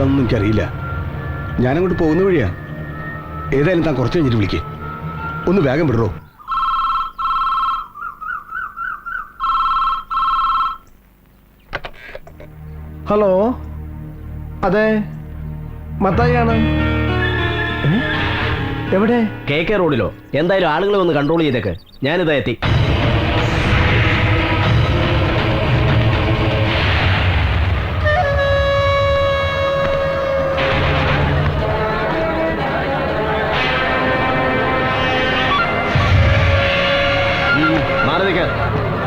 ഏതാണെന്ന് എനിക്കറിയില്ല. ഞാനങ്ങോട്ട് പോകുന്ന വഴിയാ. ഏതായാലും താൻ കുറച്ച് കഴിഞ്ഞിട്ട് വിളിക്കേ. ഒന്ന് വേഗം വിടറോ. ഹലോ, അതെ, മത്തായിയാണ്. എവിടെ? KK റോഡിലോ? എന്തായാലും ആളുകളെ ഒന്ന് കൺട്രോൾ ചെയ്തേക്ക്. ഞാനിതാ എത്തി.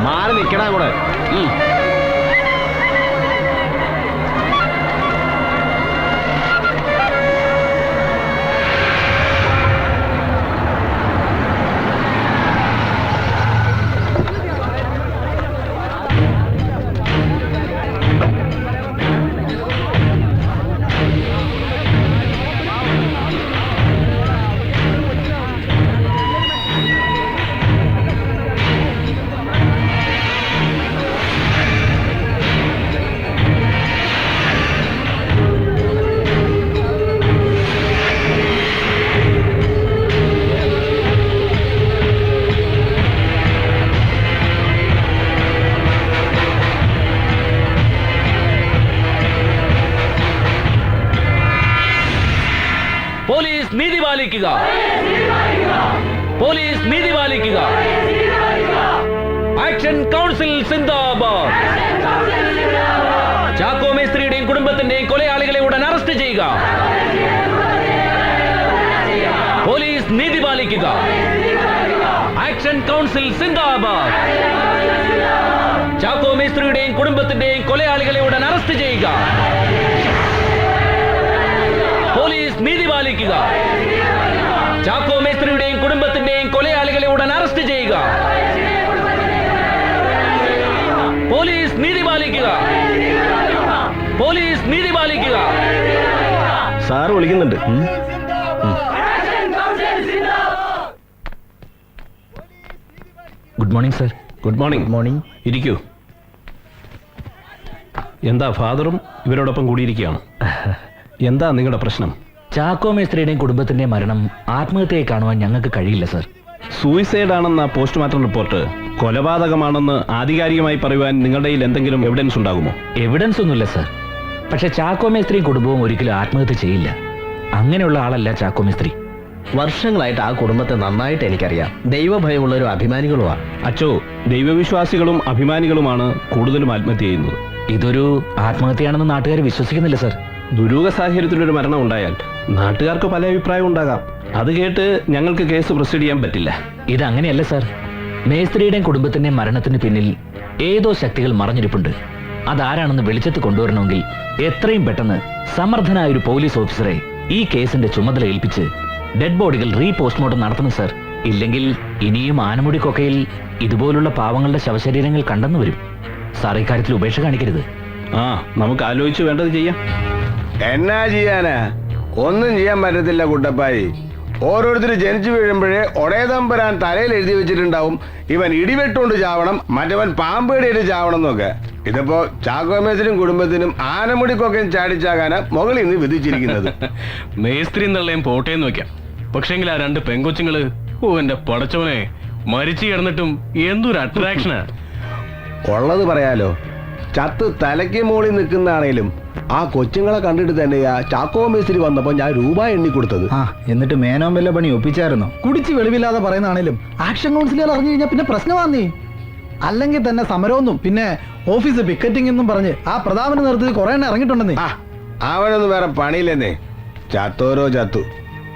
മാറി നിൽക്കടാ കൂടെ. പോലീസ് നീതി പാലിക്കുക, പോലീസ് നീതി പാലിക്കുക. ആക്ഷൻ കൗൺസിൽ സിന്ദാബാദ്. ചാക്കോ മേസ്ത്രിയുടെയും കുടുംബത്തിന്റെയും കൊലയാളികളെ ഉടൻ അറസ്റ്റ് ചെയ്യുക. പോലീസ് നീതി പാലിക്കുക. ആക്ഷൻ കൗൺസിൽ സിന്ദാബാദ്. ചാക്കോ മേസ്ത്രിയുടെയും കുടുംബത്തിന്റെയും കൊലയാളികളെ ഉടൻ അറസ്റ്റ് ചെയ്യുക. പോലീസ് നീതി പാലിക്കുക. ചാക്കോ മേസ്ത്രിയുടെയും കുടുംബത്തിന്റെയും കൊലയാളികളെ ഉടൻ അറസ്റ്റ് ചെയ്യുക. പോലീസ് നീതി പാലിക്കുക. പോലീസ് നീതി പാലിക്കുക. സാർ വിളിക്കുന്നുണ്ട്. Good morning sir. Good morning. Morning. ഇരിക്കൂ. എന്താ ഫാദറും ഇവരോടൊപ്പം കൂടിയിരിക്കുകയാണ്? എന്താ നിങ്ങളുടെ പ്രശ്നം? ചാക്കോ മേസ്ത്രിയുടെയും കുടുംബത്തിന്റെയും മരണം ആത്മഹത്യയെ കാണുവാൻ ഞങ്ങൾക്ക് കഴിയില്ല സർ. സൂയിസൈഡ് ആണെന്ന പോസ്റ്റ്മോർട്ടം റിപ്പോർട്ട് കൊലപാതകമാണെന്ന് ആധികാരികമായി പറയുവാൻ നിങ്ങളുടെ കയ്യിൽ എന്തെങ്കിലും എവിഡൻസ് ഉണ്ടാകുമോ? എവിഡൻസ് ഒന്നുമില്ല സർ. പക്ഷെ ചാക്കോ മേസ്ത്രിയും കുടുംബവും ഒരിക്കലും ആത്മഹത്യ ചെയ്യില്ല. അങ്ങനെയുള്ള ആളല്ല ചാക്കോ മേസ്ത്രി. വർഷങ്ങളായിട്ട് ആ കുടുംബത്തെ നന്നായിട്ട് എനിക്കറിയാം. ദൈവഭയമുള്ളൊരു അഭിമാനികളുമാണ്. അച്ചോ, ദൈവവിശ്വാസികളും അഭിമാനികളുമാണ് കൂടുതലും ആത്മഹത്യ ചെയ്യുന്നത്. ഇതൊരു ആത്മഹത്യയാണെന്ന് നാട്ടുകാർ വിശ്വസിക്കുന്നില്ല സർ. ദുരൂഹ സാഹചര്യത്തിലൊരു മരണം ഉണ്ടായാൽ നാട്ടുകാർക്ക് പല അഭിപ്രായം ഉണ്ടാകാം. അത് കേട്ട് ഞങ്ങൾക്ക് കേസ് പ്രൊസീഡ് ചെയ്യാൻ പറ്റില്ല. ഇതങ്ങനെയല്ല സർ. മേസ്ത്രിയുടെയും കുടുംബത്തിന്റെയും മരണത്തിന് പിന്നിൽ ഏതോ ശക്തികൾ മറഞ്ഞിരിപ്പുണ്ട്. അതാരാണെന്ന് വെളിച്ചത്ത് കൊണ്ടുവരണമെങ്കിൽ എത്രയും പെട്ടെന്ന് സമർത്ഥനായ ഒരു പോലീസ് ഓഫീസറെ ഈ കേസിന്റെ ചുമതല ഏൽപ്പിച്ച് ഡെഡ് ബോഡികൾ പോസ്റ്റ്മോർട്ടം നടത്തണം സർ. ഇല്ലെങ്കിൽ ഇനിയും ആനമുടി കൊക്കയിൽ ഇതുപോലുള്ള പാവങ്ങളുടെ ശവശരീരങ്ങൾ കണ്ടെന്നു വരും. സാർ ഇക്കാര്യത്തിൽ ഉപേക്ഷ കാണിക്കരുത്. നമുക്ക് ആലോചിച്ച് വേണ്ടത് ചെയ്യാം. എന്നാ ചെയ്യാനാ? ഒന്നും ചെയ്യാൻ പറ്റത്തില്ല കുട്ടപ്പായി. ഓരോരുത്തർ ജനിച്ചു വീഴുമ്പോഴേ ഒടേതമ്പരാൻ തലയിൽ എഴുതി വെച്ചിട്ടുണ്ടാവും ഇവൻ ഇടിവെട്ടുകൊണ്ട് ചാവണം, മറ്റവൻ പാമ്പേടിയിട്ട് ചാവണം എന്നൊക്കെ. ഇതിപ്പോ ചാക്കോ മേസ്ത്രിയും കുടുംബത്തിനും ആനമുടിക്കൊക്കെ ചാടിച്ചാകാനാ മുകളിൽ നിന്ന് വിധിച്ചിരിക്കുന്നത്. മേസ്ത്രി എന്നുള്ളയും പോട്ടേന്ന് വെക്കാം. പക്ഷെങ്കിൽ ആ രണ്ട് പെങ്കൊച്ചുങ്ങള്, എന്റെ പടച്ചോനെ, മരിച്ചു കിടന്നിട്ടും എന്തൊരു അട്രാക്ഷനാ. ഉള്ളത് പറയാലോ, ചത്ത് തലയ്ക്ക് മുകളിൽ നിൽക്കുന്നതാണേലും ആ കൊച്ചുങ്ങളെ കണ്ടിട്ട് തന്നെയാ ചാക്കോ മേസ്ത്രി വന്നപ്പോ ഞാൻ രൂപ എണ്ണി കൊടുത്തത്. എന്നിട്ട് മേനോൻ വല്ല പണി ഒപ്പിച്ചായിരുന്നോ? കുടിച്ച് വെളിവില്ലാതെ പറയുന്നതാണേലും ആക്ഷൻ കൗൺസിലുകൾ അറിഞ്ഞു കഴിഞ്ഞാൽ പിന്നെ പ്രശ്നമാന്നേ. അല്ലെങ്കിൽ തന്നെ സമരമൊന്നും പിന്നെ ഓഫീസ് പിക്കറ്റിംഗ് എന്നും പറഞ്ഞ് ആ പ്രതാപന് നേതൃത്വത്തിൽ കുറെ എണ്ണം ഇറങ്ങിയിട്ടുണ്ടെന്നേ. അവനൊന്നും വേറെ പണിയില്ലെന്നേ. ചത്തോരോ ചത്തു.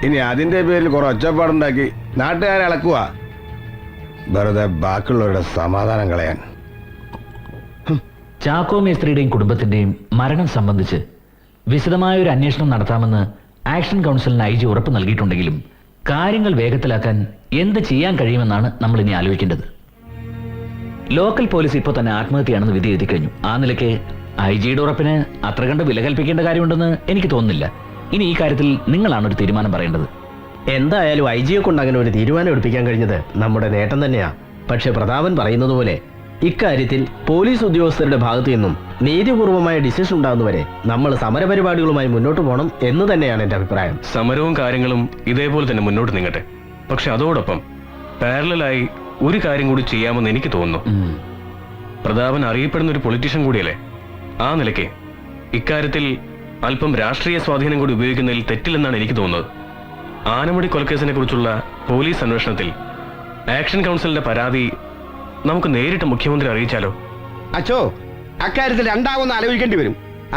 ഇനി അതിന്റെ പേരിൽ കുറെ ഒച്ചപ്പാടുണ്ടാക്കി നാട്ടുകാരെ ഇളക്കുക. വെറുതെ ബാക്കിയുള്ളവരുടെ സമാധാനം കളയാൻ. ചാക്കോ മേസ്ത്രിയുടെയും കുടുംബത്തിന്റെയും മരണം സംബന്ധിച്ച് വിശദമായ ഒരു അന്വേഷണം നടത്താമെന്ന് ആക്ഷൻ കൗൺസിലിന് IG ഉറപ്പ് നൽകിയിട്ടുണ്ടെങ്കിലും കാര്യങ്ങൾ വേഗത്തിലാക്കാൻ എന്ത് ചെയ്യാൻ കഴിയുമെന്നാണ് നമ്മൾ ഇനി ആലോചിക്കേണ്ടത്. ലോക്കൽ പോലീസ് ഇപ്പോൾ തന്നെ ആത്മഹത്യയാണെന്ന് വിധി എഴുതി കഴിഞ്ഞു. ആ നിലയ്ക്ക് IG-യുടെ ഉറപ്പിന് അത്ര കണ്ട് വില കൽപ്പിക്കേണ്ട കാര്യമുണ്ടെന്ന് എനിക്ക് തോന്നുന്നില്ല. ഇനി ഈ കാര്യത്തിൽ നിങ്ങളാണ് ഒരു തീരുമാനം പറയേണ്ടത്. എന്തായാലും IG-യെ കൊണ്ട് അങ്ങനെ ഒരു തീരുമാനം എടുപ്പിക്കാൻ കഴിഞ്ഞത് നമ്മുടെ നേട്ടം തന്നെയാ. പക്ഷെ പ്രതാപൻ പറയുന്നത് പോലെ ഇക്കാര്യത്തിൽ പോലീസ് ഉദ്യോഗസ്ഥരുടെ ഭാഗത്തു നിന്നും നീതിപൂർവമായ ഡിസിഷൻ ഉണ്ടാകുന്നവരെ നമ്മൾ സമരപരിപാടികളുമായി മുന്നോട്ട് പോകണം എന്ന് തന്നെയാണ് എൻ്റെ അഭിപ്രായം. സമരവും കാര്യങ്ങളും ഇതേപോലെ തന്നെ മുന്നോട്ട് നീങ്ങട്ടെ. പക്ഷെ അതോടൊപ്പം പാരലായി ഒരു കാര്യം കൂടി ചെയ്യാമെന്ന് എനിക്ക് തോന്നുന്നു. പ്രതാപൻ അറിയപ്പെടുന്ന ഒരു പൊളിറ്റീഷ്യൻ കൂടിയല്ലേ. ആ നിലയ്ക്ക് ഇക്കാര്യത്തിൽ അല്പം രാഷ്ട്രീയ സ്വാധീനം കൂടി ഉപയോഗിക്കുന്നതിൽ തെറ്റില്ലെന്നാണ് എനിക്ക് തോന്നുന്നത്. ആനമുടി കൊലക്കേസിനെ കുറിച്ചുള്ള പോലീസ് അന്വേഷണത്തിൽ ആക്ഷൻ കൗൺസിലിന്റെ പരാതി നമുക്ക് നേരിട്ട് മുഖ്യമന്ത്രി അറിയിച്ചാലോ? അച്ചോ, അക്കാര്യത്തിൽ രണ്ടാമൊന്ന് ആലോചിക്കേണ്ടി വരും.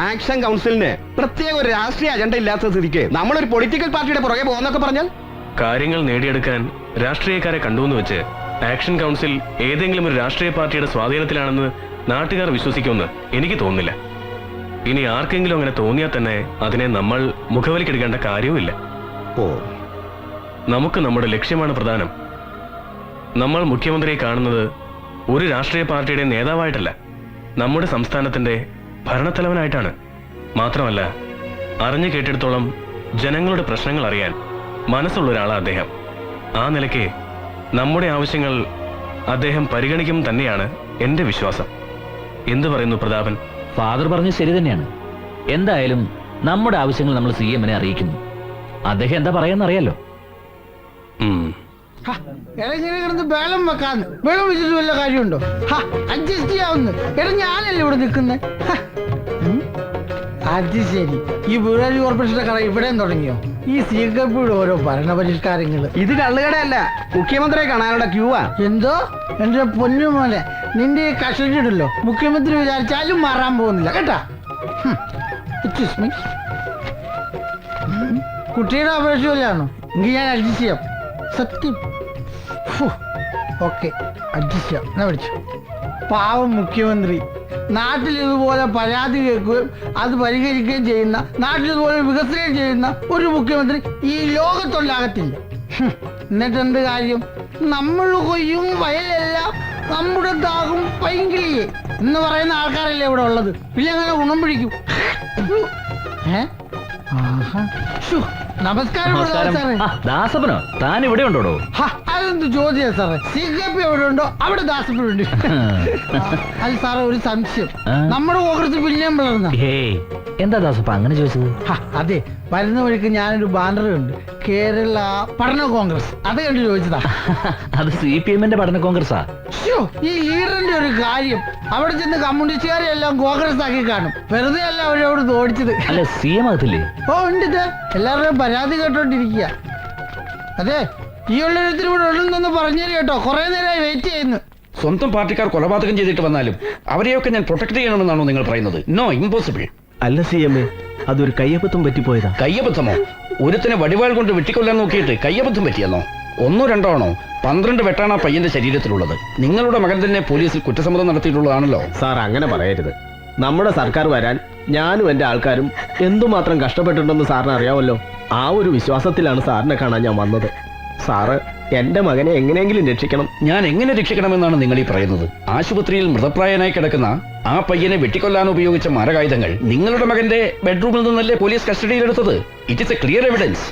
ആക്ഷൻ കൗൺസിലിന് പ്രത്യേക ഒരു രാഷ്ട്രീയ അജണ്ട ഇല്ലാത്ത സ്ഥിതിക്ക് നമ്മളൊരു പൊളിറ്റിക്കൽ പാർട്ടിയുടെ പുറകെ പോകുന്നൊക്കെ പറഞ്ഞാൽ കാര്യങ്ങൾ നേടിയെടുക്കാൻ രാഷ്ട്രീയക്കാരെ കണ്ടുവെന്ന് വെച്ച് ആക്ഷൻ കൗൺസിൽ ഏതെങ്കിലും ഒരു രാഷ്ട്രീയ പാർട്ടിയുടെ സ്വാധീനത്തിലാണെന്ന് നാട്ടുകാർ വിശ്വസിക്കുമെന്ന് എനിക്ക് തോന്നുന്നില്ല. ഇനി ആർക്കെങ്കിലും അങ്ങനെ തോന്നിയാൽ തന്നെ അതിനെ നമ്മൾ മുഖവിലക്കെടുക്കേണ്ട കാര്യവുമില്ല. ഓ, നമുക്ക് നമ്മുടെ ലക്ഷ്യമാണ് പ്രധാനം. നമ്മൾ മുഖ്യമന്ത്രിയെ കാണുന്നത് ഒരു രാഷ്ട്രീയ പാർട്ടിയുടെ നേതാവായിട്ടല്ല, നമ്മുടെ സംസ്ഥാനത്തിന്റെ ഭരണത്തലവനായിട്ടാണ്. മാത്രമല്ല, അറിഞ്ഞു കേട്ടിടത്തോളം ജനങ്ങളുടെ പ്രശ്നങ്ങൾ അറിയാൻ മനസ്സുള്ള ഒരാളാണ് അദ്ദേഹം. ആ നിലയ്ക്ക് നമ്മുടെ ആവശ്യങ്ങൾ അദ്ദേഹം പരിഗണിക്കും തന്നെയാണ് എന്റെ വിശ്വാസം. എന്തു പറയുന്നു പ്രതാപൻ? ഫാദർ പറഞ്ഞത് ശരി തന്നെയാണ്. എന്തായാലും നമ്മുടെ ആവശ്യങ്ങൾ നമ്മൾ CM-നെ അറിയിക്കുന്നു. അദ്ദേഹം എന്താ പറയാന്നറിയാലോ. എങ്ങനെ കിടന്ന് ബേളം വെക്കാന്ന് ബേളം വെച്ചിട്ട് വല്ല കാര്യമുണ്ടോ? അഡ്ജസ്റ്റ് ചെയ്യാവുന്ന എടാ, ഞാനല്ലേ ഇവിടെ നിൽക്കുന്നത്. അത് ശരി, ഈ വീടാജ് കോർപ്പറേഷന്റെ കട ഇവിടെയും തുടങ്ങിയോ? ഈ സീക്കപ്പിയുടെ ഓരോ ഭരണപരിഷ്കാരങ്ങള്. ഇത് കള്ളുകടയല്ല, മുഖ്യമന്ത്രിയെ കാണാനുള്ള ക്യൂവാ. എന്തോ എന്റെ പൊന്നു മോനെ, നിന്റെ ഈ കഷണ്ടിടല്ലോ മുഖ്യമന്ത്രി വിചാരിച്ചാലും മാറാൻ പോകുന്നില്ല കേട്ടാ. കുട്ടിയുടെ അപേക്ഷ പോലെയാണോ? എങ്കിൽ ഞാൻ അഡ്ജസ്റ്റ് ചെയ്യാം. സത്യം. ഓക്കെ, അഡ്ജസ്റ്റ് ചെയ്യാം. എന്നാ വിളിച്ചു. പാവം മുഖ്യമന്ത്രി നാട്ടിൽ ഇതുപോലെ പരാതി കേൾക്കുകയും അത് പരിഹരിക്കുകയും ചെയ്യുന്ന, നാട്ടിൽ ഇതുപോലെ വികസനം ചെയ്യുന്ന ഒരു മുഖ്യമന്ത്രി ഈ ലോകത്തുണ്ടാകത്തില്ല. എന്നിട്ട് എന്ത് കാര്യം? നമ്മൾ കൊയ്യും വയലെല്ലാം നമ്മുടെ ദാഹം പൈങ്കിളിയെ എന്ന് പറയുന്ന ആൾക്കാരല്ലേ ഇവിടെ ഉള്ളത്. പിന്നെ അങ്ങനെ ഗുണം പിടിക്കും. നമസ്കാരം സാറേ. ദാസപ്പനോ? താൻ ഇവിടെ ഉണ്ടോ? അതെന്ത് ചോദ്യാ സാറേ? CKP എവിടെ ഉണ്ടോ അവിടെ ദാസപ്പനുണ്ട്. അത് സാറേ, ഒരു സംശയം. നമ്മുടെ കോൺഗ്രസ് പിന്നെയും വളർന്ന. എന്താ ദാസപ്പ അങ്ങനെ ചോദിച്ചത്? അതെ, വരുന്ന വഴിക്ക് ഞാനൊരു ബാനർ കണ്ട്, കേരള പഠന കോൺഗ്രസ്. അത് കണ്ട് ചോദിച്ചതാ. അത് CPM-ന്റെ പഠന കോൺഗ്രസ്സാ. ഈ ലീഡറിന്റെ ഒരു കാര്യം, അവിടെ ചെന്ന് കമ്മ്യൂണിസ്റ്റുകാരെ എല്ലാം കോൺഗ്രസ് ആക്കി കാണും. വെറുതെ അല്ല അവരവിടെ ഓടിച്ചത്. അല്ല, CM ആകത്തില്ലേ? ഓ ഉണ്ട്. എല്ലാവരുടെയും പരാതി കേട്ടോണ്ടിരിക്കുക. അതെ, ഈ ഉള്ളൊരുത്തിരി ഇവിടെ ഉള്ളതെന്ന് പറഞ്ഞു കേട്ടോ. കുറെ നേരമായി വെയിറ്റ് ചെയ്യുന്നു. സ്വന്തം പാർട്ടിക്കാർ കൊലപാതകം ചെയ്തിട്ട് വന്നാലും അവരെയൊക്കെ ഞാൻ പ്രൊട്ടക്ട് ചെയ്യണമെന്നാണോ നിങ്ങൾ പറയുന്നത്? No, impossible. അല്ല CM, അതൊരു കയ്യബദ്ധം പറ്റിപ്പോയതാ. കയ്യബദ്ധമോ? ഒരുത്തനെ വടിവാൾ കൊണ്ട് വെട്ടിക്കൊല്ലാൻ നോക്കിയിട്ട് കയ്യബദ്ധം പറ്റിയെന്നോ? 1 2 ആണോ? 12 വെട്ടാണ് ആ പയ്യന്റെ ശരീരത്തിലുള്ളത്. നിങ്ങളുടെ മകൻ തന്നെ പോലീസിൽ കുറ്റസമ്മതം നടത്തിയിട്ടുള്ളതാണല്ലോ. സാർ, അങ്ങനെ പറയരുത്. നമ്മുടെ സർക്കാർ വരാൻ ഞാനും എൻ്റെ ആൾക്കാരും എന്തുമാത്രം കഷ്ടപ്പെട്ടിട്ടുണ്ടെന്ന് സാറിന് അറിയാമല്ലോ. ആ ഒരു വിശ്വാസത്തിലാണ് സാറിനെ കാണാൻ ഞാൻ വന്നത്. സാറ് എൻ്റെ മകനെ എങ്ങനെയെങ്കിലും രക്ഷിക്കണം. ഞാൻ എങ്ങനെ രക്ഷിക്കണമെന്നാണ് നിങ്ങൾ ഈ പറയുന്നത്? ആശുപത്രിയിൽ മൃതപ്രായനായി കിടക്കുന്ന ആ പയ്യനെ വെട്ടിക്കൊല്ലാൻ ഉപയോഗിച്ച മാരകായുധങ്ങൾ നിങ്ങളുടെ മകന്റെ ബെഡ്റൂമിൽ നിന്നല്ലേ പോലീസ് കസ്റ്റഡിയിലെടുത്തത്? It is A clear evidence.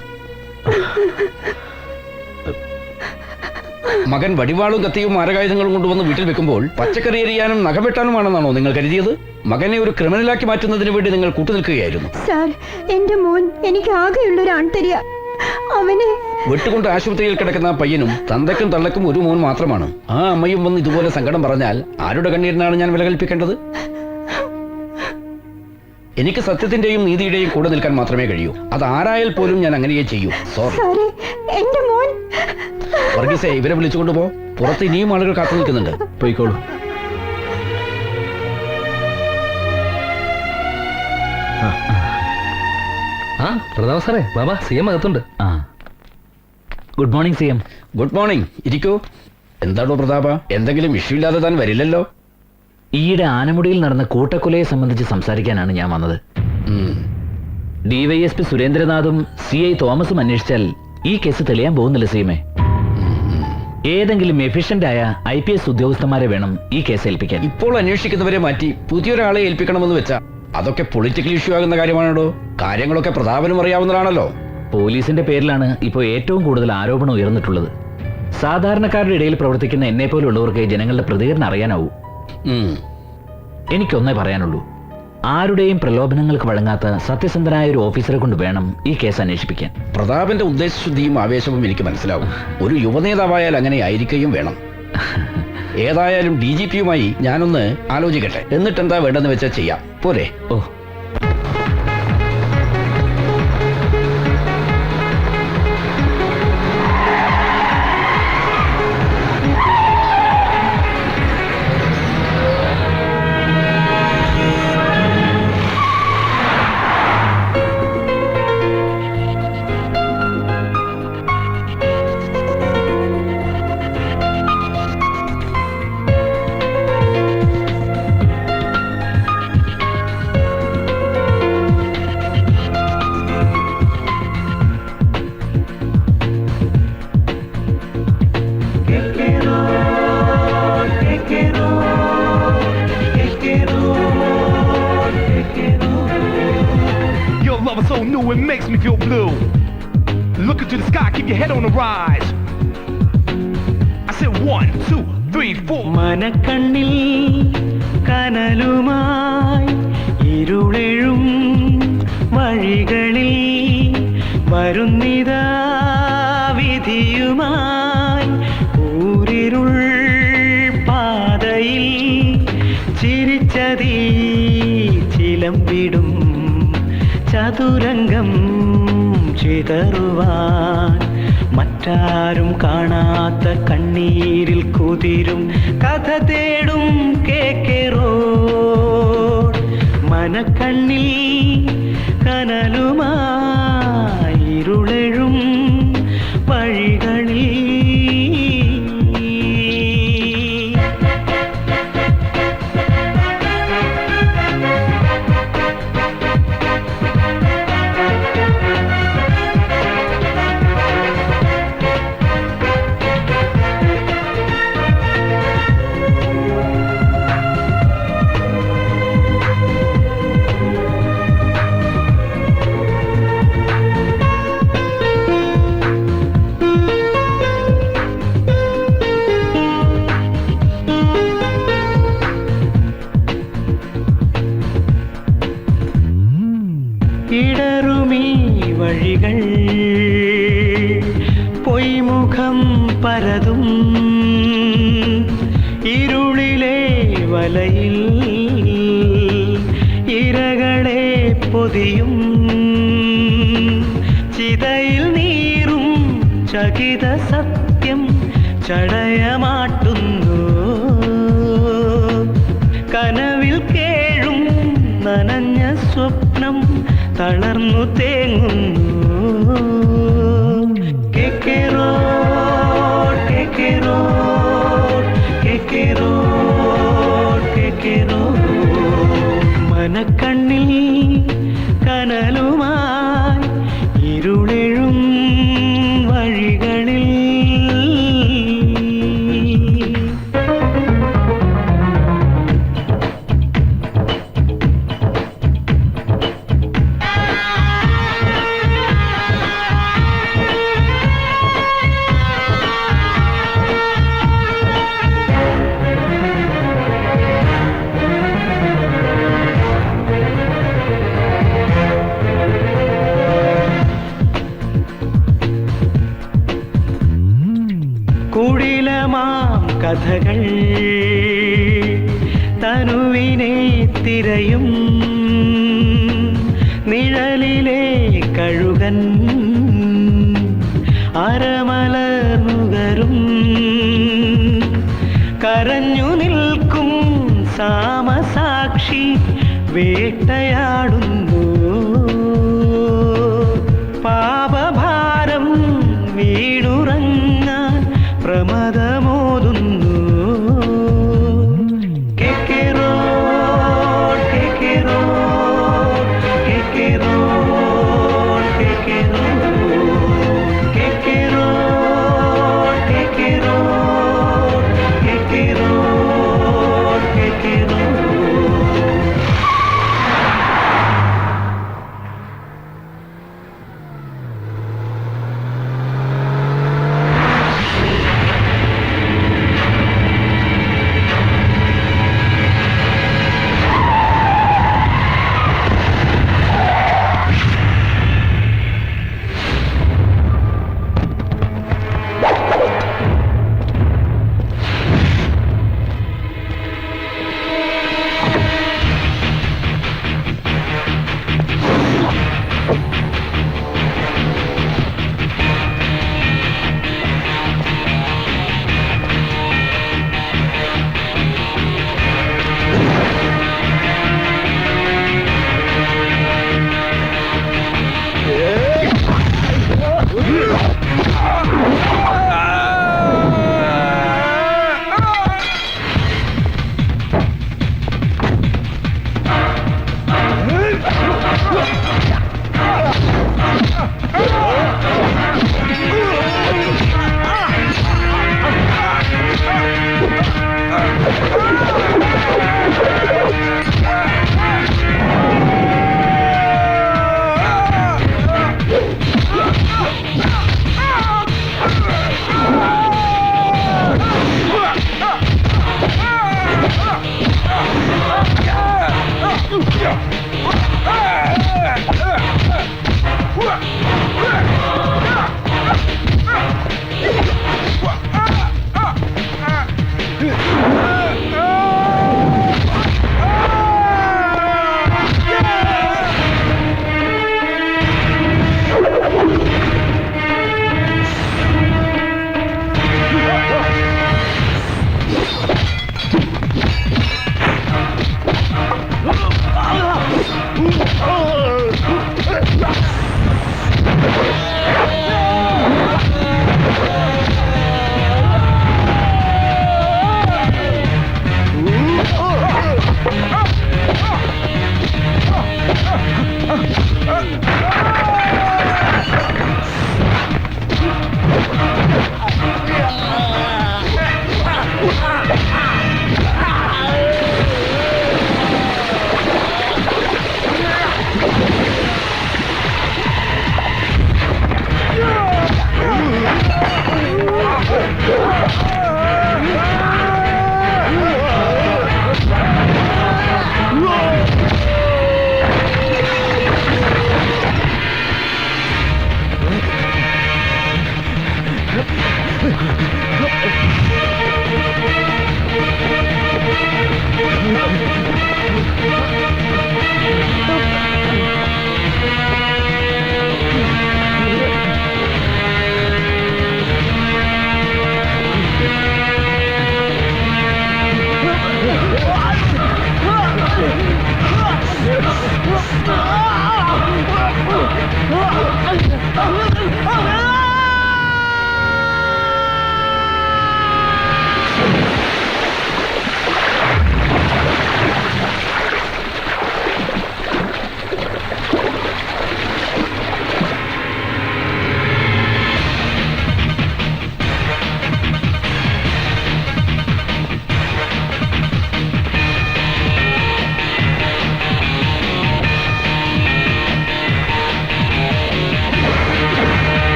മകൻ വടിവാളും കത്തിയും മാരകായുധങ്ങളും കൊണ്ടുവന്ന് വീട്ടിൽ വെക്കുമ്പോൾ പച്ചക്കറി എരിയാനും നഖം വെട്ടാനുമാണെന്നാണോ നിങ്ങൾ കരുതിയത്? മകനെ ഒരു ക്രിമിനലാക്കി മാറ്റുന്നതിന് വേണ്ടി നിങ്ങൾ കൂട്ടുനിൽക്കുകയായിരുന്നു. സാർ, എന്റെ മോൻ എനിക്ക് ആകെയുള്ളൊരു ആൺതരിക. അവനെ വെട്ടുകൊണ്ട് ആശുപത്രിയിൽ കിടക്കുന്ന പയ്യനും തന്തയ്ക്കും തള്ളക്കും ഒരു മോൻ മാത്രമാണ്. ആ അമ്മയും വന്ന് ഇതുപോലെ സങ്കടം പറഞ്ഞാൽ ആരുടെ കണ്ണീരിനാണ് ഞാൻ വില കൽപ്പിക്കേണ്ടത്? എനിക്ക് സത്യത്തിന്റെയും നീതിയുടെയും കൂടെ നിൽക്കാൻ മാത്രമേ കഴിയൂ. അത് ആരായാൽ പോലും ഞാൻ അങ്ങനെയേ ചെയ്യൂ. സോറി. എന്റെ മോൻ. വർഗീസേ, ഇവരെ വിളിച്ചുകൊണ്ട് പോ. പുറത്ത് ഇനിയും ആളുകൾ കാത്തു നിൽക്കുന്നുണ്ട്. പോയിക്കോളൂ. പ്രതാപ സാറേ, ബാബാ CM അകത്തുണ്ട്. Good morning CM. Good morning. ഇരിക്കൂ. എന്താണോ പ്രതാപ, എന്തെങ്കിലും ഇഷ്യൂ ഇല്ലാതെ താൻ വരില്ലല്ലോ? ഈയിടെ ആനമുടിയിൽ നടന്ന കൂട്ടക്കൊലയെ സംബന്ധിച്ച് സംസാരിക്കാനാണ് ഞാൻ വന്നത്. DYSP സുരേന്ദ്രനാഥും CI തോമസും അന്വേഷിച്ചാൽ ഈ കേസ് തെളിയാൻ പോകുന്നില്ല CM. ഏതെങ്കിലും എഫിഷ്യന്റ് ആയ IPS ഉദ്യോഗസ്ഥന്മാരെ വേണം ഈ കേസ് ഏൽപ്പിക്കാൻ. ഇപ്പോൾ അന്വേഷിക്കുന്നവരെ മാറ്റി പുതിയൊരാളെ ഏൽപ്പിക്കണമെന്ന് വെച്ചാ അതൊക്കെ പൊളിറ്റിക്കൽ ഇഷ്യൂ ആകുന്ന കാര്യമാണോ? കാര്യങ്ങളൊക്കെ പ്രതാപനും അറിയാവുന്നതാണല്ലോ. പോലീസിന്റെ പേരിലാണ് ഇപ്പോൾ ഏറ്റവും കൂടുതൽ ആരോപണം ഉയർന്നിട്ടുള്ളത്. സാധാരണക്കാരുടെ ഇടയിൽ പ്രവർത്തിക്കുന്ന എന്നെ പോലുള്ളവർക്ക് ജനങ്ങളുടെ പ്രതികരണം അറിയാനാവൂ. എനിക്കൊന്നേ പറയാനുള്ളൂ, ആരുടെയും പ്രലോഭനങ്ങൾക്ക് വഴങ്ങാത്ത സത്യസന്ധനായ ഒരു ഓഫീസറെ കൊണ്ട് വേണം ഈ കേസ് അന്വേഷിപ്പിക്കാൻ. പ്രതാപന്റെ ഉദ്ദേശശുദ്ധിയും ആവേശവും എനിക്ക് മനസ്സിലാവും. ഒരു യുവനേതാവായാൽ അങ്ങനെ ആയിരിക്കുകയും വേണം. ഏതായാലും DGPയുമായി ഞാനൊന്ന് ആലോചിക്കട്ടെ. എന്നിട്ടെന്താ വേണ്ടെന്ന് വെച്ചാൽ ചെയ്യാം. പോരെ? ഓ, Your love is so new, it makes me feel blue. Look into the sky, keep your head on the rise. I said 1, 2, 3, 4. മനക്കണ്ണിൽ കനലുമായി ഇരുളെഴും വഴികളിൽ വരുന്നിതാ വിധിയുമായി ഊരിരുൾ പാതയിൽ ചിരിച്ചതീ ചിലമ്പിടും ചതുരംഗം ചിതറുവാൻ മറ്റാരും കാണാത്ത കണ്ണീരിൽ കുതിരും കഥ തേടും കേക്കേറോഡ് മനക്കണ്ണിൽ കനലുമായി ഇരുളെഴും വഴികളിൽ ഇടറുമീ വഴികൾ പൊയ്മുഖം പരതും ഇരുളിലെ വലയിൽ ഇരകളെ പൊതിയും ചിതയിൽ നീറും ചകിത സത്യം ചടയമാട്ടുന്നു കനവിൽ കേഴും നനഞ്ഞ സ്വപ്നം തളർന്നു തേങ്ങുന്നു കേക്കേറോഡ് കേക്കേറോഡ് കേക്കേറോഡ് കേക്കേറോഡ് മനക്കണ്ണിൽ കനലുമായി ഇരുളെഴും വഴികളിൽ കുടിലമാം കഥകൾ തനുവിനെ തിരയും നിഴലിലെ കഴുകൻ അരമലർന്നുകരും കരഞ്ഞു നിൽക്കും സാമസാക്ഷി വേട്ടയാടുന്നു പാപഭാരം വീടുറങ്ങാൻ പ്രമദമോതുന്നു കേക്കേറോഡ് കേക്കേറോഡ് കേക്കേറോഡ് കേക്കേറോഡ് കേക്കേറോഡ് കേക്കേറോഡ് കേക്കേറോഡ് കേക്കേറോഡ്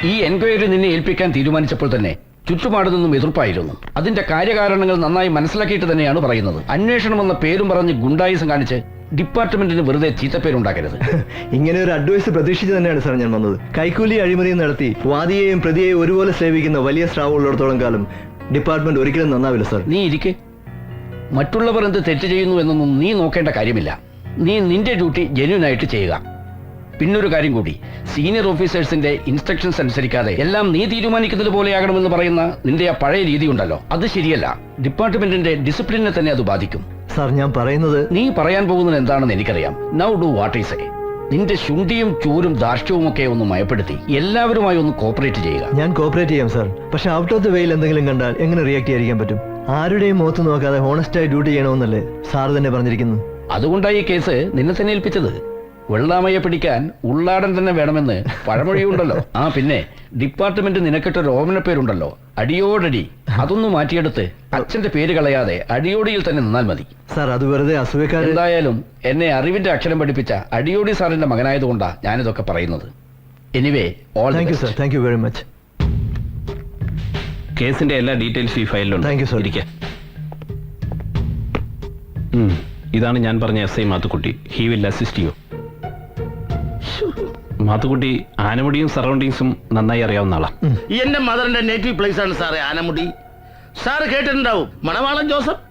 ഈ എൻക്വയറി നിന്നെ ഏൽപ്പിക്കാൻ തീരുമാനിച്ചപ്പോൾ തന്നെ ചുറ്റുപാടു നിന്നും എതിർപ്പായിരുന്നു. അതിന്റെ കാര്യകാരണങ്ങൾ നന്നായി മനസ്സിലാക്കിയിട്ട് തന്നെയാണ് പറയുന്നത്. അന്വേഷണം എന്ന പേരും പറഞ്ഞ് ഗുണ്ടായിസം കാണിച്ച് ഡിപ്പാർട്ട്മെന്റിന് വെറുതെ ചീത്തപ്പേരുണ്ടാക്കരുത്. ഇങ്ങനെ ഒരു അഡ്വൈസ് പ്രതീക്ഷിച്ച് തന്നെയാണ് സാർ ഞാൻ വന്നത്. കൈക്കൂലി അഴിമതിയും നടത്തി വാദിയെയും പ്രതിയെയും ഒരുപോലെ സേവിക്കുന്ന വലിയ സ്രാവ് ഉള്ളിടത്തോളം കാലം ഡിപ്പാർട്ട്മെന്റ് ഒരിക്കലും നന്നാവില്ല സാർ. നീ ഇരിക്കെ. മറ്റുള്ളവർ എന്ത് തെറ്റ് ചെയ്യുന്നു എന്നൊന്നും നീ നോക്കേണ്ട കാര്യമില്ല. നീ നിന്റെ ഡ്യൂട്ടി ജെന്യൂനായിട്ട് ചെയ്യുക. പിന്നൊരു കാര്യം കൂടി, സീനിയർ ഓഫീസേഴ്സിന്റെ ഇൻസ്ട്രക്ഷൻസ് അനുസരിക്കാതെ എല്ലാം നീ തീരുമാനിക്കുന്നത് പോലെയാകണമെന്ന് പറയുന്ന നിന്റെ ആ പഴയ രീതി ഉണ്ടല്ലോ, അത് ശരിയല്ല. ഡിപ്പാർട്ട്മെന്റിന്റെ ഡിസിപ്ലിനെ തന്നെ അത് ബാധിക്കും. സാർ ഞാൻ പറയുന്നത്, നീ പറയാൻ പോകുന്നത് എന്താണെന്ന് എനിക്കറിയാം. Now do what I say. നിന്റെ ശുണ്ഠിയും ചൂരും ധാർഷ്ട്യവും ഒക്കെ ഒന്ന് മയപ്പെടുത്തി എല്ലാവരുമായി ഒന്ന് കോപ്പറേറ്റ് ചെയ്യുക. ഞാൻ കോപ്പറേറ്റ് ചെയ്യാം സാർ. പക്ഷെ ഔട്ട് ഓഫ് ദ വേയിൽ എന്തെങ്കിലും കണ്ടാൽ എങ്ങനെ റിയാക്ട് ചെയ്യാതിരിക്കാൻ പറ്റും? ആരുടെയും മുഖത്ത് നോക്കാതെ ഹോണസ്റ്റായി ഡ്യൂട്ടി ചെയ്യണമെന്നല്ലേ സാർ തന്നെ പറഞ്ഞിരിക്കുന്നു. അതുകൊണ്ടായി ഈ കേസ് നിന്നെ തന്നെ ഏൽപ്പിച്ചത്. വെള്ളാമയെ പിടിക്കാൻ ഉള്ളാടൻ തന്നെ വേണമെന്ന് പഴമൊഴിയുണ്ടല്ലോ. പിന്നെ ഡിപ്പാർട്ട്മെന്റ് നിനക്കിട്ടൊരു ഓമന പേരുണ്ടല്ലോ, അടിയോടടി. അതൊന്നും മാറ്റിയെടുത്ത് അച്ഛന്റെ പേര് കളയാതെ അടിയോടിയിൽ തന്നെ നിന്നാൽ മതി. സാർ അത് വെറുതെ അസൂയക്കാരൻ. എന്തായാലും എന്നെ അറിവിന്റെ അക്ഷരം പഠിപ്പിച്ച അടിയോടി സാറിന്റെ മകനായതുകൊണ്ടാ ഞാനിതൊക്കെ പറയുന്നത്. Anyway all thank you sir. Thank you very much. കേസിന്റെ എല്ലാ ഡീറ്റെയിൽസും ഈ ഫയലിലുണ്ട്. Thank you sir. ഇരിക്കെ. ഇതാണ് ഞാൻ പറഞ്ഞ SI Mathukutty. He will assist you. Mathukutty ആനമുടിയും സറൗണ്ടിങ്സും നന്നായി അറിയാവുന്ന ആളാ. എന്റെ മദറിന്റെ നേറ്റീവ് പ്ലേസ് ആണ് സാറേ ആനമുടി. സാറ് കേട്ടിട്ടുണ്ടാവും മണവാളൻ ജോസഫ്.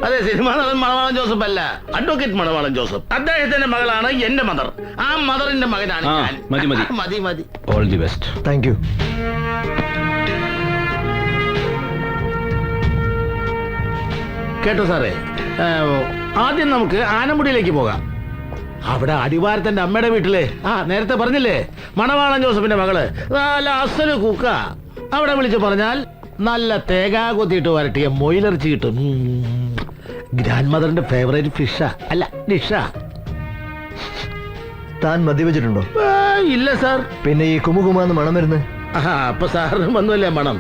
അതെ, സിനിമാ നടൻ മണവാളൻ ജോസഫ് അല്ല, അഡ്വക്കേറ്റ് മണവാളൻ ജോസഫ്. അദ്ദേഹത്തിന്റെ മകളാണ് എന്റെ മദർ. ആ മദറിന്റെ മകനാണ് ഞാൻ. മതി മതി മതി മതി. All the best. Thank you. കേട്ടോ സാറേ, ആദ്യം നമുക്ക് ആനമുടിയിലേക്ക് പോകാം. അവിടെ അടിവാരത്തിന്റെ അമ്മയുടെ വീട്ടില് നേരത്തെ പറഞ്ഞില്ലേ മണവാളൻ ജോസഫിന്റെ മകള് നല്ല അസല് കുക്ക. അവിടെ വിളിച്ച് പറഞ്ഞാൽ നല്ല തേങ്ങ കൊത്തിയിട്ട് വരട്ടിയ മൊയിലിറച്ചി കിട്ടും. ഗ്രാൻഡ് മദറിന്റെ ഫേവറേറ്റ് ഫിഷാ, അല്ല ഡിഷാ. താൻ മദ്യപിച്ചിട്ടുണ്ടോ? ഇല്ല സാർ. പിന്നെ ഈ കുമുകുമാന്ന് മണം വരുന്നത്? അപ്പൊ സാറിന് വന്നുമല്ലേ മണം?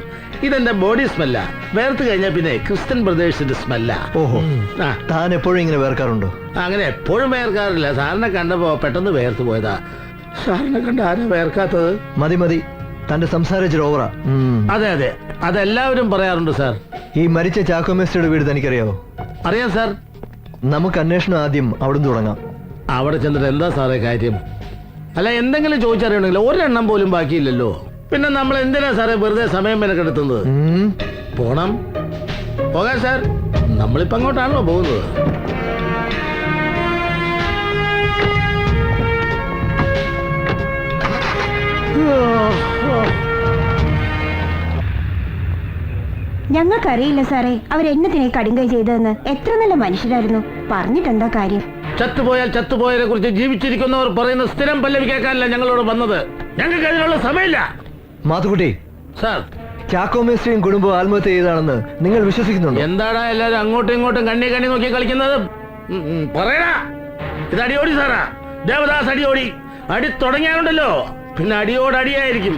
ഇതെന്റെ ബോഡി സ്മെല്ല. വേർത്ത് കഴിഞ്ഞാൽ പിന്നെ ക്രിസ്ത്യൻ ബ്രദേഴ്സിന്റെ സ്മെല്ല. ഓഹോ, താൻ എപ്പോഴും ഇങ്ങനെ വേർക്കാറുണ്ടോ? അങ്ങനെ എപ്പോഴും വേർക്കാറില്ല. സാറിനെ കണ്ടപ്പോ പെട്ടെന്ന് വേർത്ത് പോയതാ. സാറിനെ കണ്ട ആരാ വേർക്കാത്തത്? മതി മതി, തന്റെ സംസാരം ഇച്ചിരി ഓവറാ. അതെ അതെ, അതെല്ലാവരും പറയാറുണ്ട് സാർ. ഈ മരിച്ച ചാക്കോ മേസ്റ്റിയുടെ വീട് തനിക്കറിയാവോ? അറിയാം സാർ. നമുക്ക് അന്വേഷണം ആദ്യം അവിടുന്ന് തുടങ്ങാം. അവിടെ ചെന്നിട്ട് എന്താ സാറേ കാര്യം? അല്ല, എന്തെങ്കിലും ചോദിച്ചറിയണമെങ്കിൽ ഒരെണ്ണം പോലും ബാക്കിയില്ലല്ലോ. പിന്നെ നമ്മൾ എന്തിനാ സാറേ വെറുതെ സമയം മെനക്കെടുത്തുന്നത്? പോണം, പോകാം സാർ. നമ്മളിപ്പോ അങ്ങോട്ടാണല്ലോ പോകുന്നത്. ഞങ്ങൾക്കറിയില്ല സാറേ അവരെന്നതിനെ കടുങ്കൈ ചെയ്തതെന്ന്. എത്ര നല്ല മനുഷ്യരായിരുന്നു. പറഞ്ഞിട്ടെന്താ കാര്യം? ചത്തുപോയാൽ ചത്തുപോയതിനെ കുറിച്ച് ജീവിച്ചിരിക്കുന്നവർ പറയുന്ന സ്ഥിരം പല്ലവി കേൾക്കാനല്ല ഞങ്ങളോട് വന്നത്. ഞങ്ങൾക്ക് അതിനുള്ള സമയമില്ല. മാത്തുക്കുട്ടി സാർ, ചാക്കോ മേസ്റ്റിയും കുടുംബം ആത്മഹത്യ ചെയ്താണെന്ന് നിങ്ങൾ വിശ്വസിക്കുന്നുണ്ടോ? എന്താടാ എല്ലാരും അങ്ങോട്ടും ഇങ്ങോട്ടും കണ്ണി നോക്കി കളിക്കുന്നത്? പറയടാ. ഇത് അടിയോടി സാറാ, ദേവദാസ് അടിയോടി. അടി തുടങ്ങിയാലുണ്ടല്ലോ പിന്നെ അടിയോടടിയായിരിക്കും.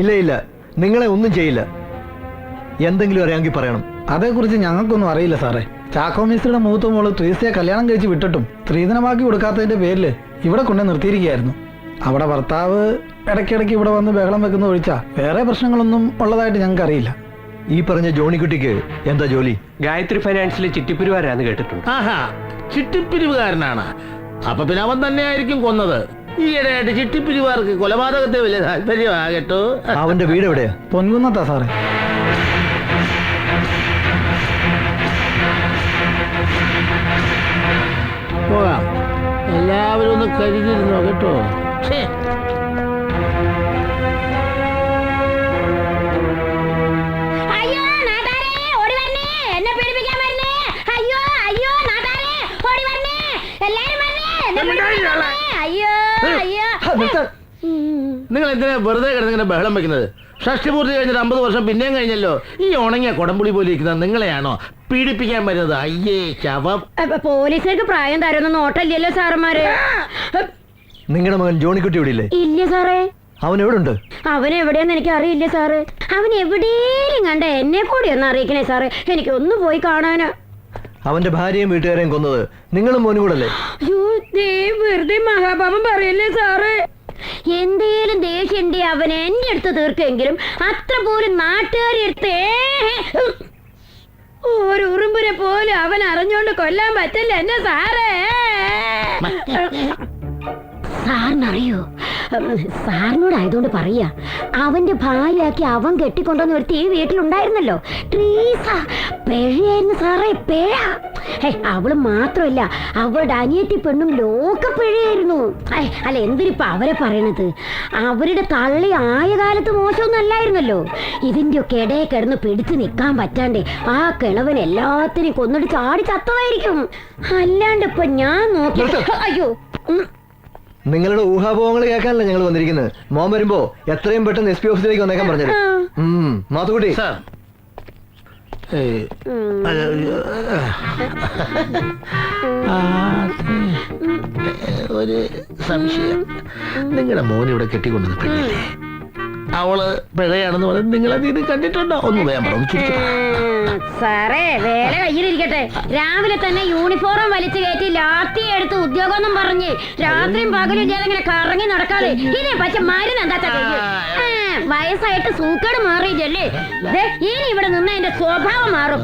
ഇല്ല ഇല്ല, നിങ്ങളെ ഒന്നും ചെയ്യില്ല. എന്തെങ്കിലും അറിയാമെങ്കിൽ പറയണം. അതേക്കുറിച്ച് ഞങ്ങൾക്കൊന്നും അറിയില്ല സാറേ. ചാക്കോ മിസ്ത്രിയുടെ മൂത്ത മോള് ട്രീസയെ കല്യാണം കഴിച്ച് വിട്ടിട്ടും സ്ത്രീധനമാക്കി കൊടുക്കാത്തതിന്റെ പേരിൽ ഇവിടെ കൊണ്ടു നിർത്തിയിരിക്കുകയായിരുന്നു. അവിടെ ഭർത്താവ് ഇടയ്ക്കിടയ്ക്ക് ഇവിടെ വന്ന് ബഹളം വെക്കുന്ന ഒഴിച്ചാ വേറെ പ്രശ്നങ്ങളൊന്നും ഉള്ളതായിട്ട് ഞങ്ങൾക്ക് അറിയില്ല. ഈ പറഞ്ഞ ജോണിക്കുട്ടിക്ക് എന്താ ജോലി? ഗായത്രി ഫൈനാൻസിലെ ചിട്ടിപ്പിരിവാരാന്ന് കേട്ടിട്ടുണ്ട്. ആഹാ, ചിട്ടിപ്പിരിവുകാരനാണ്. അപ്പൊ പിന്നെ അവൻ തന്നെ ആയിരിക്കും കൊന്നത്. ഈയിടെയായിട്ട് ചിട്ടിപ്പിരിവാർക്ക് കൊലപാതകത്തെ വലിയ താല്പര്യമാകട്ടോ. അവന്റെ വീട് എവിടെയാ? പൊൻകുന്നത്താ സാറേ. പോകാം, എല്ലാവരും ഒന്ന് കരുതിരുന്നോ കേട്ടോ. നിങ്ങൾ എന്തിനാ വെറുതെ കിടന്നിങ്ങനെ ബഹളം വെക്കുന്നത്? ഷഷ്ടിപൂർത്തി കഴിഞ്ഞിട്ട് 50 വർഷം പിന്നെയും കഴിഞ്ഞല്ലോ. ഈ ഉണങ്ങിയ കൊടംപുളി പോലെ ഇരിക്കുന്നത് നിങ്ങളെയാണോ പീഡിപ്പിക്കാൻ വരുന്നത്? അയ്യേ ശവം. പോലീസുകാർക്ക് പ്രായം തരുന്ന നോട്ടല്ലല്ലോ സാറന്മാര്. നിങ്ങളുടെ മകൻ ജോണിക്കുട്ടി ഇവിടെ ഇല്ലേ? ഇല്ല സാറേ. അവൻ എവിടെ ഉണ്ട്? അവൻ എവിടെയെന്ന് എനിക്ക് അറിയില്ല സാറേ. അവൻ എവിടെയും കണ്ട എന്നെ കൂടി ഒന്ന് അറിയിക്കണേ സാറേ. എനിക്ക് ഒന്ന് പോയി കാണാനാ. അവന്റെ ഭാര്യയും വീട്ടുകാരെയും കൊന്നത് നിങ്ങളും മോനും കൂടല്ലേ? വെറുതെ മഹാപാപം പറയല്ലേ സാറേ. എന്തേലും ദേഷ്യണ്ടേ അവൻ എന്റെ അടുത്ത് തീർക്കെങ്കിലും അത്ര പോലും നാട്ടുകാരെ അടുത്ത് ഒരു ഉറുമ്പിനെ പോലും അവൻ അറിഞ്ഞോണ്ട് കൊല്ലാൻ പറ്റില്ല എന്നെ സാറേ. സാറിനറിയോ? സാറിനോടായതുകൊണ്ട് പറയാ, അവന്റെ ഭാര്യയാക്കി അവൻ കെട്ടിക്കൊണ്ടുവന്ന് ഒരു തീ വീട്ടിലുണ്ടായിരുന്നല്ലോ, ട്രീസ. പിഴയായിരുന്നു സാറേ, പിഴ. അവള് മാത്രമല്ല, അവളുടെ അനിയത്തി പെണ്ണും ലോകപ്പിഴയായിരുന്നു. അല്ല, എന്തിനിപ്പ അവരെ പറയണത്? അവരുടെ തള്ളി ആയ കാലത്ത് മോശമൊന്നും അല്ലായിരുന്നല്ലോ. ഇതിന്റെ ഒക്കെ ഇടയെ കിടന്ന് പിടിച്ചു നിൽക്കാൻ പറ്റാണ്ടേ ആ കിളവൻ എല്ലാത്തിനെയും കൊന്നിട്ട് ചാടി ചത്തതായിരിക്കും. അല്ലാണ്ട് ഇപ്പൊ ഞാൻ നോക്കി. അയ്യോ, നിങ്ങളുടെ ഊഹാപോഹങ്ങൾ കേൾക്കാനല്ല ഞങ്ങൾ വന്നിരിക്കുന്നത്. മോൻ വരുമ്പോ എത്രയും പെട്ടെന്ന് SP ഓഫീസിലേക്ക് വന്നേക്കാൻ പറഞ്ഞത്. മാത്തുക്കുട്ടി, ഒരു സംശയം. നിങ്ങളുടെ മോൻ ഇവിടെ കെട്ടിക്കൊണ്ടത് പെണ്ണില്ലേ? അവള് പിഴയാണെന്ന് പറഞ്ഞ് നിങ്ങളത് ഇത് കണ്ടിട്ടുണ്ടോ? ഒന്ന് വേഗം പറഞ്ഞു. സാറേ, വേല കയ്യിലിരിക്കട്ടെ. രാവിലെ തന്നെ യൂണിഫോം വലിച്ചു കയറ്റി ലാത്തി എടുത്ത് ഉദ്യോഗം പറഞ്ഞ് രാത്രിയും പകലും ഇങ്ങനെ കറങ്ങി നടക്കാതെ ഇനി പച്ച മരുന്ന് എന്താ വയസ്സായിട്ട് സൂക്കേട് മാറിയില്ലേ? ഇനി ഇവിടെ നിന്ന് എന്റെ സ്വഭാവം മാറും.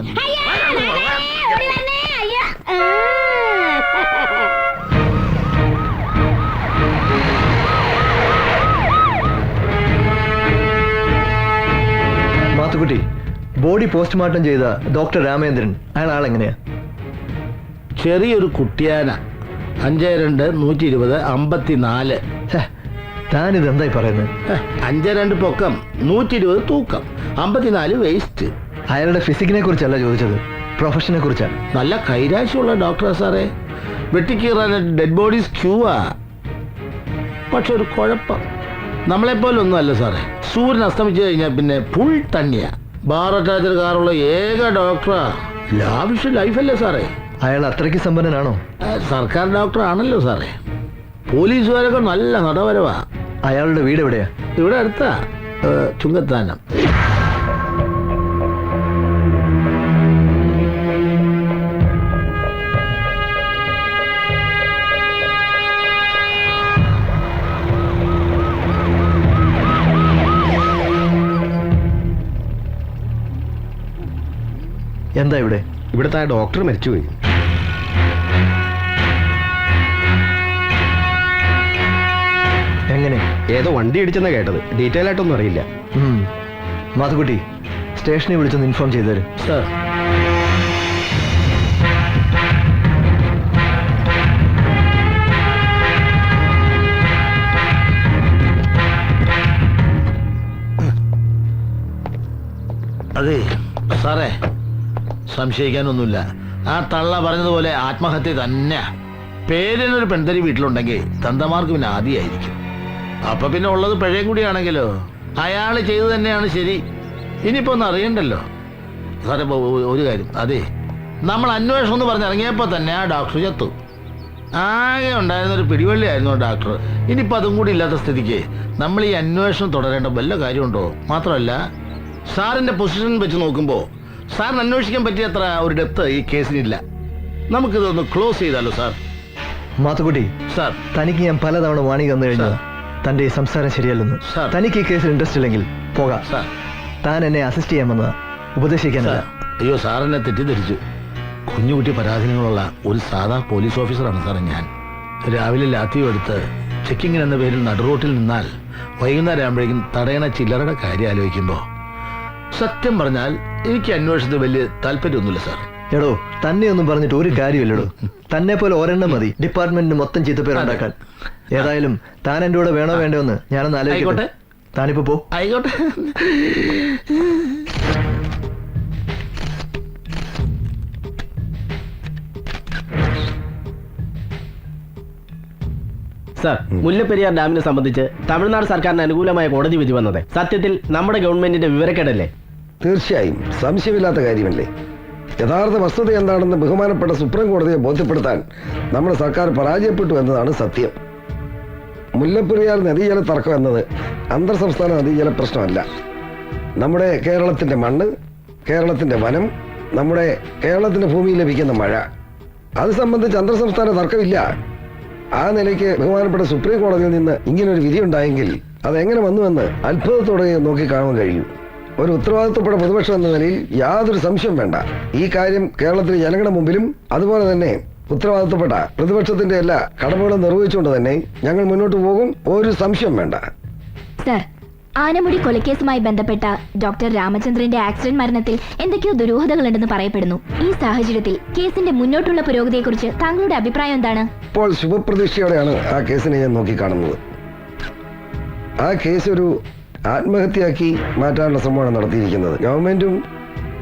മാത്തുക്കുട്ടി, ബോഡി പോസ്റ്റ്മോർട്ടം ചെയ്ത ഡോക്ടർ രാമേന്ദ്രൻ, അയാൾ ആളെങ്ങനെയാ? ചെറിയൊരു കുട്ടിയാന, 52, 120, 54. താനിത് എന്തായി പറയുന്നത്? 52 പൊക്കം, 120 തൂക്കം, 54 വേസ്റ്റ്. അയാളുടെ ഫിസിക്കിനെ കുറിച്ചല്ല ചോദിച്ചത്, പ്രൊഫഷനെ കുറിച്ചാ. നല്ല കൈരാശിയുള്ള ഡോക്ടറാ സാറേ. വെട്ടിക്കീറാൻ ഡെഡ് ബോഡീസ് ക്യൂവാ. പക്ഷെ ഒരു കുഴപ്പം, നമ്മളെപ്പോലൊന്നും അല്ല സാറേ. സൂര്യൻ അസ്തമിച്ചു കഴിഞ്ഞാൽ പിന്നെ ഫുൾ തണ്ണിയാ. ബാർ അറ്റാച്ചഡ് കാറുള്ള ഏക ഡോക്ടറാ. ലാവിഷ് ലൈഫല്ലേ സാറേ. അയാൾ അത്രയ്ക്ക് സമ്പന്നനാണോ? സർക്കാർ ഡോക്ടർ ആണല്ലോ സാറേ. പോലീസുകാരൊക്കെ നല്ല നടവരവാ. അയാളുടെ വീട് എവിടെയാ? ഇവിടെ അടുത്താ, ചുങ്കത്താനം. എന്താ ഇവിടെ? ഇവിടുത്തെ ആ ഡോക്ടർ മരിച്ചുപോയി. എങ്ങനെ? ഏതോ വണ്ടി ഇടിച്ചെന്നാ കേട്ടത്. ഡീറ്റെയിൽ ആയിട്ടൊന്നും അറിയില്ല. മാധുക്കുട്ടി, സ്റ്റേഷനിൽ വിളിച്ചൊന്ന് ഇൻഫോം ചെയ്തു തരും. സാർ, അതെ സാറേ, സംശയിക്കാനൊന്നുമില്ല. ആ തള്ള പറഞ്ഞതുപോലെ ആത്മഹത്യ തന്നെ. പേരിനൊരു പെൺതരി വീട്ടിലുണ്ടെങ്കിൽ തന്തമാർക്ക് പിന്നെ ആദ്യമായിരിക്കും. അപ്പൊ പിന്നെ ഉള്ളത് പിഴയും കൂടിയാണെങ്കിലോ അയാൾ ചെയ്തു തന്നെയാണ് ശരി. ഇനിയിപ്പോ ഒന്നും അറിയണ്ടല്ലോ സാറേ. ഒരു കാര്യം, അതെ, നമ്മൾ അന്വേഷണം എന്ന് പറഞ്ഞിറങ്ങിയപ്പോ തന്നെ ആ ഡോക്ടർ ചത്തു. ആകെ ഉണ്ടായിരുന്ന ഒരു പിടിവള്ളിയായിരുന്നു ഡോക്ടർ. ഇനിയിപ്പോ അതും കൂടി ഇല്ലാത്ത സ്ഥിതിക്ക് നമ്മൾ ഈ അന്വേഷണം തുടരേണ്ട വല്ല കാര്യമുണ്ടോ? മാത്രമല്ല, സാറിന്റെ പൊസിഷൻ വെച്ച് നോക്കുമ്പോൾ സാറിന് അന്വേഷിക്കാൻ പറ്റിയ അത്ര ഒരു ഡെപ്ത് ഈ കേസിനില്ല. നമുക്കിതൊന്ന് ക്ലോസ് ചെയ്താലോ സാർ? മാത്തുക്കുട്ടി സാർ, തനിക്ക് ഞാൻ പലതവണ വാണി തന്നു കഴിഞ്ഞാൽ തന്റെ ഈ സംസാരം ശരിയല്ലെന്ന്. തനിക്ക് ഈ കേസിൽ ഇൻട്രസ്റ്റ് ഇല്ലെങ്കിൽ പോകാം. സാർ, താൻ എന്നെ അസിസ്റ്റ് ചെയ്യാൻ വന്നതാ, ഉപദേശിക്കാനല്ല. അയ്യോ, സാറിനെ തെറ്റിദ്ധരിച്ചു. കുഞ്ഞുകുട്ടി പരാധീനങ്ങളുള്ള ഒരു സാധാ പോലീസ് ഓഫീസറാണ് സാറേ ഞാൻ. രാവിലെ ലാത്തിയും എടുത്ത് ചെക്കിങ്ങിന് എന്ന പേരിൽ നടുറോട്ടിൽ നിന്നാൽ വൈകുന്നേരം ആകുമ്പോഴേക്കും തടയണ ചില്ലറയുടെ കാര്യം ആലോചിക്കുമ്പോൾ സത്യം പറഞ്ഞാൽ എനിക്ക് അന്വേഷണത്തിൽ വലിയ താല്പര്യമൊന്നുമില്ല സാർ. എടോ, തന്നെ ഒന്നും പറഞ്ഞിട്ട് ഒരു കാര്യമില്ലടോ. തന്നെ പോലെ ഒരെണ്ണം മതി ഡിപ്പാർട്ട്മെന്റിന് മൊത്തം ചീത്തപ്പേരുണ്ടാക്കാൻ. ഏതായാലും താൻ എൻ്റെ കൂടെ വേണോ വേണ്ടോ എന്ന് ഞാനൊന്ന് ആലോചിക്കട്ടെ. താനിപ്പോ പോ. ആയിക്കോട്ടെ. സാർ, മുല്ലപ്പെരിയാർ ഡാമിനെ സംബന്ധിച്ച് തമിഴ്നാട് സർക്കാരിന് അനുകൂലമായ കോടതി വിധി വന്നത് സത്യത്തിൽ നമ്മുടെ ഗവൺമെന്റിന്റെ വിവരക്കേടല്ലേ? തീർച്ചയായും സംശയമില്ലാത്ത കാര്യമല്ലേ. യഥാർത്ഥ വസ്തുത എന്താണെന്ന് ബഹുമാനപ്പെട്ട സുപ്രീം കോടതിയെ ബോധ്യപ്പെടുത്താൻ നമ്മുടെ സർക്കാർ പരാജയപ്പെട്ടു എന്നതാണ് സത്യം. മുല്ലപ്പെരിയാർ നദീജല തർക്കം എന്നത് അന്തർ സംസ്ഥാന നദീജല പ്രശ്നമല്ല. നമ്മുടെ കേരളത്തിന്റെ മണ്ണ്, കേരളത്തിന്റെ വനം, നമ്മുടെ കേരളത്തിന്റെ ഭൂമിയിൽ ലഭിക്കുന്ന മഴ, അത് സംബന്ധിച്ച് അന്തർ സംസ്ഥാന തർക്കമില്ല. ആ നിലയ്ക്ക് ബഹുമാനപ്പെട്ട സുപ്രീം കോടതിയിൽ നിന്ന് ഇങ്ങനൊരു വിധി ഉണ്ടായെങ്കിൽ അതെങ്ങനെ വന്നുവെന്ന് അത്ഭുതത്തോടെ നോക്കി കാണാൻ കഴിയും. ഒരു ഉത്തരവാദിത്വപ്പെട്ട പ്രതിപക്ഷം എന്ന നിലയിൽ യാതൊരു സംശയം വേണ്ട. ഈ കാര്യം കേരളത്തിലെ ജനങ്ങളുടെ മുമ്പിലും അതുപോലെ തന്നെ ഉത്തരവാദിത്വപ്പെട്ട പ്രതിപക്ഷത്തിന്റെ എല്ലാ കടമകളും നിർവഹിച്ചുകൊണ്ട് തന്നെ ഞങ്ങൾ മുന്നോട്ട് പോകും. ഒരു സംശയം വേണ്ട. സർ, ആനമുടി കൊലക്കേസുമായി ബന്ധപ്പെട്ട ഡോക്ടർ രാമചന്ദ്രന്റെ ആക്സിഡന്റ് മരണത്തിൽ എന്തൊക്കെയോ ദുരൂഹതകളുണ്ടെന്ന് പറയപ്പെടുന്നു. ഈ സാഹചര്യത്തിൽ കേസിന്റെ മുന്നോട്ടുള്ള പുരോഗതിയെക്കുറിച്ച് താങ്കളുടെ അഭിപ്രായം എന്താണ്? ഇപ്പോൾ ശുഭപ്രതീക്ഷയോടെയാണ് ആ കേസിനെ ഞാൻ നോക്കിക്കാണുന്നത്. ആ കേസ് ഒരു ആത്മഹത്യയാക്കി മാറ്റാനുള്ള ശ്രമമാണ് നടത്തിയിരിക്കുന്നത്. ഗവൺമെന്റും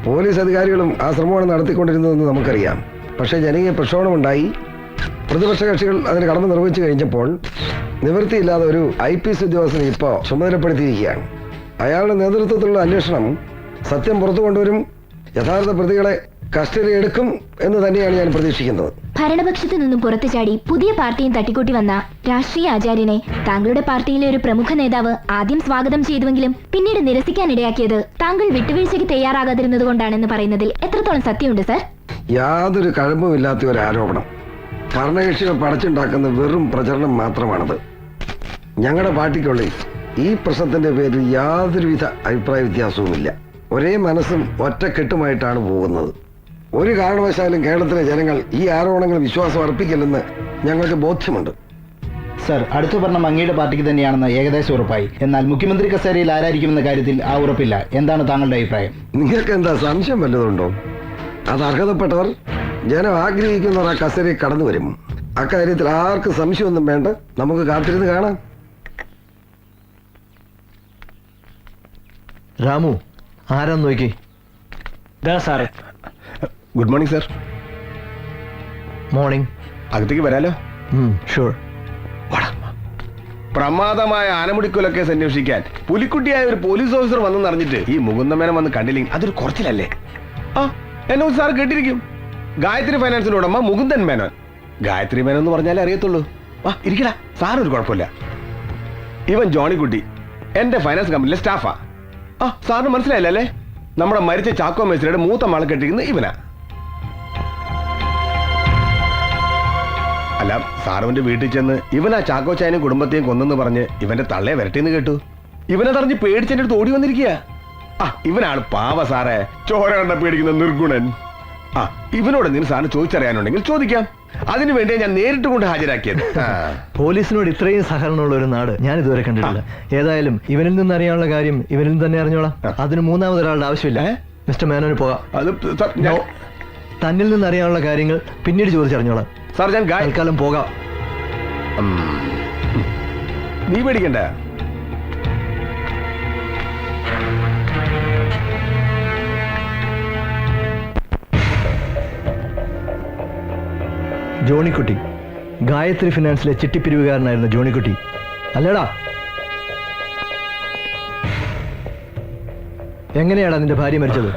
പോലീസ് അധികാരികളും ആ ശ്രമമാണ് നടത്തിക്കൊണ്ടിരുന്നതെന്ന് നമുക്കറിയാം. പക്ഷേ ജനകീയ പ്രക്ഷോഭമുണ്ടായി. പ്രതിപക്ഷ കക്ഷികൾ അതിന് കടമ നിർവഹിച്ചു കഴിഞ്ഞപ്പോൾ നിവൃത്തിയില്ലാതെ ഒരു IPS ഉദ്യോഗസ്ഥനെ ഇപ്പോൾ ചുമതലപ്പെടുത്തിയിരിക്കുകയാണ്. അയാളുടെ നേതൃത്വത്തിലുള്ള അന്വേഷണം സത്യം പുറത്തു കൊണ്ടുവരും, യഥാർത്ഥ പ്രതികളെ കസ്റ്റഡി എടുക്കും എന്ന് തന്നെയാണ് ഞാൻ പ്രതീക്ഷിക്കുന്നത്. ഭരണപക്ഷത്തു നിന്നും പുറത്തു ചാടി പുതിയ പാർട്ടിയും തട്ടിക്കൂട്ടി വന്ന രാഷ്ട്രീയ ആചാര്യനെ താങ്കളുടെ പാർട്ടിയിലെ ഒരു പ്രമുഖ നേതാവ് ആദ്യം സ്വാഗതം ചെയ്തുവെങ്കിലും പിന്നീട് നിരസിക്കാനിടയാക്കിയത് താങ്കൾ വിട്ടുവീഴ്ചയ്ക്ക് തയ്യാറാകാതിരുന്നത് കൊണ്ടാണെന്ന് പറയുന്നതിൽ എത്രത്തോളം സത്യമുണ്ട് സർ? യാതൊരു കഴമ്പുമില്ലാത്ത ഒരു ആരോപണം. ഭരണകക്ഷികൾ പടച്ചുണ്ടാക്കുന്ന വെറും പ്രചരണം മാത്രമാണത്. ഞങ്ങളുടെ പാർട്ടിക്കുള്ളിൽ ഈ പ്രശ്നത്തിന്റെ പേരിൽ യാതൊരുവിധ അഭിപ്രായ വ്യത്യാസവുമില്ല. ഒരേ മനസ്സും ഒറ്റക്കെട്ടുമായിട്ടാണ് പോകുന്നത്. ഒരു കാരണവശാലും കേരളത്തിലെ ജനങ്ങൾ ഈ ആരോപണങ്ങൾ വിശ്വാസം അർപ്പിക്കില്ലെന്ന് ഞങ്ങൾക്ക് ബോധ്യമുണ്ട്. സർ, അടുത്ത ഭരണം അങ്ങയുടെ പാർട്ടിക്ക് തന്നെയാണെന്ന് ഏകദേശം ഉറപ്പായി. എന്നാൽ മുഖ്യമന്ത്രി കസേരയിൽ ആരായിരിക്കുമെന്ന കാര്യത്തിൽ ആ ഉറപ്പില്ല. എന്താണ് താങ്കളുടെ അഭിപ്രായം? നിങ്ങൾക്ക് എന്താ സംശയം വല്ലതുണ്ടോ? അത് അർഹതപ്പെട്ടവർ, ജനം ആഗ്രഹിക്കുന്നവർ ആ കസേരയിൽ കടന്നു വരും. അക്കാര്യത്തിൽ ആർക്കും സംശയമൊന്നും വേണ്ട. നമുക്ക് കാത്തിരുന്ന് കാണാം. രാമു, ആരാന്ന് നോക്കി. സാറേ, ഗുഡ് മോർണിംഗ് സാർ. മോർണിംഗ്. അകത്തേക്ക് വരാലോ? ഷുവർ. പ്രമാദമായ ആനമുടിക്കൊല കേസ് അന്വേഷിക്കാൻ പുലിക്കുട്ടിയായ ഒരു പോലീസ് ഓഫീസർ വന്നെന്ന് അറിഞ്ഞിട്ട് ഈ മുകുന്ദമേനൻ വന്ന് കണ്ടില്ലെങ്കിൽ അതൊരു കുറച്ചിലല്ലേ? ആ, എന്നെ സാർ കേട്ടിരിക്കും. ഗായത്രി ഫൈനാൻസിന്റെ ഉടമ മുകുന്ദൻ മേനോൻ. ഗായത്രി മേനോൻ എന്ന് പറഞ്ഞാലേ അറിയത്തുള്ളൂ. വാ ഇരിക്കടാ, സാറൊരു കുഴപ്പമില്ല. ഇവൻ ജോണിക്കുട്ടി എന്റെ ഫൈനാൻസ് കമ്പനിയിലെ സ്റ്റാഫാ. ആ, സാറിന് മനസ്സിലായില്ലേ? നമ്മുടെ മരിച്ച ചാക്കോ മേസ്ത്രിയുടെ മൂത്ത മകളെ കെട്ടിയിരിക്കുന്നത് ഇവനാ. അല്ല, സാറുവിന്റെ വീട്ടിൽ ചെന്ന് ഇവൻ ആ ചാക്കോ ചായനും കുടുംബത്തെയും കൊന്നെന്ന് പറഞ്ഞ് ഇവന്റെ തള്ളയെ വരട്ടിന്ന് കേട്ടു. ഇവനതറിഞ്ഞ് പേടിച്ചെന്റെ അടുത്ത് ഓടി വന്നിരിക്കുക. ആ, ഇവനാണ് പാവ സാറേ, ചോര കണ്ട പേടിക്കുന്ന നിർഗുണൻ. ആ ഇവനോട് എന്തെങ്കിലും സാധനം ചോദിച്ചറിയാനുണ്ടെങ്കിൽ ചോദിക്കാം. അതിനു വേണ്ടിയാ ഞാൻ നേരിട്ട് കൊണ്ട് ഹാജരാക്കിയത്. പോലീസിനോട് ഇത്രയും സഹകരണമുള്ള ഒരു നാട് ഞാൻ ഇതുവരെ കണ്ടിട്ടില്ല. ഏതായാലും ഇവനിൽ നിന്ന് അറിയാനുള്ള കാര്യം ഇവനിൽ നിന്ന് തന്നെ അറിഞ്ഞോളാം. അതിന് മൂന്നാമതൊരാളുടെ ആവശ്യമില്ല. മിസ്റ്റർ മേനോന് പോകാം. തന്നിൽ നിന്ന് അറിയാനുള്ള കാര്യങ്ങൾ പിന്നീട് ചോദിച്ചറിഞ്ഞോളാം. സാർ ഞാൻ തൽക്കാലം പോകാം. നീ പേടിക്കണ്ട. ജോണിക്കുട്ടി, ഗായത്രി ഫിനാൻസിലെ ചിട്ടിപ്പിരിവുകാരനായിരുന്ന ജോണിക്കുട്ടി അല്ലേടാ? എങ്ങനെയാടാ നിന്റെ ഭാര്യ മരിച്ചത്?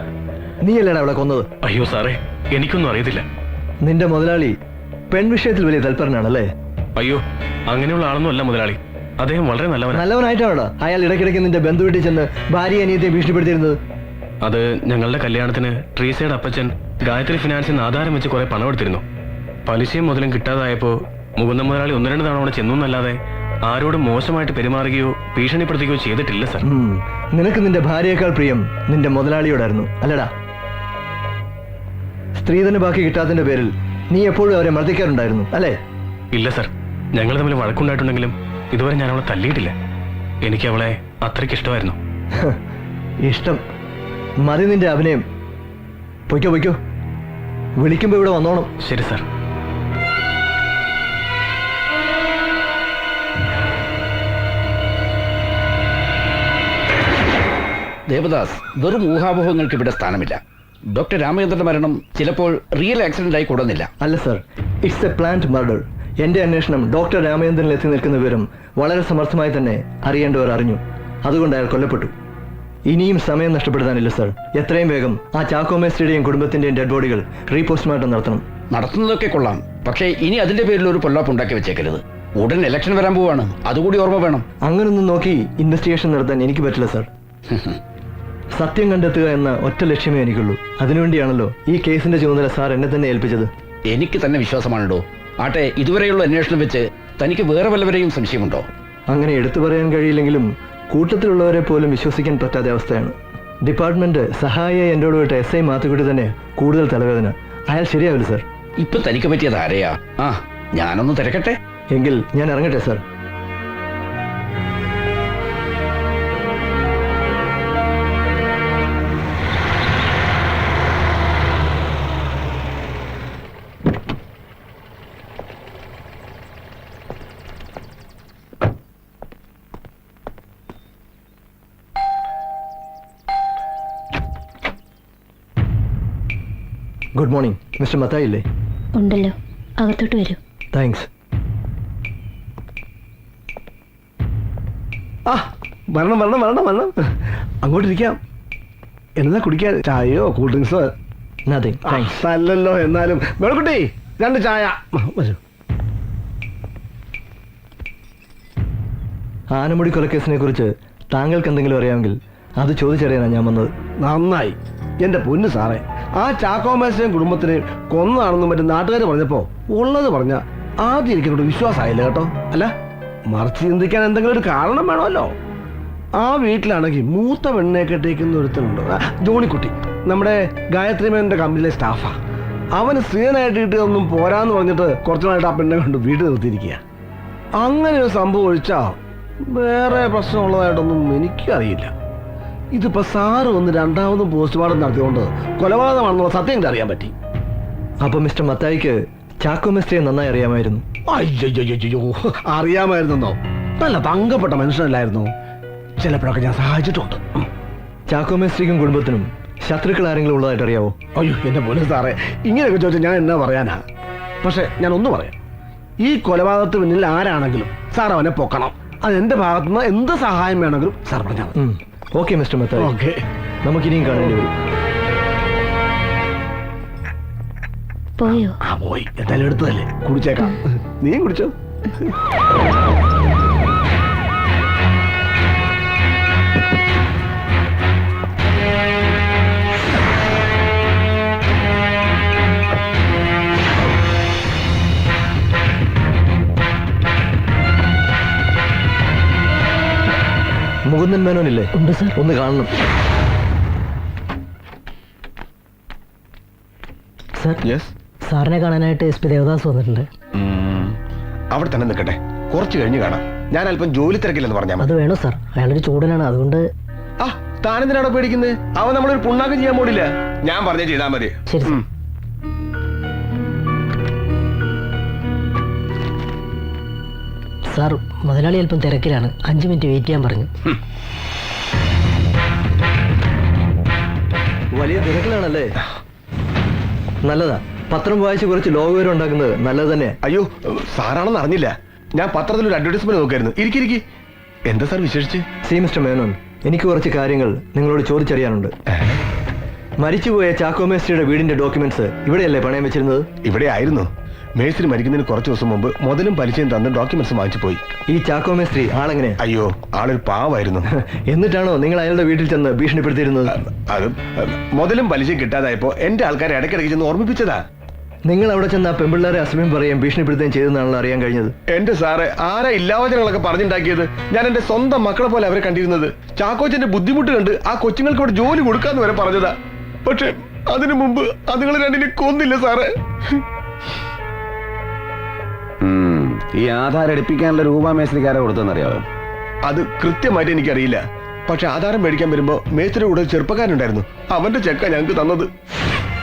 നീയല്ലേടാ അവളെ കൊന്നത്? അയ്യോ സാറേ, എനിക്കൊന്നും അറിയത്തില്ല. നിന്റെ മുതലാളി പെൺവിഷയത്തിൽ വലിയ തൽപരനാണല്ലേ? അയ്യോ, അങ്ങനെയുള്ള ആളൊന്നും അല്ല മുതലാളി. അദ്ദേഹം വളരെ നല്ലവനായിട്ടാണോടാ അയാൾ ഇടയ്ക്കിടയ്ക്ക് നിന്റെ ബന്ധു വീട്ടിൽ ചെന്ന് ഭാര്യ അനിയത്തെ ഭീഷണിപ്പെടുത്തിയിരുന്നത്? അത് ഞങ്ങളുടെ കല്യാണത്തിന് ട്രീസയുടെ അപ്പച്ചൻ ഗായത്രി ഫിനാൻസിൽ നിന്ന് ആധാരം വെച്ച് കുറെ പണം എടുത്തിരുന്നു. പലിശയും മുതലും കിട്ടാതായപ്പോ മുകുന്ദ മുതലാളി 1-2 തവണ അവിടെ ചെന്നല്ലാതെ ആരോടും മോശമായിട്ട് പെരുമാറുകയോ ഭീഷണിപ്പെടുത്തുകയോ ചെയ്തിട്ടില്ല സർ. നിനക്ക് നിന്റെ ഭാര്യയേക്കാൾ പ്രിയം നിന്റെ മുതലാളിയോടായിരുന്നു അല്ലടാ? സ്ത്രീധന ബാക്കി കിട്ടാത്തതിന്റെ പേരിൽ നീ എപ്പോഴും അവരെ മർദ്ദിക്കാറുണ്ടായിരുന്നു അല്ലേ? ഇല്ല സർ, ഞങ്ങൾ തമ്മിൽ വഴക്കുണ്ടായിട്ടുണ്ടെങ്കിലും ഇതുവരെ ഞാൻ അവളെ തല്ലിയിട്ടില്ല. എനിക്ക് അവളെ അത്രയ്ക്ക് ഇഷ്ടമായിരുന്നു. ഇഷ്ടം മതി നിന്റെ അഭിനയം. പൊയ്ക്കോ പൊയ്ക്കോ, വിളിക്കുമ്പോ ഇവിടെ വന്നോണം. ശരി സർ. ദേവദാസ്, വെറും ഊഹാപോഹങ്ങൾക്ക് ഇവിടെ സ്ഥാനമില്ല. ഡോക്ടർ രാമചന്ദ്രന്റെ മരണം ചിലപ്പോൾ റിയൽ ആക്സിഡന്റ് ആയി കൂടുന്നില്ല. അല്ല sir, it's A plant murder. എന്റെ അന്വേഷണം ഡോക്ടർ രാമചന്ദ്രനിൽ എത്തി നിൽക്കുന്ന വിവരം വളരെ സമർത്ഥമായി തന്നെ അറിയേണ്ടവർ അറിഞ്ഞു. അതുകൊണ്ട് അയാൾ കൊല്ലപ്പെട്ടു. ഇനിയും സമയം നഷ്ടപ്പെടുത്താനില്ല സർ. എത്രയും വേഗം ആ ചാക്കോ മേസ്ത്രിയുടെയും കുടുംബത്തിന്റെയും ഡെഡ് ബോഡികൾ റീപോസ്റ്റ്മോർട്ടം നടത്തണം. നടത്തുന്നതൊക്കെ കൊള്ളാം, പക്ഷേ ഇനി അതിന്റെ പേരിൽ ഒരു പൊല്ലാപ്പ് ഉണ്ടാക്കി വെച്ചേക്കരുത്. ഉടൻ ഇലക്ഷൻ വരാൻ പോവാണ്, അതുകൂടി ഓർമ്മ വേണം. അങ്ങനൊന്നും നോക്കി ഇൻവെസ്റ്റിഗേഷൻ നടത്താൻ എനിക്ക് പറ്റില്ല സർ. സത്യം കണ്ടെത്തുക എന്ന ഒറ്റ ലക്ഷ്യമേ എനിക്കുള്ളൂ. അതിനുവേണ്ടിയാണല്ലോ ഈ കേസിന്റെ ചുമതല സാർ എന്നെ തന്നെ ഏൽപ്പിച്ചത്. എനിക്ക് തന്നെ വിശ്വാസമാണല്ലോ. ആട്ടെ, ഇതുവരെയുള്ള അന്വേഷണം വെച്ച് തനിക്ക് വേറെ വല്ലവരെയും സംശയമുണ്ടോ? അങ്ങനെ എടുത്തു പറയാൻ കഴിയില്ലെങ്കിലും കൂട്ടത്തിലുള്ളവരെ പോലും വിശ്വസിക്കാൻ പറ്റാത്ത അവസ്ഥയാണ്. ഡിപ്പാർട്ട്മെന്റ് സഹായിയായി എന്നോട് വിട്ട SI മാത്തുക്കുട്ടി തന്നെ കൂടുതൽ തലവേദന. അയാൾ ശരിയാവില്ല സർ. ഇപ്പൊ തനിക്ക് പറ്റിയത് ആരെയാ? ഞാനൊന്ന് തിരക്കട്ടെ. എങ്കിൽ ഞാൻ ഇറങ്ങട്ടെ sir. Good morning. Mister Mathai ഇല്ലേ? ഉണ്ടല്ലോ, അകത്തോട്ട് വരൂ. താങ്ക്സ്. വരണം വരണം വരണം വരണം. അങ്ങോട്ടിരിക്കാം. എന്താ കുടിക്കാൻ? ചായയോ കൂൾ ഡ്രിങ്ക്സോ? Nothing thanks. നല്ലല്ലോ. എന്നാലും മേളക്കുട്ടി 2 ചായ. ആനമുടി കൊലക്കേസിനെ കുറിച്ച് താങ്കൾക്ക് എന്തെങ്കിലും അറിയാമെങ്കിൽ അത് ചോദിച്ചറിയാനാണ് ഞാൻ വന്നത്. നന്നായി. എന്റെ പൊന്നു സാറേ, ആ ചാക്കോ മേസ്ത്രിയും കുടുംബത്തിനെ കൊന്നതാണെന്നും മറ്റും നാട്ടുകാർ പറഞ്ഞപ്പോ ഉള്ളത് പറഞ്ഞ ആദ്യം എനിക്കോട് വിശ്വാസമായില്ല കേട്ടോ. അല്ല, മറിച്ച് ചിന്തിക്കാൻ എന്തെങ്കിലും ഒരു കാരണം വേണമല്ലോ. ആ വീട്ടിലാണെങ്കിൽ മൂത്ത പെണ്ണെ കെട്ടിക്കുന്ന ഒരുത്തനുണ്ട്, ജോണിക്കുട്ടി. നമ്മുടെ ഗായത്രി മേനന്റെ കമ്പനിയിലെ സ്റ്റാഫാ. അവന് സ്ത്രീനായിട്ട് കിട്ടിയതൊന്നും പോരാന്ന് പറഞ്ഞിട്ട് കുറച്ചു നാളായിട്ട് ആ പെണ്ണെ കൊണ്ട് വീട്ടിൽ നിർത്തിയിരിക്കുക. അങ്ങനെ ഒരു സംഭവം ഒഴിച്ചാ വേറെ പ്രശ്നമുള്ളതായിട്ടൊന്നും എനിക്കറിയില്ല. ഇതിപ്പോ സാറ് വന്ന് 2ാമതും പോസ്റ്റ്മോർട്ടം നടത്തിയോണ്ട് കൊലപാതകമാണെന്നുള്ള സത്യം എനിക്ക് അറിയാൻ പറ്റി. അപ്പൊ മിസ്റ്റർ മത്തായിക്ക് ചാക്കോ മേസ്ത്രിയെ നന്നായി അറിയാമായിരുന്നു? അയ്യോ, അറിയാമായിരുന്നോ? നല്ല തങ്കപ്പെട്ട മനുഷ്യനല്ലായിരുന്നു. ചിലപ്പോഴൊക്കെ ഞാൻ സഹായിച്ചിട്ടുണ്ട്. ചാക്കോ മേസ്ത്രിക്കും കുടുംബത്തിനും ശത്രുക്കൾ ആരെങ്കിലും ഉള്ളതായിട്ട് അറിയാവോ? അയ്യോ എന്റെ പൊന്നു സാറേ, ഇങ്ങനെയൊക്കെ ചോദിച്ചാൽ ഞാൻ എന്നാ പറയാനാ. പക്ഷെ ഞാൻ ഒന്ന് പറയാം, ഈ കൊലപാതകത്തിന് പിന്നിൽ ആരാണെങ്കിലും സാർ അവനെ പൊക്കണം. അത് എന്റെ ഭാഗത്തുനിന്ന് എന്ത് സഹായം വേണമെങ്കിലും സാർ പറഞ്ഞാൽ മതി. Okay mister Mathai. ഓക്കെ, നമുക്കിനിയും കാണേണ്ടി വരും. പോയോ? പോയി. എന്തായാലും എടുത്തതല്ലേ, കുടിച്ചേക്കാം. നീ കുടിച്ചോ. മുകുന്ദൻ മേനോനില്ലേ? ഉണ്ട് സാർ. ഒന്ന് കാണണം. സർ യെസ് സാറിനെ കാണാനായിട്ട് SP ദേവദാസ് വന്നിട്ടുണ്ട്. അവിടെ തന്നെ നിൽക്കട്ടെ, കുറച്ച് കഴിഞ്ഞ് കാണാം. ഞാൻ അല്പം ജോലി തിരക്കില്ലെന്ന് പറഞ്ഞാൽ അത് വേണോ സാർ? അയാളൊരു ചൂടനാണ്, അതുകൊണ്ട്. ആ താനെന്തിനാണോ പേടിക്കുന്നത്? അവൻ നമ്മളൊരു പുണ്ണാക്കം ചെയ്യാൻ പോടില്ല. ഞാൻ പറഞ്ഞേ ചെയ്താൽ മതി. ശരി സാർ. സാർ മുതലാളി അല്പം തിരക്കിലാണ്, 5 മിനിറ്റ് വെയിറ്റ് ചെയ്യാൻ പറഞ്ഞു. വലിയ തിരക്കിലാണല്ലേ? നല്ലതാ, പത്രം വായിച്ച് കുറച്ച് ലോകവിവരം ഉണ്ടാക്കുന്നത് നല്ലത് തന്നെ. അയ്യോ സാറാണെന്ന് അറിഞ്ഞില്ല. ഞാൻ പത്രത്തിൽ ഒരു അഡ്വർടൈസ്മെന്റ് നോക്കായിരുന്നു. ഇരിക്കിരിക്കി. എന്താ സാർ വിശേഷിച്ച്? സി മിസ്റ്റർ മേനോൻ, എനിക്ക് കുറച്ച് കാര്യങ്ങൾ നിങ്ങളോട് ചോദിച്ചറിയാനുണ്ട്. മരിച്ചുപോയ ചാക്കോ മേസ്ത്രിയുടെ വീടിന്റെ ഡോക്യുമെന്റ്സ് ഇവിടെയല്ലേ പണയം വെച്ചിരുന്നത്? ഇവിടെ ആയിരുന്നു. മേസ്ത്രി മരിക്കുന്നതിന് കുറച്ച് ദിവസം മുമ്പ് മുതലും പലിശയും തന്ന് ഡോക്യുമെന്റ്സ് വാങ്ങിച്ചു പോയി. ഈ ചാക്കോ മേസ്ത്രി ആളെങ്ങനെ? അയ്യോ ആളൊരു പാവായിരുന്നു. എന്നിട്ടാണോ നിങ്ങൾ അയാളുടെ വീട്ടിൽ ചെന്ന് ഭീഷണിപ്പെടുത്തിയിരുന്നത്? അത് മുതലും പലിശയും കിട്ടാതായപ്പോ എന്റെ ആൾക്കാരെ ഇടയ്ക്കിടയ്ക്ക് ചെന്ന് ഓർമ്മിപ്പിച്ചതാ. നിങ്ങൾ അവിടെ ചെന്ന് ആ പെമ്പിള്ളേരെ അസമയം പറയുകയും ഭീഷണിപ്പെടുത്തുകയും ചെയ്തെന്നാണല്ലോ അറിയാൻ കഴിഞ്ഞത്. എന്റെ സാറ് ആരാ ഇല്ലാവചനങ്ങളൊക്കെ പറഞ്ഞുണ്ടാക്കിയത്? ഞാൻ എന്റെ സ്വന്തം മക്കളെ പോലെ അവരെ കണ്ടിരുന്നത്. ചാക്കോച്ചന്റെ ബുദ്ധിമുട്ട് കണ്ട് ആ കൊച്ചുങ്ങൾക്ക് ഇവിടെ ജോലി കൊടുക്കാന്ന് വരെ പറഞ്ഞതാ. പക്ഷെ അതിനു മുമ്പ് അതുങ്ങൾ രണ്ടിനെ കൊന്നില്ല സാറേ. ഈ ആധാരം എടുപ്പിക്കാനുള്ള രൂപ മേസ്ത്രിക്കാരെ കൊടുത്തെന്നറിയാവോ? അത് കൃത്യമായിട്ട് എനിക്കറിയില്ല. പക്ഷെ ആധാരം മേടിക്കാൻ വരുമ്പോ മേസ്ത്രി കൂടെ ചെറുപ്പക്കാരുണ്ടായിരുന്നു. അവന്റെ ചെക്ക ഞങ്ങൾക്ക് തന്നത്.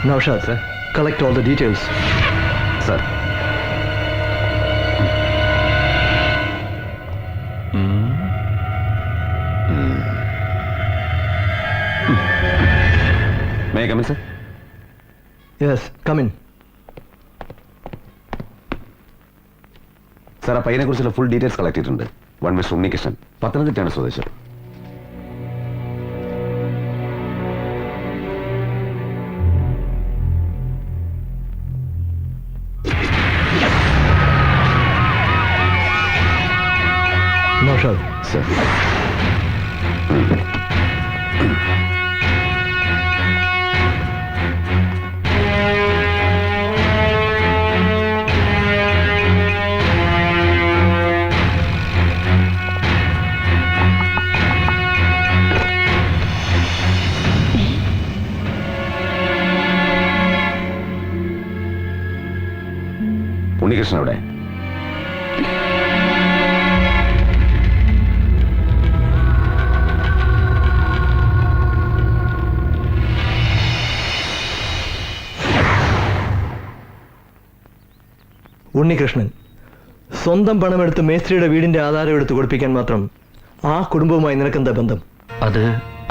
Naushad sir, collect all the details. Sir. May I come in, sir? Yes, come in. Sir, ആ പയ്യനെ കുറിച്ചുള്ള ഫുൾ ഡീറ്റെയിൽസ് കളക്ട് ചെയ്തിട്ടുണ്ട്. വൺ മിസ്റ്റർ ഉണ്ണികൃഷ്ണൻ, പത്തനംതിട്ടയാണ് സ്വദേശം. നൗഷാദ് സർ. ഉണ്ണികൃഷ്ണൻ അവിടെ? ഉണ്ണികൃഷ്ണൻ സ്വന്തം പണമെടുത്ത് മേസ്ത്രിയുടെ വീടിന്റെ ആധാരം എടുത്ത് കൊടുപ്പിക്കാൻ മാത്രം ആ കുടുംബവുമായി നിനക്കെന്താ ബന്ധം? അത്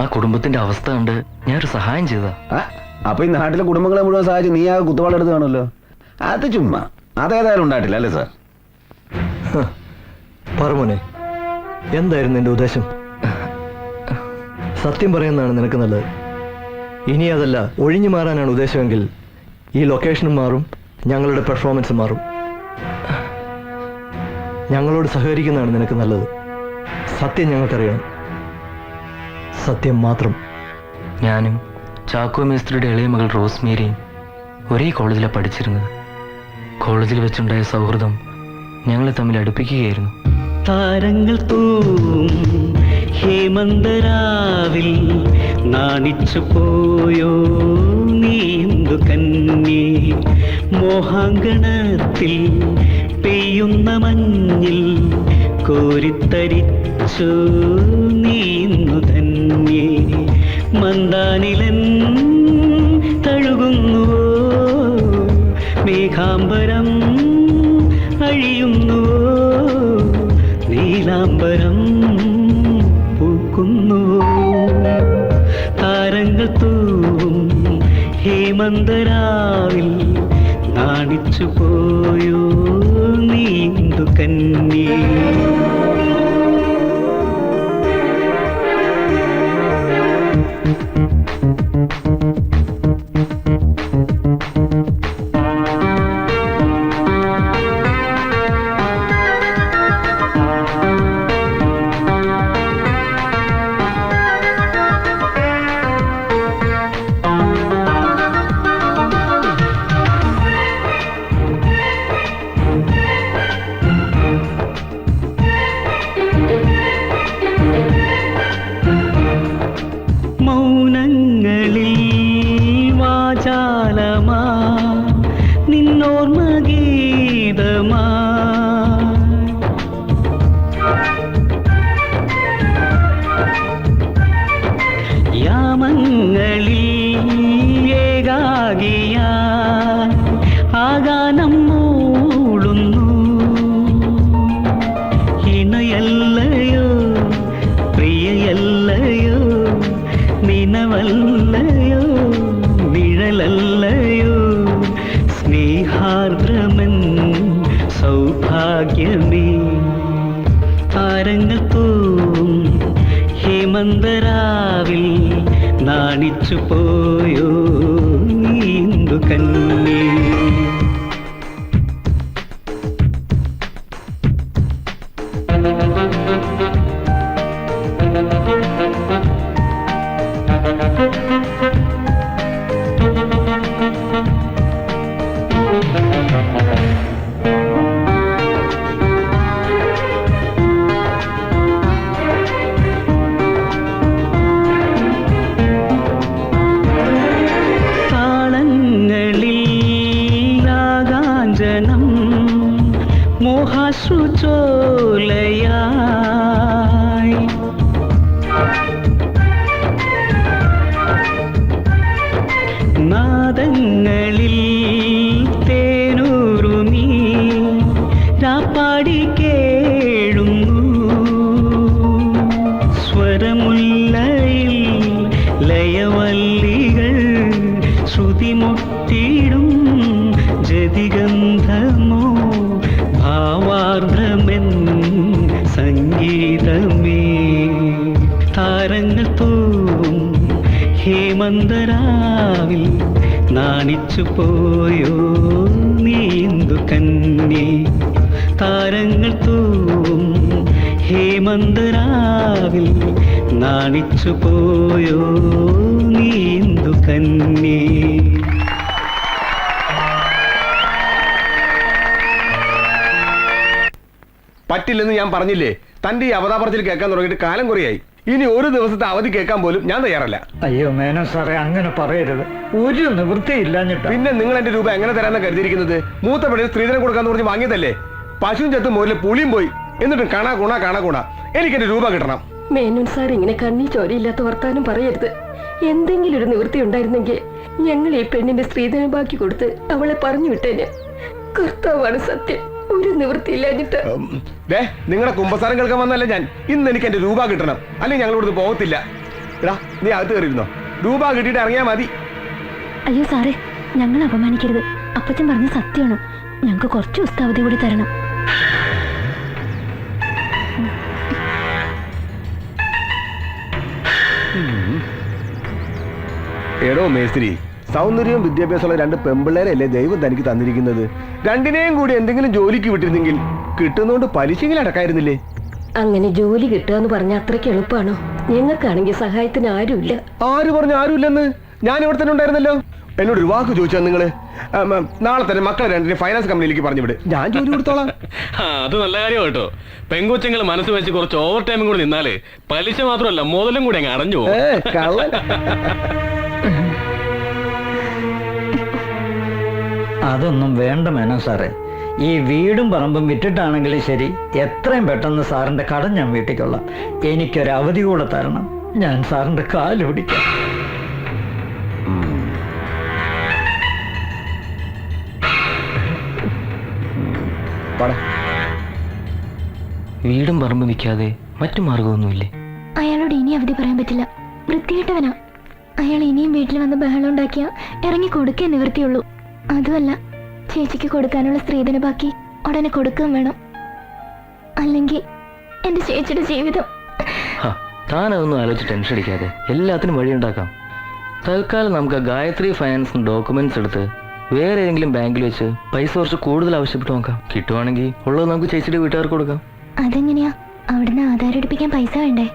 ആ കുടുംബത്തിന്റെ അവസ്ഥ കണ്ട് ഞാനൊരു സഹായം ചെയ്താ. അപ്പൊ ഈ നാട്ടിലെ കുടുംബങ്ങളെ മുഴുവൻ സഹായിച്ച് നീ ആ കുത്തുവാളെടുത്ത് കാണുമല്ലോ. അത് ചുമ്മാ, അതേതായാലും ഉണ്ടായിട്ടില്ല അല്ലേ സാർ? പറമോനെ, എന്തായിരുന്നു എന്റെ ഉദ്ദേശം? സത്യം പറയുന്നതാണ് നിനക്ക് നല്ലത്. ഇനി അതല്ല ഒഴിഞ്ഞു മാറാനാണ് ഉദ്ദേശമെങ്കിൽ ഈ ലൊക്കേഷനും മാറും, ഞങ്ങളുടെ പെർഫോമൻസും മാറും. ഞങ്ങളോട് സഹകരിക്കുന്നതാണ് നിനക്ക് നല്ലത്. സത്യം ഞങ്ങൾക്കറിയണം, സത്യം മാത്രം. ഞാനും ചാക്കോ മേസ്ത്രിയുടെ ഇളയ മകൾ റോസ്മേരിയും ഒരേ കോളേജിലാണ് പഠിച്ചിരുന്നത്. കോളേജിൽ വെച്ചുണ്ടായ സൗഹൃദം ഞങ്ങളെ തമ്മിൽ അടുപ്പിക്കുകയായിരുന്നു. താരങ്ങൾ തൂവും ഹേമന്തരാവിൽ നാണിച്ചു പോയോ നീന്തു കന്യേ, മോഹാങ്കണത്തിൽ പെയ്യുന്ന മഞ്ഞിൽ കോരിത്തരിച്ചു നീന്നു ധന്യേ, മന്ദാനിലൻ തഴുകുന്നുവോ മേഘാംബരം അഴിയുന്നുവോ നീലാംബരം പൂക്കുന്നുവോ, താരങ്ങൾ തൂവും ഹേമന്തരാവിൽ നാണിച്ചു പോയോ നീന്തു കന്യേ. ഹേമന്തരാവിൽ നാണിച്ചു പോയോ നീന്തു കന്യേ. മോഹാശ്രുചോലയായി നാദങ്ങളിൽ തേനൂറുമീ രാപ്പാടി കേഴുന്നു സ്വരമുല്ലയിൽ ലയവല്ലികൾ ശ്രുതിമുട്ടിടും ജതിഗന്ധമോ ഭാവാർദ്രമെൻ സംഗീതമേ. താരങ്ങൾ തോറും ഹേമന്തരാവിൽ നാണിച്ചു പോയോ നീന്തു കന്യേ. താരങ്ങൾ തോറും ഹേമന്തരാവിൽ നാണിച്ചു പോയോ നീന്തു കന്യേ. പറ്റില്ലെന്ന് ഞാൻ പറഞ്ഞില്ലേ? തന്റെ ഈ അവതാപറച്ചിൽ കേൾക്കാൻ തുടങ്ങിയിട്ട് കാലം കുറയായി. ഇനി ഒരു ദിവസത്തെ അവധി കേൾക്കാൻ പോലും ഞാൻ തയ്യാറല്ല. അയ്യോ മേനോൻ സാറേ, അങ്ങനെ പറയരുത്. ഒരു നിവൃത്തിയില്ലാഞ്ഞിട്ട്. പിന്നെ നിങ്ങൾ എന്റെ രൂപ എങ്ങനെ തരാന്ന് കരുതിയിരിക്കുന്നത്? മൂത്ത പെണ്ണിന് സ്ത്രീധനം കൊടുക്കാന്ന് പറഞ്ഞ് വാങ്ങിയതല്ലേ? പശുവും ചത്തും മോരിലെ പുളിയും പോയി. എന്നിട്ടും കാണാ ഗുണ എനിക്ക് എന്റെ രൂപ കിട്ടണം. മേനോൻ സാർ ഇങ്ങനെ കണ്ണി ചോരയില്ലാത്ത വർത്താനം പറയരുത്. എന്തെങ്കിലും ഒരു നിവൃത്തി ഉണ്ടായിരുന്നെങ്കിൽ ഞങ്ങൾ ഈ പെണ്ണിന്റെ സ്ത്രീധനം ബാക്കി കൊടുത്ത് അവളെ പറഞ്ഞു വിട്ടേനെ. കർത്താവാണ് സത്യം, ഒരു നിവൃത്തിയില്ലാഞ്ഞിട്ട്. നിങ്ങളുടെ കുമ്പസാരം കേൾക്കാൻ വന്നല്ല ഞാൻ. ഇന്ന് എനിക്ക് എന്റെ രൂപ കിട്ടണം, അല്ലെങ്കിൽ ഞങ്ങൾ ഇവിടുന്ന് പോകത്തില്ല. എടാ, നീ അകത്ത് കയറിയിരുന്നോ? രൂപ കിട്ടിയിട്ട് ഇറങ്ങിയാ മതി. അയ്യോ സാറേ, ഞങ്ങൾ അപമാനിക്കരുത്. അപ്പച്ചൻ പറഞ്ഞ സത്യമാണ്. ഞങ്ങൾക്ക് കുറച്ച് ദിവസത്തെ അവധി കൂടി തരണം. എടോ മേസ്ത്രി, സൗന്ദര്യവും വിദ്യാഭ്യാസമുള്ള രണ്ട് പെമ്പിള്ളേരല്ലേ ദൈവം തനിക്ക് തന്നിരിക്കുന്നത്. രണ്ടിനെയും കൂടി എന്തെങ്കിലും ജോലിക്ക് വിട്ടിരുന്നെങ്കിൽ കിട്ടുന്നോണ്ട് പലിശയെങ്കിലും അടക്കായിരുന്നില്ലേ? അങ്ങനെ ജോലി കിട്ടുക എന്ന് പറഞ്ഞ അത്രയ്ക്ക് എളുപ്പമാണോ? ഞങ്ങൾക്കാണെങ്കിൽ സഹായത്തിന് ആരുമില്ല. ആര് പറഞ്ഞു ആരുമില്ലെന്ന്? ഞാൻ ഇവിടെ തന്നെ ഉണ്ടായിരുന്നല്ലോ. എന്നോട് ഒരു വാക്ക് ചോദിച്ചാൽ നിങ്ങള് നാളെ തന്നെ മക്കളെ രണ്ടിനെ ഫൈനാൻസ് കമ്പനിയിലേക്ക് പറഞ്ഞു വിട്, ഞാൻ ജോലി കൊടുത്തോളാം. അത് നല്ല കാര്യം കേട്ടോ. പെങ്കൊച്ചങ്ങൾ മനസ്സ് വെച്ച് കുറച്ച് ഓവർ ടൈമും കൂടി നിന്നാല് പലിശ മാത്രമല്ല മുതലും കൂടി അങ്ങ് അടഞ്ഞു പോകും. അതൊന്നും വേണ്ട മേനോൻ സാറേ. ഈ വീടും പറമ്പും വിറ്റിട്ടാണെങ്കിലും ശരി, എത്രയും പെട്ടെന്ന് സാറിന്റെ കടം ഞാൻ വീട്ടിക്കൊള്ളാം. എനിക്കൊരു അവധി കൂടെ തരണം. ഞാൻ സാറിന്റെ കാല് പിടിക്കാം. വീടും പറമ്പും വിൽക്കാതെ മറ്റു മാർഗമൊന്നുമില്ലേ? അയാളോട് ഇനി അവധി പറയാൻ പറ്റില്ല. വൃത്തികെട്ടവനാ അയാൾ. ഇനിയും വീട്ടിൽ വന്ന് ബഹളം ഉണ്ടാക്കിയാ ഇറങ്ങി കൊടുക്കേ നിവൃത്തിയുള്ളൂ. അതുമല്ല, ചേച്ചിക്ക് കൊടുക്കാനുള്ള സ്ത്രീധന ബാക്കി ഉടനെ കൊടുക്കുകയും വേണം. അല്ലെങ്കിൽ എന്റെ ചേച്ചിയുടെ ജീവിതം. താനതൊന്നും ആലോചിച്ച് ടെൻഷൻ അടിക്കാതെ, എല്ലാത്തിനും വഴിയുണ്ടാക്കാം. തൽക്കാലം നമുക്ക് ഗായത്രി ഫൈനാൻസ് ഡോക്യുമെന്റ്സ് എടുത്ത് വേറെ ഏതെങ്കിലും ബാങ്കിൽ വെച്ച് പൈസ കുറച്ച് കൂടുതൽ ആവശ്യപ്പെട്ട് നോക്കാം. കിട്ടുവാണെങ്കിൽ ഉള്ളത് നമുക്ക് ചേച്ചിയുടെ വീട്ടുകാർക്ക് കൊടുക്കാം. അതെങ്ങനെയാ? അവിടുന്ന് ആധാരം എടുപ്പിക്കാൻ പൈസ വേണ്ടേ?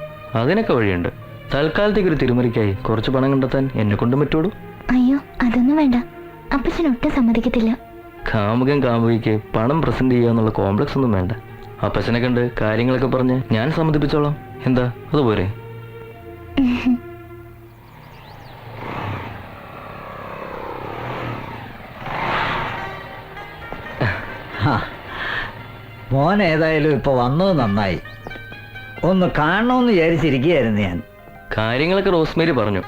അതിനൊക്കെ വഴിയുണ്ട്. തൽക്കാലത്തേക്ക് ഒരു തിരുമറിക്കായി കുറച്ച് പണം കണ്ടെത്താൻ എന്നെ കൊണ്ടും പറ്റുള്ളൂ. അയ്യോ, അതൊന്നും വേണ്ട. അപ്പച്ചൻ ഒട്ടും സമ്മതിക്കത്തില്ല. കാമുകൻ കാമുകിക്ക് പണം പ്രസന്റ് ചെയ്യുക എന്നുള്ള കോംപ്ലക്സ് ഒന്നും വേണ്ട. അപ്പച്ചനെ കണ്ട് കാര്യങ്ങളൊക്കെ പറഞ്ഞ് ഞാൻ സമ്മതിപ്പിച്ചോളാം. എന്താ, അതുപോലെ? മോൻ ഏതായാലും ഇപ്പൊ വന്നത് നന്നായി. ഒന്ന് കാണണമെന്ന് വിചാരിച്ചിരിക്കുകയായിരുന്നു ഞാൻ. കാര്യങ്ങളൊക്കെ റോസ്മേരി പറഞ്ഞു.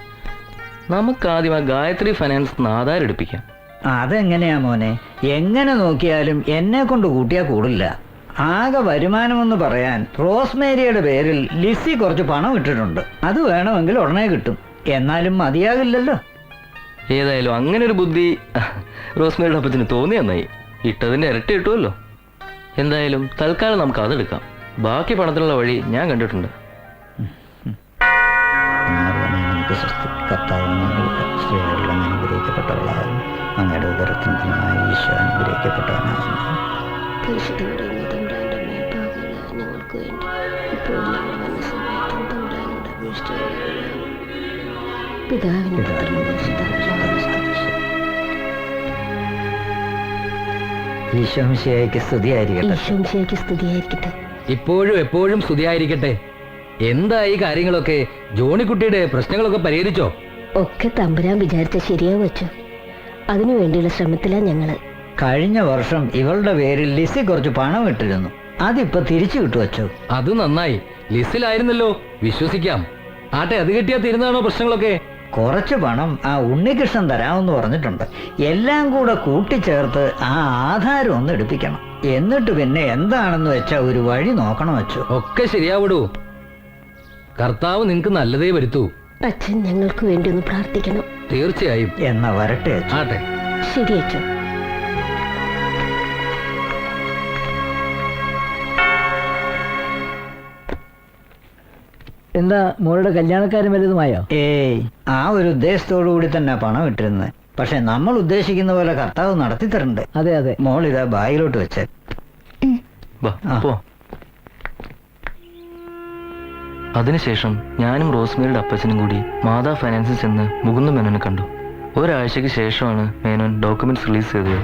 നമുക്ക് ആദ്യം ആ ഗായത്രി ഫൈനാൻസ് ആധാരം എടുപ്പിക്കാം. അതെങ്ങനെയാ മോനെ? എങ്ങനെ നോക്കിയാലും എന്നെ കൊണ്ട് കൂട്ടിയാൽ കൂടില്ല. ആകെ വരുമാനമെന്ന് പറയാൻ റോസ്മേരിയുടെ പേരിൽ ലിസി കുറച്ച് പണം ഇട്ടിട്ടുണ്ട്. അത് വേണമെങ്കിൽ ഉടനെ കിട്ടും. എന്നാലും മതിയാകില്ലല്ലോ. ഏതായാലും അങ്ങനെ ഒരു ബുദ്ധി റോസ്മേരിയുടെ അപ്പത്തിന് തോന്നി നന്നായി. ഇട്ടതിന്റെ ഇരട്ടി കിട്ടുമല്ലോ. എന്തായാലും തൽക്കാലം നമുക്ക് അതെടുക്കാം. ബാക്കി പണത്തിനുള്ള വഴി ഞാൻ കണ്ടിട്ടുണ്ട്. ശിശുക്ക് സ്വസ്തി കർത്താവ് സ്ത്രീകളിൽ അങ്ങ് അനുഗ്രഹിക്കപ്പെട്ടവളാകുന്നു. അങ്ങയുടെ ഉദരത്തിൻ ഫലമായി ഈശോ അനുഗ്രഹിക്കപ്പെട്ടവനാകുന്നു. ഞങ്ങൾക്ക് വേണ്ടി ഇപ്പോൾ ഞങ്ങൾ വന്ന സമയത്തും തമ്പുരാനോട് അപേക്ഷിച്ചുകൊള്ളണമേ. പിതാവിനും പുത്രനും പരിശുദ്ധാത്മാവിനും സ്തുതി. ഈശോ മിശിഹായ്ക്ക് സ്തുതിയായിരിക്കട്ടെ. ഈശോ മിശിഹായ്ക്ക് സ്തുതിയായിരിക്കട്ടെ. ഇപ്പോഴും എപ്പോഴും സ്തുതിയായിരിക്കട്ടെ. എന്തായി കാര്യങ്ങളൊക്കെ? ജോണിക്കുട്ടിയുടെ പ്രശ്നങ്ങളൊക്കെ പരിഹരിച്ചോ? ഒക്കെ തമ്പുരാൻ വിചാരിച്ച ശരിയാവും വെച്ചു. അതിനു വേണ്ടിയുള്ള ശ്രമത്തിലാണ് ഞങ്ങള്. കഴിഞ്ഞ വർഷം ഇവളുടെ പേരിൽ ലിസി കുറച്ച് പണം ഇട്ടിരുന്നു. അതിപ്പോ തിരിച്ചു കിട്ടു വച്ചു. അത് നന്നായി. ലിസ്റ്റിലായിരുന്നല്ലോ, വിശ്വസിക്കാം. ആട്ടെ, അത് കിട്ടിയാ തീരുന്നതാണോ പ്രശ്നങ്ങളൊക്കെ? കുറച്ച് പണം ആ ഉണ്ണികൃഷ്ണൻ തരാമെന്ന് പറഞ്ഞിട്ടുണ്ട്. എല്ലാം കൂടെ കൂട്ടിച്ചേർത്ത് ആ ആധാരം ഒന്ന് എടുപ്പിക്കണം. എന്നിട്ട് പിന്നെ എന്താണെന്ന് വെച്ചാ ഒരു വഴി നോക്കണം വെച്ചു. ഒക്കെ ശരിയാവിടൂ. കർത്താവ് നിനക്ക് നല്ലതേ വരുത്തൂ. അച്ഛൻ ഞങ്ങൾക്ക് വേണ്ടി ഒന്ന് പ്രാർത്ഥിക്കണം. തീർച്ചയായും. എന്നാ വരട്ടെ. ആട്ടെ, ശരി അച്ഛൻ. എന്താ മോളുടെ കല്യാണക്കാരും വലുതുമായോ? ഏയ്, ആ ഒരു ഉദ്ദേശത്തോടു കൂടി തന്നെ പണം ഇട്ടിരുന്നത്. പക്ഷെ നമ്മൾ ഉദ്ദേശിക്കുന്ന പോലെ കർത്താവ് നടത്തി തരണ്ടേ? അതെ അതെ. മോൾ ഇതാ ബാഗിലോട്ട് വെച്ചേ. അതിനുശേഷം ഞാനും റോസ്മേരിയുടെ അപ്പച്ചനും കൂടി മാതാ ഫൈനാൻസിൽ ചെന്ന് മുകുന്ദ മേനോനെ കണ്ടു. ഒരാഴ്ചയ്ക്ക് ശേഷമാണ് മേനോൻ ഡോക്യുമെന്റ്സ് റിലീസ് ചെയ്തത്.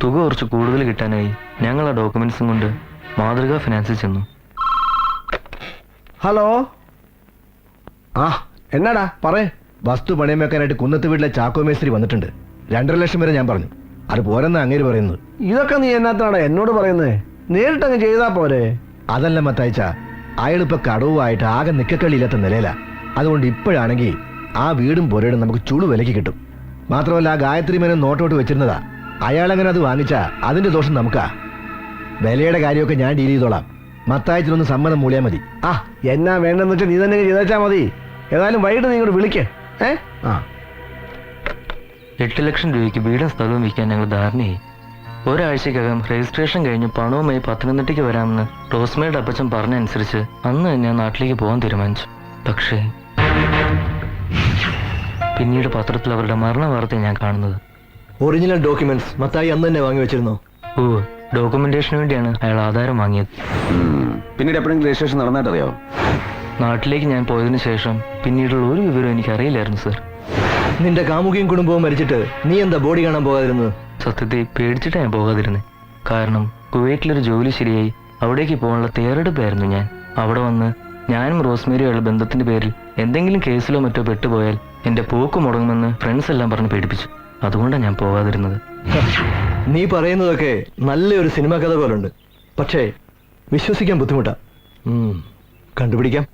തുക കുറച്ച് കൂടുതൽ കിട്ടാനായി ഞങ്ങൾ ആ ഡോക്യുമെന്റ്സും കൊണ്ട് മാതൃകാ ഫിനാൻസിൽ ചെന്നു. ഹലോ. ആ എന്നാടാ പറയേ. വസ്തു പണയം വെക്കാനായിട്ട് കുന്നത്ത് വീട്ടിലെ ചാക്കോ മേസ്ത്രി വന്നിട്ടുണ്ട്. 2.5 ലക്ഷം വരെ ഞാൻ പറഞ്ഞു. അത് പോരെന്നാ അങ്ങേര് പറയുന്നത്. ഇതൊക്കെ നീ എന്നാത്താടാ എന്നോട് പറയുന്നത്? നേരിട്ടങ്ങ് ചെയ്താ പോരെ. അതല്ല മത്തായിച്ച, അയാളിപ്പോ കടവുമായിട്ട് ആകെ നിക്കക്കളിയില്ലാത്ത നിലയിലാ. അതുകൊണ്ട് ഇപ്പോഴാണെങ്കിൽ ആ വീടും പുരയിടും നമുക്ക് ചുളു വിലക്ക് കിട്ടും. മാത്രമല്ല ആ ഗായത്രി മേനോൻ നോട്ടോട്ട് വെച്ചിരുന്നതാ. അയാളങ്ങനെ അത് വാങ്ങിച്ചാ അതിന്റെ ദോഷം നമുക്കാ. വിലയുടെ കാര്യമൊക്കെ ഞാൻ ഡീൽ ചെയ്തോളാം. മത്തായത്തിനൊന്ന് സമ്മതം മൂളിയാൽ മതി. ആ എന്നാ വേണ്ടെന്ന് വെച്ചാൽ നീ തന്നെ ചെയ്താച്ചാ മതി. ഏതായാലും വൈകിട്ട് നീ ഇങ്ങോട്ട് വിളിക്കേ. 8 ലക്ഷം രൂപയ്ക്ക് വീടും സ്ഥലവും വിൽക്കാൻ ഞങ്ങൾ ധാരണയായി. ഒരാഴ്ചക്കകം രജിസ്ട്രേഷൻ കഴിഞ്ഞ് പണവുമായി പത്തനംതിട്ടയ്ക്ക് വരാമെന്ന് റോസ്മേയുടെ അപ്പച്ചൻ പറഞ്ഞനുസരിച്ച് അന്ന് തന്നെ നാട്ടിലേക്ക് പോകാൻ തീരുമാനിച്ചു. പക്ഷേ പിന്നീട് പത്രത്തിൽ അവരുടെ മരണ വാർത്ത ഞാൻ കാണുന്നത്. ഒറിജിനൽ ഡോക്യുമെന്റ്സ് മത്തായി അന്ന് തന്നെ വാങ്ങി വെച്ചിരുന്നോ? ഓ, ഡോക്യുമെന്റേഷന് വേണ്ടിയാണ് അയാൾ ആധാരം വാങ്ങിയത്. പിന്നീട് എപ്പോഴെങ്കിലും രജിസ്ട്രേഷൻ നടന്നായിട്ടറിയാവോ? നാട്ടിലേക്ക് ഞാൻ പോയതിനു ശേഷം പിന്നീടുള്ള ഒരു വിവരം എനിക്ക് അറിയില്ലായിരുന്നു സർ. നിന്റെ കാമുകിയും കുടുംബവും മരിച്ചിട്ട് നീ എന്താ ബോഡി കാണാൻ പോകാതിരുന്നത്? സത്യത്തെ പേടിച്ചിട്ടാണ് ഞാൻ പോകാതിരുന്നത്. കാരണം കുവൈറ്റിലൊരു ജോലി ശരിയായി അവിടേക്ക് പോകാനുള്ള തയ്യാറെടുപ്പായിരുന്നു ഞാൻ. അവിടെ വന്ന് ഞാനും റോസ്മേരിയുള്ള ബന്ധത്തിന്റെ പേരിൽ എന്തെങ്കിലും കേസിലോ മറ്റോ പെട്ടുപോയാൽ എന്റെ പോക്ക് മുടങ്ങുമെന്ന് ഫ്രണ്ട്സ് എല്ലാം പറഞ്ഞ് പേടിപ്പിച്ചു. അതുകൊണ്ടാണ് ഞാൻ പോകാതിരുന്നത്. നീ പറയുന്നതൊക്കെ നല്ലൊരു സിനിമ കഥ പോലുണ്ട്. പക്ഷേ വിശ്വസിക്കാൻ ബുദ്ധിമുട്ടാ. കണ്ടുപിടിക്കാം.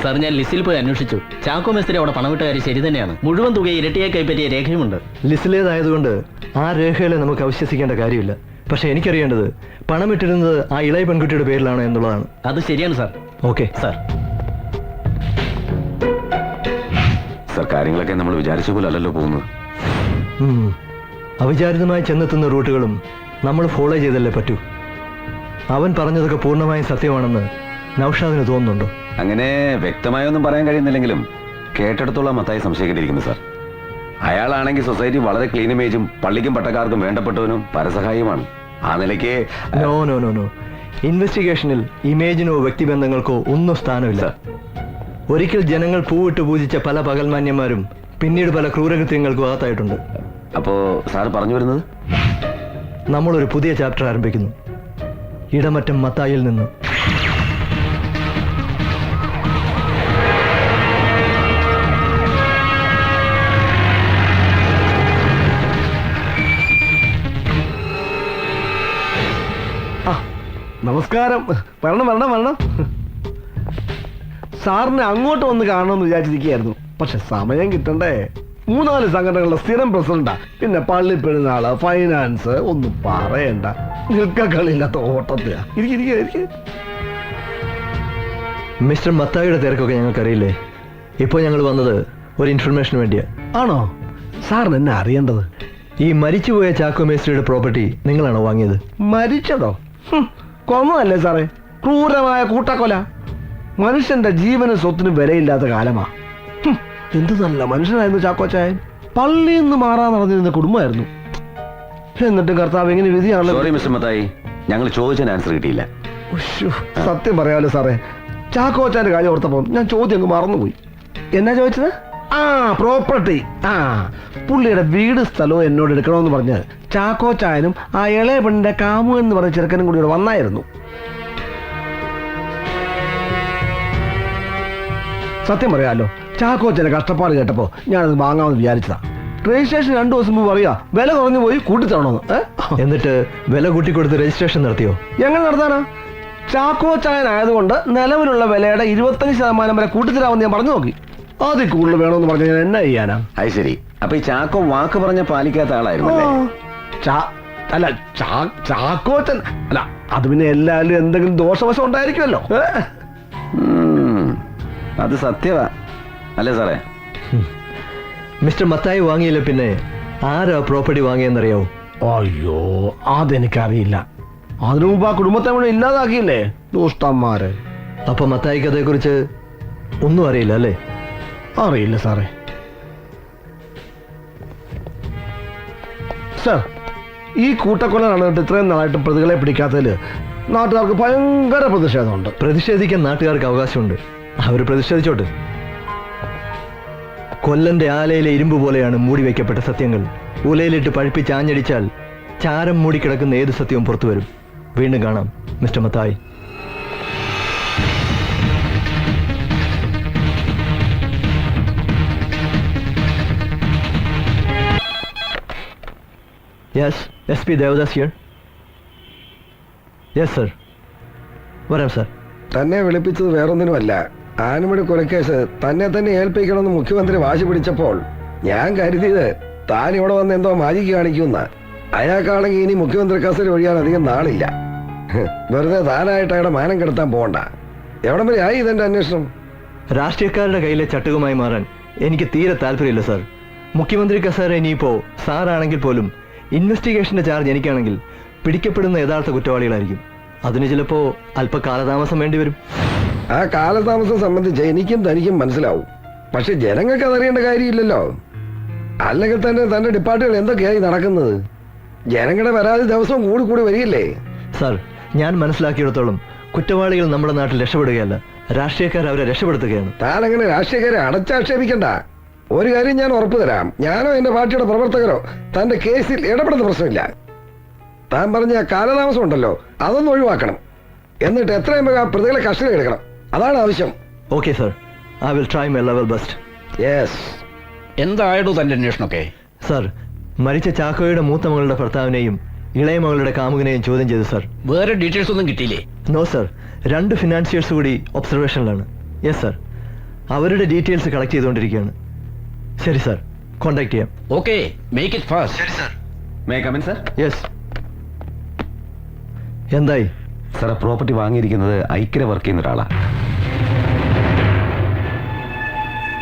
സാർ, ഞാൻ ലിസ്റ്റിൽ പോയി അന്വേഷിച്ചു. ചാക്കോ മേസ്ത്രി അവിടെ പണമിട്ട കാര്യം ശരി തന്നെയാണ്. മുഴുവൻ തുക ഇരട്ടിയായി കൈപ്പറ്റിയ രേഖയുമുണ്ട്. ലിസ്റ്റിലേതായതുകൊണ്ട് ആ രേഖകളെ നമുക്ക് അവിശ്വസിക്കേണ്ട കാര്യമില്ല. പക്ഷെ എനിക്കറിയേണ്ടത് പണമിട്ടിരുന്നത് ആ ഇളയ പെൺകുട്ടിയുടെ പേരിലാണോ എന്നുള്ളതാണ്. അത് ശരിയാണ് സാർ. Okay sir. സാർ, കാര്യങ്ങളൊക്കെ നമ്മൾ വിചാരിച്ച പോലെ അല്ലല്ലോ പോകുന്നത്. അവിചാരിതമായി ചെന്നെത്തുന്ന റൂട്ടുകളും നമ്മൾ ഫോളോ ചെയ്തല്ലേ പറ്റൂ. അവൻ പറഞ്ഞതൊക്കെ പൂർണ്ണമായും സത്യമാണെന്ന് നൗഷാദിന് തോന്നുന്നുണ്ടോ? അങ്ങനെ വ്യക്തമായൊന്നും പറയാൻ കഴിയുന്നില്ലെങ്കിലും കേട്ടെടുത്തോളം മത്തായി സംശയിക്കേണ്ടിയിരിക്കുന്നു സാർ. അയാളാണെങ്കിൽ സൊസൈറ്റി വളരെ ക്ലീൻ ഇമേജും പള്ളിക്കും പട്ടക്കാർക്കും വേണ്ടപ്പെട്ടവനും പരസഹായിയുമാണ്. ആ നിലയ്ക്ക് നോ നോ നോ നോ ഇൻവെസ്റ്റിഗേഷനിൽ ഇമേജിനോ വ്യക്തിബന്ധങ്ങൾക്കോ ഒന്നും സ്ഥാനമില്ല. ഒരിക്കൽ ജനങ്ങൾ പൂവിട്ട് പൂജിച്ച പല പകൽമാന്യന്മാരും പിന്നീട് പല ക്രൂരകൃത്യങ്ങൾക്കും അകത്തായിട്ടുണ്ട്. അപ്പോ സാർ പറഞ്ഞു വരുന്നത് നമ്മളൊരു പുതിയ ചാപ്റ്റർ ആരംഭിക്കുന്നു. ഇടമറ്റം മത്തായിൽ നിന്ന്. നമസ്കാരം. വരണം വരണം വരണം. സാറിനെ അങ്ങോട്ട് വന്ന് കാണണമെന്ന് വിചാരിച്ചിരിക്കുകയായിരുന്നു. പക്ഷെ സമയം കിട്ടണ്ടേ. 3-4 സംഘടനകളുടെ സ്ഥിരം പ്രസിഡന്റാ. പിന്നെ പള്ളി പെരുന്നാള്, ഫൈനാൻസ്, ഒന്നും പറയണ്ട. നിൽക്കളില്ലാത്ത ഓട്ടത്തിലാ. മിസ്റ്റർ മത്തായിയുടെ തിരക്കൊക്കെ ഞങ്ങൾക്കറിയില്ലേ. ഇപ്പോൾ ഞങ്ങൾ വന്നത് ഒരു ഇൻഫർമേഷന് വേണ്ടിയാ. ആണോ? സാറിന് എന്നെ അറിയേണ്ടത്? ഈ മരിച്ചുപോയ ചാക്കോ മേസ്ത്രിയുടെ പ്രോപ്പർട്ടി നിങ്ങളാണോ വാങ്ങിയത്? മരിച്ചതോ? കൊന്നതല്ലേ സാറേ, ക്രൂരമായ കൂട്ടക്കൊല. മനുഷ്യന്റെ ജീവനും സ്വത്തിനും വിലയില്ലാത്ത കാലമാ. എന്ത് നല്ല മനുഷ്യനായിരുന്നു ചാക്കോച്ചായൻ. പള്ളിയിൽ നിന്ന് മാറാൻ നടന്നിരുന്ന കുടുംബമായിരുന്നു. എന്നിട്ടും കർത്താവ് എങ്ങനെ വിധിയാണല്ലോ. സോറി മിസ്റ്റർ മത്തായി, ഞങ്ങൾ ചോദിച്ചതിന് ആൻസർ കിട്ടിയില്ല. സത്യം പറയാമല്ലോ സാറേ, ചാക്കോച്ചാന്റെ കാര്യം ഓർത്തപ്പോ ഞാൻ ചോദ്യം അങ്ങ് മറന്നുപോയി. എന്നാ ചോദിച്ചത്? പ്രോപ്പർട്ടി. പുള്ളിയുടെ വീട് സ്ഥലവും എന്നോട് എടുക്കണമെന്ന് പറഞ്ഞ് ചാക്കോച്ചായനും ആ ഇളയ പെണ്ണിന്റെ കാമു എന്ന് പറഞ്ഞ ചെറുക്കനും കൂടി ഇവിടെ വന്നായിരുന്നു. സത്യം പറയാലോ, ചാക്കോച്ചന്റെ കഷ്ടപ്പാട് കേട്ടപ്പോ ഞാനത് വാങ്ങാമെന്ന് വിചാരിച്ചതാ. രജിസ്ട്രേഷൻ 2 ദിവസം മുമ്പ് പറയാ വില കുറഞ്ഞു പോയി കൂട്ടിത്തരണമെന്ന്. എന്നിട്ട് വില കൂട്ടിക്കൊടുത്ത് രജിസ്ട്രേഷൻ നടത്തിയോ? എങ്ങനെ നടത്താനാ? ചാക്കോച്ചായനായതുകൊണ്ട് നിലവിലുള്ള വിലയുടെ 25% വരെ കൂട്ടിത്തരാമെന്ന് ഞാൻ പറഞ്ഞു നോക്കി. അതിൽ കൂടുതൽ വേണമെന്ന് പറഞ്ഞ ഞാൻ എന്നാ ചെയ്യാനാ? അത് ശരി. അപ്പൊ ഈ ചാക്കോ വാക്ക് പറഞ്ഞ പാലിക്കാത്ത ആളായിരുന്നു. അല്ല, ചാക്കോച്ചൻ അല്ല, അത് പിന്നെ എല്ലാവരും എന്തെങ്കിലും ദോഷവശം ഉണ്ടായിരിക്കുമല്ലോ. അത് സത്യവാ അല്ലേ സാറേ? മിസ്റ്റർ മത്തായി വാങ്ങിയില്ല പിന്നെ ആരാ പ്രോപ്പർട്ടി വാങ്ങിയെന്നറിയാവോ? അയ്യോ, അതെനിക്കറിയില്ല. അതിനു മുമ്പ് ആ കുടുംബത്തെ മുഴുവൻ ഇല്ലാതാക്കിയില്ലേ ദുഷ്ടന്മാര്. അപ്പൊ മത്തായിക്ക് അതേക്കുറിച്ച് ഒന്നും അറിയില്ല അല്ലേ? അറിയില്ല സാറേ. സാർ, ഈ കൂട്ടക്കൊല നടന്നിട്ട് ഇത്രയും നാളായിട്ട് പ്രതികളെ പിടിക്കാത്തതിൽ നാട്ടുകാർക്ക് ഭയങ്കര പ്രതിഷേധമുണ്ട്. പ്രതിഷേധിക്കാൻ നാട്ടുകാർക്ക് അവകാശമുണ്ട്, അവർ പ്രതിഷേധിച്ചോട്ട്. കൊല്ലന്റെ ആലയിലെ ഇരുമ്പ് പോലെയാണ് മൂടി വയ്ക്കപ്പെട്ട സത്യങ്ങൾ. ഉലയിലിട്ട് പഴുപ്പിച്ച് ആഞ്ഞടിച്ചാൽ ചാരം മൂടിക്കിടക്കുന്ന ഏത് സത്യവും പുറത്തു വരും. വീണ്ടും കാണാം mister Mathai. Yes, SP Devadas here. Yes, sir. വരാം സാർ. തന്നെ വിളിപ്പിച്ചത് വേറൊന്നിനുമല്ല, ആനമണി കൊലക്കേസ് തന്നെ ഏൽപ്പിക്കണമെന്ന് മുഖ്യമന്ത്രി വാശി പിടിച്ചപ്പോൾ ഞാൻ കരുതിയത് താൻ ഇവിടെ വന്ന് എന്തോ മാജിക്ക് കാണിക്കുന്ന. അയാൾക്കാണെങ്കിൽ ഇനി മുഖ്യമന്ത്രി കസേര ഒഴിയാൻ അധികം നാളില്ല. വെറുതെ താനായിട്ട് അയാളുടെ മാനം കെടുത്താൻ പോകണ്ട. എവിടം വരെ ആയി ഇതെന്റെ അന്വേഷണം? രാഷ്ട്രീയക്കാരുടെ കയ്യിലെ ചട്ടുകമായി മാറാൻ എനിക്ക് തീരെ താല്പര്യമില്ല സാർ. മുഖ്യമന്ത്രി കസേര ഇനിയിപ്പോ സാറാണെങ്കിൽ പോലും ഇൻവെസ്റ്റിഗേഷന്റെ ചാർജ് എനിക്കാണെങ്കിൽ പിടിക്കപ്പെടുന്ന യഥാർത്ഥ കുറ്റവാളികളായിരിക്കും. അതിന് ചിലപ്പോ അല്പ കാലതാമസം വേണ്ടി വരും. ആ കാലതാമസം സംബന്ധിച്ച് എനിക്കും തനിക്കും മനസ്സിലാവും. പക്ഷെ ജനങ്ങൾക്ക് അതറിയേണ്ട കാര്യമില്ലല്ലോ. അല്ലെങ്കിൽ തന്നെ തന്റെ ഡിപ്പാർട്ട്മെന്റ് എന്തൊക്കെയായി നടക്കുന്നത്? ജനങ്ങളുടെ പരാതി ദിവസവും കൂടി വരികയില്ലേ? സാർ, ഞാൻ മനസ്സിലാക്കിയിടത്തോളം കുറ്റവാളികൾ നമ്മുടെ നാട്ടിൽ രക്ഷപ്പെടുകയല്ല, രാഷ്ട്രീയക്കാർ അവരെ രക്ഷപ്പെടുത്തുകയാണ്. താൻ അങ്ങനെ രാഷ്ട്രീയക്കാരെ അടച്ചാക്ഷേപിക്കണ്ട. ഒരു കാര്യം ഞാൻ ഉറപ്പു തരാം, ഞാനോ എന്റെ പാർട്ടിയുടെ പ്രവർത്തകരോ തന്റെ കേസിൽ ഇടപെടുന്ന പ്രശ്നമില്ല. താൻ പറഞ്ഞ കാലതാമസം ഉണ്ടല്ലോ, അതൊന്നും ഒഴിവാക്കണം. എന്നിട്ട് എത്രയും വേഗം പ്രതികളെ കസ്റ്റഡി എടുക്കണം. അതാണ് ആവശ്യം. Okay sir, I will try my level best. Yes. എന്തായിരുന്നു തന്റെ അന്വേഷണമൊക്കെ? സാർ, മരിച്ച ചാക്കോയുടെ മൂത്ത മകളുടെ ഭർത്താവിനെയും ഇളയ മകളുടെ കാമുകനെയും ചോദ്യം ചെയ്തു സാർ. വേറെ ഡീറ്റെയിൽസ് ഒന്നും കിട്ടിയില്ലേ? നോ സാർ, 2 ഫിനാൻഷ്യൽസ് കൂടി ഒബ്സർവേഷനിലാണ്. യെസ് സാർ, അവരുടെ ഡീറ്റെയിൽസ് കളക്ട് ചെയ്തുകൊണ്ടിരിക്കുകയാണ്. ശരി സാർ, കോണ്ടാക്ട് ചെയ്യാം. Okay, make it fast. ശരി sir. May come in sir? Yes. എന്തായി സാർ? പ്രോപ്പർട്ടി വാങ്ങിയിരിക്കുന്നത് ഐക്യര വർക്ക് ചെയ്യുന്ന ഒരാളാ.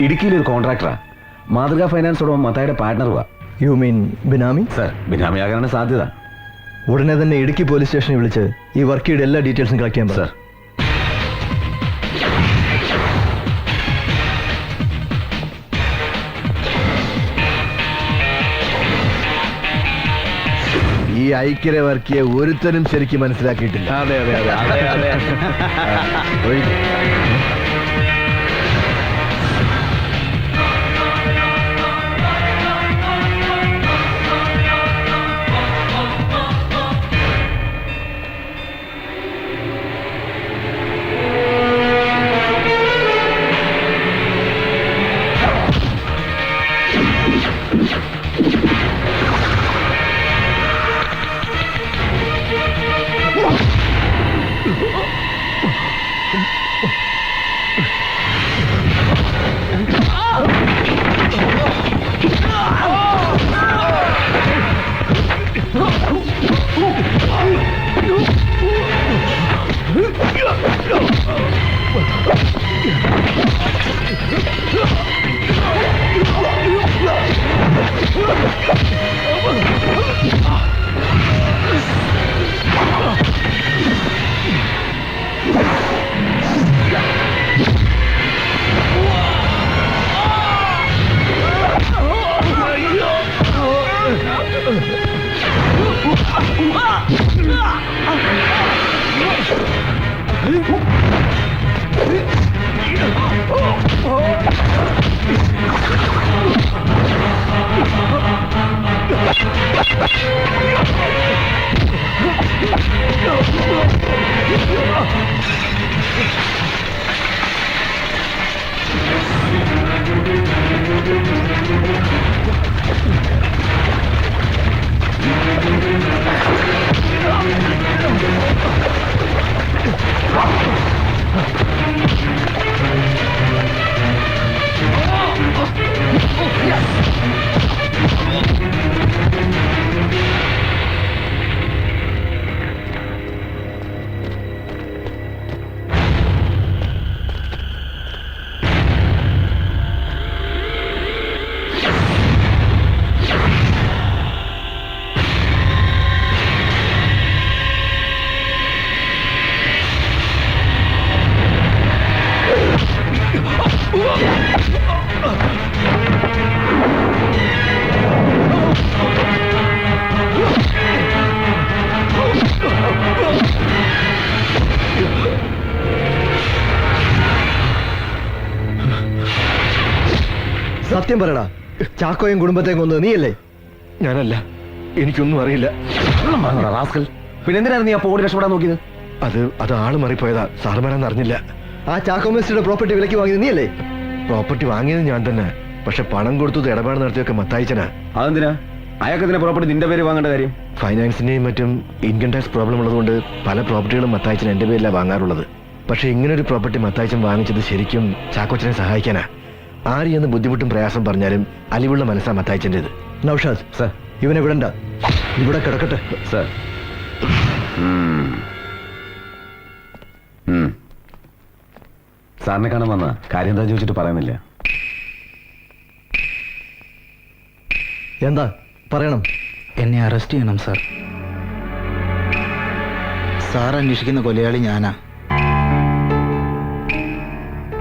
ഇടുക്കിയിലൊരു കോൺട്രാക്ടറാ. മാതൃകാ ഫൈനാൻസ് ഉടമ മത്തായിയുടെ പാർട്ട്ണറുവാ. You mean benami? സാർ, ബിനാമി ആകാനാണ് സാധ്യത. ഉടനെ തന്നെ ഇടുക്കി പോലീസ് സ്റ്റേഷനിൽ വിളിച്ച് ഈ വർക്കിയുടെ എല്ലാ ഡീറ്റെയിൽസും കളക്ട് ചെയ്യാൻ സാർ. ഈ ഐക്യര വർക്കിയെ ഒരുത്തനും ശരിക്കും മനസ്സിലാക്കിയിട്ടില്ല. അതെ അതെ അതെ അതെ അതെ. സത്യം പറയടാ, ചാക്കോയും കുടുംബത്തെയും കൊന്നത് നീയല്ലേ? ഞാനല്ല, എനിക്കൊന്നും അറിയില്ല. പിന്നെ എന്തിനാണ് നീ അപ്പോൾ ഓടി രക്ഷപ്പെടാൻ നോക്കിയത്? അത് ആള് മാറിപ്പോയതാ, സാറുമാരാന്ന് അറിഞ്ഞില്ല. ആ ചാക്കോ മേസ്റ്റിയുടെ പ്രോപ്പർട്ടി വിലക്ക് വാങ്ങിയത് നീയല്ലേ? പ്രോപ്പർട്ടി വാങ്ങിയത് ഞാൻ തന്നെ, പക്ഷെ പണം കൊടുത്തത് ഇടപാട് നടത്തിയൊക്കെ മത്തായിച്ചനാ. അതെന്തിനാ അയാൾക്ക് പ്രോപ്പർട്ടി നിന്റെ പേര് വാങ്ങേണ്ട കാര്യം? ഫൈനാൻസിന്റെയും മറ്റും ഇൻകം ടാക്സ് പ്രോബ്ലം ഉള്ളതുകൊണ്ട് പല പ്രോപ്പർട്ടികളും മത്തായിച്ചൻ എന്റെ പേരിലാണ് വാങ്ങാറുള്ളത്. പക്ഷെ ഇങ്ങനൊരു പ്രോപ്പർട്ടി മത്തായിച്ചൻ വാങ്ങിച്ചത് ശരിക്കും ചാക്കോച്ചനെ സഹായിക്കാനാ. ആര് എന്ന് ബുദ്ധിമുട്ടും പ്രയാസം പറഞ്ഞാലും അലിവുള്ള മനസ്സാ മത്തായിച്ചൻ്റെത്. നൗഷാദ് സർ, ഇവനെ വിടണ്ട, ഇവിടെ കിടക്കട്ടെ സർ. സാറിനെ കാണാൻ വന്ന കാര്യം എന്താ ചോദിച്ചിട്ട് പറയുന്നില്ല. എന്താ പറയണം? എന്നെ അറസ്റ്റ് ചെയ്യണം സാർ. സാർ അന്വേഷിക്കുന്ന കൊലയാളി ഞാനാ.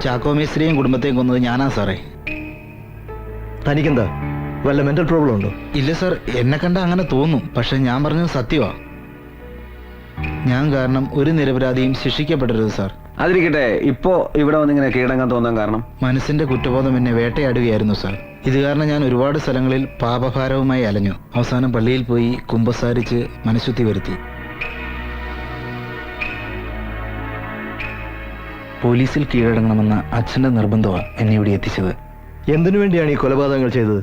ചാക്കോ മേസ്ത്രിയും കുടുംബത്തെയും കൊന്നത് ഞാനാ സാറേ. തനിക്കെന്താ വല്ല മെന്റൽ പ്രോബ്ലം ഉണ്ടോ? ഇല്ല സാർ, എന്നെ കണ്ട അങ്ങനെ തോന്നും, പക്ഷെ ഞാൻ പറഞ്ഞത് സത്യമാ. ഞാൻ കാരണം ഒരു നിരപരാധിയും ശിക്ഷിക്കപ്പെടരുത് സാർ. അതിരിക്കട്ടെ, ഇപ്പോ ഇവിടെ വന്നിങ്ങനെ കീഴടങ്ങാൻ തോന്നാൻ കാരണം? മനസ്സിന്റെ കുറ്റബോധം എന്നെ വേട്ടയാടുകയായിരുന്നു സാർ. ഇത് കാരണം ഞാൻ ഒരുപാട് സ്ഥലങ്ങളിൽ പാപഭാരവുമായി അലഞ്ഞു. അവസാനം പള്ളിയിൽ പോയി കുമ്പസാരിച്ച് മനഃശുദ്ധി വരുത്തി. പോലീസിൽ കീഴടങ്ങണമെന്ന അച്ഛന്റെ നിർബന്ധമാണ് എന്നെ ഇവിടെ എത്തിച്ചത്. എന്തിനു വേണ്ടിയാണ് ഈ കൊലപാതകങ്ങൾ ചെയ്തത്?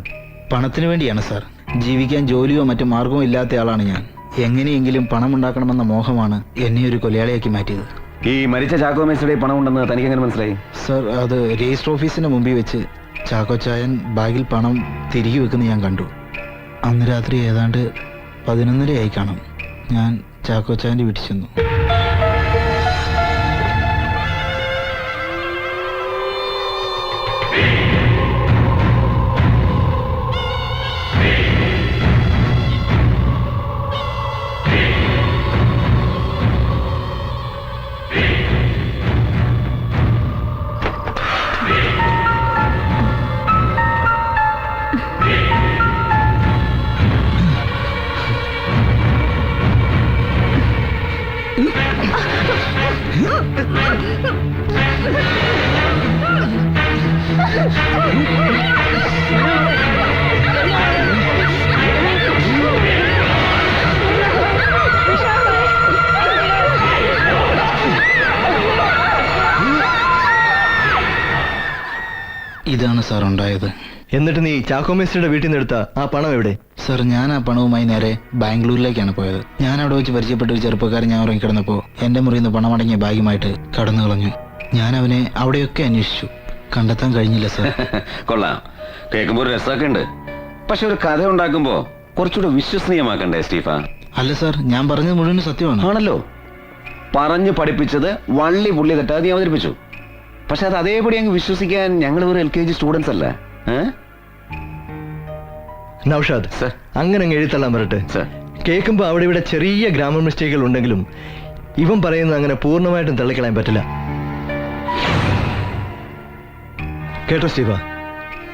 പണത്തിനു വേണ്ടിയാണ് സാർ. ജീവിക്കാൻ ജോലിയോ മറ്റു മാർഗമോ ഇല്ലാത്ത ആളാണ് ഞാൻ. എങ്ങനെയെങ്കിലും പണമുണ്ടാക്കണമെന്ന മോഹമാണ് എന്നെ ഒരു കൊലയാളിയാക്കി മാറ്റിയത്. ഈ മരിച്ച ചാക്കോ മേസ്ത്രിയുടെ പണം ഉണ്ടെന്ന് തനിക്ക് എങ്ങനെ മനസ്സിലായി? സർ, അത് രജിസ്റ്റർ ഓഫീസിന്റെ മുമ്പിൽ വെച്ച് ചാക്കോച്ചായൻ ബാഗിൽ പണം തിരികെ വെക്കുന്ന ഞാൻ കണ്ടു. അന്ന് രാത്രി ഏതാണ്ട് 11:30 കാണും. ഞാൻ ചാക്കോച്ചായന്റെ വീട്ടിൽ ചെന്നു. ഇതാണ് സാർ ഉണ്ടായത്. എന്നിട്ട് നീ ചാക്കോ മേസ്റ്റിയുടെ വീട്ടിൽ നിന്ന് എടുത്ത ആ പണം എവിടെ? സാർ, ഞാൻ ആ പണവുമായി നേരെ ബാംഗ്ലൂരിലേക്കാണ് പോയത്. ഞാൻ അവിടെ വെച്ച് പരിചയപ്പെട്ട ഒരു ചെറുപ്പക്കാരൻ ഞാൻ ഉറങ്ങിക്കിടന്നപ്പോൾ എന്റെ മുറിയിൽ നിന്ന് പണമടങ്ങിയ ബാഗുമായിട്ട് കടന്നു കളഞ്ഞു. ഞാൻ അവനെ അവിടെയൊക്കെ അന്വേഷിച്ചു, കണ്ടെത്താൻ കഴിഞ്ഞില്ല സാർ. കൊള്ളാം, കേൾക്കുമ്പോൾ ഒരു രസമൊക്കെ ഉണ്ട്. പക്ഷെ ഒരു കഥ ഉണ്ടാക്കുമ്പോ കുറച്ചുകൂടെ വിശ്വസനീയമാക്കണ്ടേ സ്റ്റീഫ? അല്ല സാർ, ഞാൻ പറഞ്ഞത് മുഴുവൻ സത്യമാണ്. ആണല്ലോ, പറഞ്ഞു പഠിപ്പിച്ചത് വള്ളി പുള്ളി തെറ്റാതെ നീ അവതരിപ്പിച്ചു. പക്ഷെ അത് അതേപടി അങ്ങ് വിശ്വസിക്കാൻ ഞങ്ങൾ ഒരു LKG സ്റ്റുഡൻസ് അല്ല. നൗഷാദ്, അങ്ങനെ അങ്ങ് എഴുത്തള്ളാൻ വരട്ടെ. കേൾക്കുമ്പോ അവിടെ ഇവിടെ ചെറിയ ഗ്രാമർ മിസ്റ്റേക്കുകൾ ഉണ്ടെങ്കിലും ഇവൻ പറയുന്നത് അങ്ങനെ പൂർണ്ണമായിട്ടും തള്ളിക്കളയാൻ പറ്റില്ല. കേട്ടോ സ്റ്റീഫ,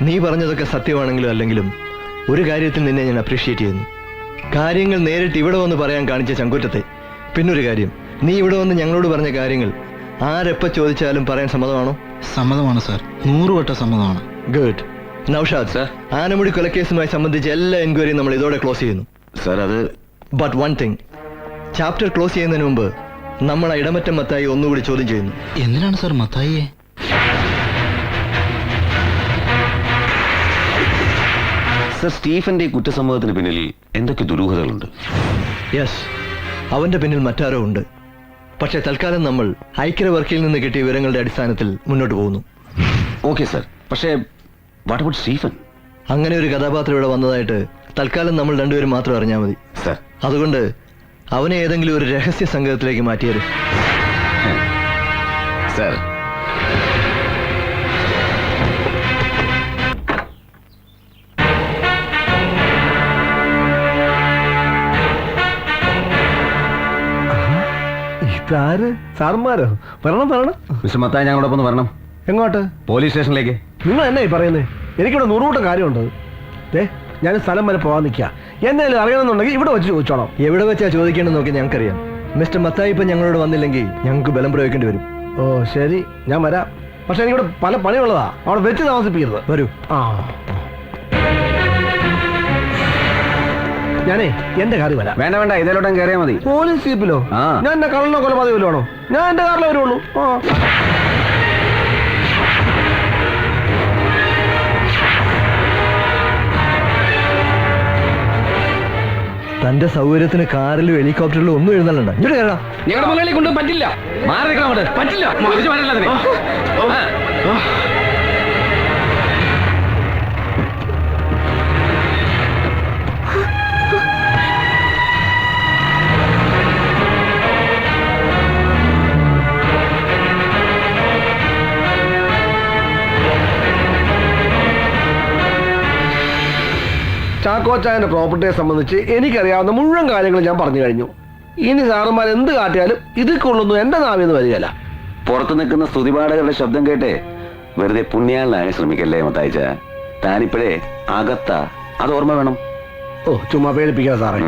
നീ പറഞ്ഞതൊക്കെ സത്യമാണെങ്കിലും അല്ലെങ്കിലും ഒരു കാര്യത്തിൽ നിന്നെ ഞാൻ അപ്രീഷിയേറ്റ് ചെയ്യുന്നു. കാര്യങ്ങൾ നേരിട്ട് ഇവിടെ വന്ന് പറയാൻ കാണിച്ച ചങ്കൂറ്റത്തെ. പിന്നൊരു കാര്യം, നീ ഇവിടെ വന്ന് ഞങ്ങളോട് പറഞ്ഞ കാര്യങ്ങൾ ആരെപ്പ ചോദിച്ചാലും പറയാൻ സമ്മതമാണോ? സമ്മതമാണ് സാർ, 100 വട്ടം സമ്മതമാണ്. ഗുഡ്. നൗഷാദ് സാർ, ആനമുടി കൊലക്കേസുമായി സംബന്ധിച്ച് എല്ലാ എൻക്വയറിയും നമ്മൾ ഇതോടെ ക്ലോസ് ചെയ്യുന്നു സാർ. അത് but one thing, chapter close ചെയ്യുന്നതിന് മുമ്പ് നമ്മൾ ആ ഇടമറ്റം മത്തായി ഒന്നുകൂടി ചോദ്യം ചെയ്യുന്നു. എന്തിനാണ് സാർ മത്തായിയെ? സർ, സ്റ്റീഫന്റെ ഈ കുറ്റസമ്മതത്തിന് പിന്നിൽ എന്തൊക്കെ ദുരൂഹതകളുണ്ട്? യെസ്, അവന്റെ പിന്നിൽ മറ്റാരോ ഉണ്ട്. പക്ഷേ തൽക്കാലം നമ്മൾ ഐക്യവർക്കിൽ നിന്ന് കിട്ടിയ വിവരങ്ങളുടെ അടിസ്ഥാനത്തിൽ മുന്നോട്ട് പോകുന്നു. ഓക്കെ സർ, പക്ഷേ വാട്ട് അബൌട്ട് സ്റ്റീഫൻ? അങ്ങനെ ഒരു കഥാപാത്രം ഇവിടെ വന്നതായിട്ട് തൽക്കാലം നമ്മൾ രണ്ടുപേരും മാത്രം അറിഞ്ഞാൽ മതി സർ. അതുകൊണ്ട് അവനെ ഏതെങ്കിലും ഒരു രഹസ്യ സംഘത്തിലേക്ക് മാറ്റിയത്. സർ, ഇതാര്? സാറുമാരോ? വരണം വരണം. മിസ്റ്റർ മത്തായി, ഞങ്ങളോടൊപ്പം ഒന്ന് വരണം. എങ്ങോട്ട്? പോലീസ് സ്റ്റേഷനിലേക്ക്. നിങ്ങൾ എന്നായി പറയുന്നേ? എനിക്കിവിടെ 100 കൂട്ടം കാര്യമുണ്ട്. ഞാൻ സ്ഥലം വരെ പോകാൻ നിൽക്കുക. എന്തെങ്കിലും അറിയണമെന്നുണ്ടെങ്കിൽ ഇവിടെ വെച്ച് ചോദിച്ചോളാം. എവിടെ വെച്ചാ ചോദിക്കേണ്ടെന്ന് നോക്കി ഞങ്ങൾക്കറിയാം. മിസ്റ്റർ മത്തായി ഇപ്പം ഞങ്ങളോട് വന്നില്ലെങ്കിൽ ഞങ്ങൾക്ക് ബലം പ്രയോഗിക്കേണ്ടി വരും. ഓ ശരി, ഞാൻ വരാം. പക്ഷെ എനിക്കിവിടെ പല പണിയുള്ളതാ. അവിടെ വെച്ച് താമസിപ്പിക്കരുത്. വരൂ. ആ, ഞാനേ എന്റെ കാറിൽ വരാം. വേണ്ട വേണ്ട, ഇതിലോട്ടും കയറിയാൽ മതി. പോലീസ് ജീപ്പിലോ? ആ. ഞാൻ എന്റെ കള്ളനോ കൊലപാതകമല്ലോ ആണോ? ഞാൻ എന്റെ കാറിലേ വരുള്ളൂ. തന്റെ സൗകര്യത്തിന് കാറിലും ഹെലികോപ്റ്ററിലും ഒന്നും എഴുന്നള്ളണ്ട. ഇങ്ങോട്ട് കയറാം. ഞങ്ങളുടെ മുകളിലേക്ക് കൊണ്ട് പറ്റില്ല. മാറി നിൽക്കണം അങ്ങോട്ട്. പറ്റില്ല. ചാക്കോച്ചായന്റെ പ്രോപ്പർട്ടിയെ സംബന്ധിച്ച് എനിക്കറിയാവുന്ന മുഴുവൻ കാര്യങ്ങളും ഞാൻ പറഞ്ഞു കഴിഞ്ഞു. ഇനി സാറുമാർ എന്ത് കാട്ടിയാലും ഇതിൽ കൊള്ളൊന്നും എന്റെ നാവിന്ന് വരികയല്ല. പുറത്തു നിൽക്കുന്ന സ്തുതിപാഠകളുടെ ശബ്ദം കേട്ട് വെറുതെ പുണ്യാളനാകാൻ ശ്രമിക്കല്ലേ മത്തായിച്ച. താനിപ്പോഴേ അകത്ത, അത് ഓർമ്മ വേണം. ഓ ചുമ്മാ പേടിപ്പിക്കാ സാറേ.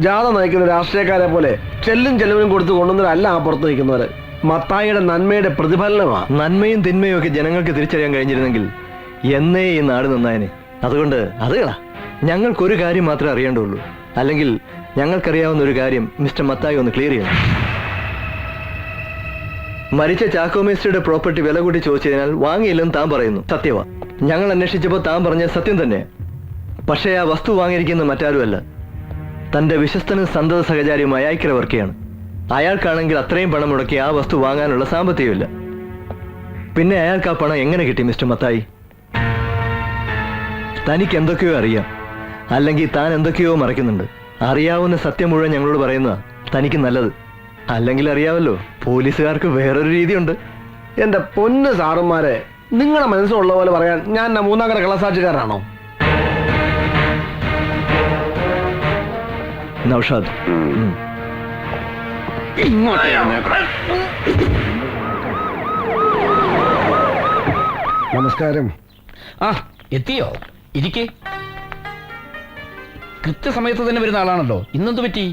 ജാഥ നയിക്കുന്ന രാഷ്ട്രീയക്കാരെ പോലെ ചെല്ലും ചെലവിനും കൊടുത്ത് കൊണ്ടുവന്നവരല്ല ആ പുറത്ത് നിൽക്കുന്നവര്. മത്തായിയുടെ നന്മയുടെ പ്രതിഫലനമാണ്. നന്മയും തിന്മയും ഒക്കെ ജനങ്ങൾക്ക് തിരിച്ചറിയാൻ കഴിഞ്ഞിരുന്നെങ്കിൽ എന്നേ ഈ നാട് നന്നായനെ. അതുകൊണ്ട് അത് കളാ. ഞങ്ങൾക്കൊരു കാര്യം മാത്രമേ അറിയേണ്ടുള്ളൂ. അല്ലെങ്കിൽ ഞങ്ങൾക്കറിയാവുന്ന ഒരു കാര്യം മിസ്റ്റർ മത്തായി ഒന്ന് ക്ലിയർ ചെയ്യണം. മരിച്ച ചാക്കോ മേസ്റ്റിയുടെ പ്രോപ്പർട്ടി വില കൂട്ടി ചോദിച്ചതിനാൽ വാങ്ങിയില്ലെന്ന് താൻ പറയുന്നു. സത്യവാ. ഞങ്ങൾ അന്വേഷിച്ചപ്പോൾ താൻ പറഞ്ഞ സത്യം തന്നെ. പക്ഷേ ആ വസ്തു വാങ്ങിയിരിക്കുന്ന മറ്റാരുമല്ല, തന്റെ വിശ്വസ്തനും സന്തത സഹചാരിയുമായ ഐക്യവർക്കിയാണ്. അയാൾക്കാണെങ്കിൽ അത്രയും പണം മുടക്കി ആ വസ്തു വാങ്ങാനുള്ള സാമ്പത്തികമില്ല. പിന്നെ അയാൾക്ക് ആ പണം എങ്ങനെ കിട്ടി മിസ്റ്റർ മത്തായി? തനിക്ക് എന്തൊക്കെയോ അറിയാം, അല്ലെങ്കിൽ താൻ എന്തൊക്കെയോ മറയ്ക്കുന്നുണ്ട്. അറിയാവുന്ന സത്യം മുഴുവൻ ഞങ്ങളോട് പറയുന്നതാ തനിക്ക് നല്ലത്. അല്ലെങ്കിൽ അറിയാവല്ലോ, പോലീസുകാർക്ക് വേറൊരു രീതിയുണ്ട്. എന്റെ പൊന്ന് സാറുമാരെ, നിങ്ങളുടെ മനസ്സിലുള്ള പോലെ പറയാൻ ഞാൻ മൂന്നാം കര കള്ളസാക്ഷിക്കാരനാണോ? നൗഷാദ്, നമസ്കാരം. ആ എത്തിയോ? ഇരിക്കേ. കൃത്യസമയത്ത് തന്നെ വരുന്ന ആളാണല്ലോ. ഇന്നെന്ത് പറ്റി?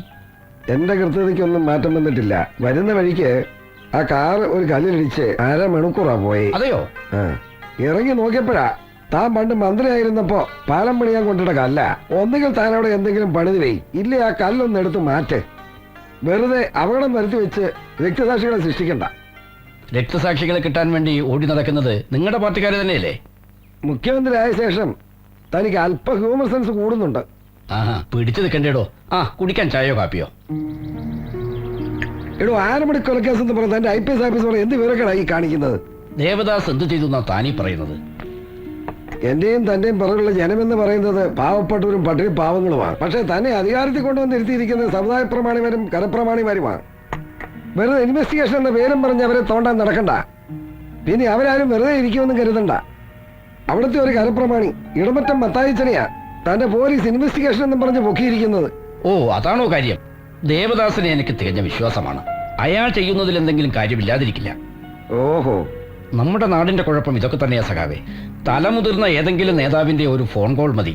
എന്റെ കൃത്യതയ്ക്കൊന്നും മാറ്റം വന്നിട്ടില്ല. വരുന്ന വഴിക്ക് ആ കാർ ഒരു കല്ലിലിടിച്ച് 1/2 മണിക്കൂറാ പോയി. അതെയോ? ഇറങ്ങി നോക്കിയപ്പോഴാ താൻ പണ്ട് മന്ത്രിയായിരുന്നപ്പോ പാലം പണിയാൻ കൊണ്ടിട്ട കല്ല. ഒന്നുകിൽ താൻ അവിടെ എന്തെങ്കിലും പണിത് വെയ്, ഇല്ലേ ആ കല്ലൊന്ന് എടുത്ത് മാറ്റ്. വെറുതെ അപകടം വരുത്തി വെച്ച് രക്തസാക്ഷികളെ സൃഷ്ടിക്കണ്ട. രക്തസാക്ഷികളെ കിട്ടാൻ വേണ്ടി ഓടി നടക്കുന്നത് നിങ്ങളുടെ പാർട്ടിക്കാർ തന്നെയല്ലേ? മുഖ്യമന്ത്രി ആയ ശേഷം തനിക്ക് അല്പ ഹ്യൂമർ സെൻസ് കൂടുന്നുണ്ട്. ആഹാ, പിടിച്ചു നിൽക്കണ്ടേടോ. ആ, കുടിക്കാൻ ചായയോ കാപ്പിയോ? എടോ, 6 മണി കൊലക്കേസ് എന്ന് പറഞ്ഞ തന്റെ IPS ഓഫീസർ എന്ത് വിവരങ്ങളായി കാണിക്കുന്നത്? ദേവദാസ് എന്ത് ചെയ്തു എന്നാ താനീ പറയുന്നത്? എന്റെയും തന്റെയും പിറകുള്ള ജനമെന്ന് പറയുന്നത് പാവപ്പെട്ടവരും പട്ടിണി പാവങ്ങളുമാണ്. പക്ഷെ തന്നെ അധികാരത്തിൽ കൊണ്ടുവന്ന് ഇരുത്തിയിരിക്കുന്നത് സമുദായ പ്രമാണിമാരും കരപ്രമാണിമാരുമാണ്. വെറുതെ ഇൻവെസ്റ്റിഗേഷൻ എന്ന പേരും പറഞ്ഞ് അവരെ തോണ്ടാൻ നടക്കണ്ട. പിന്നെ അവരാരും വെറുതെ ഇരിക്കുമെന്നും കരുതണ്ട. അവിടുത്തെ ഒരു കരപ്രമാണി ഇടമറ്റം മത്തായിച്ചനെയാ തന്റെ പോലീസ് ഇൻവെസ്റ്റിഗേഷൻ എന്നും പറഞ്ഞ് പൊക്കിയിരിക്കുന്നത്. ഓ, അതാണോ കാര്യം? ദേവദാസിനെ എനിക്ക് തികഞ്ഞ വിശ്വാസമാണ്. അയാൾ ചെയ്യുന്നതിൽ എന്തെങ്കിലും കാര്യമില്ലാതിരിക്കില്ല. ഓഹോ, നമ്മുടെ നാടിന്റെ കുഴപ്പം ഇതൊക്കെ തന്നെയാ സഖാവേ. തലമുതിർന്ന ഏതെങ്കിലും നേതാവിന്റെ ഒരു ഫോൺ കോൾ മതി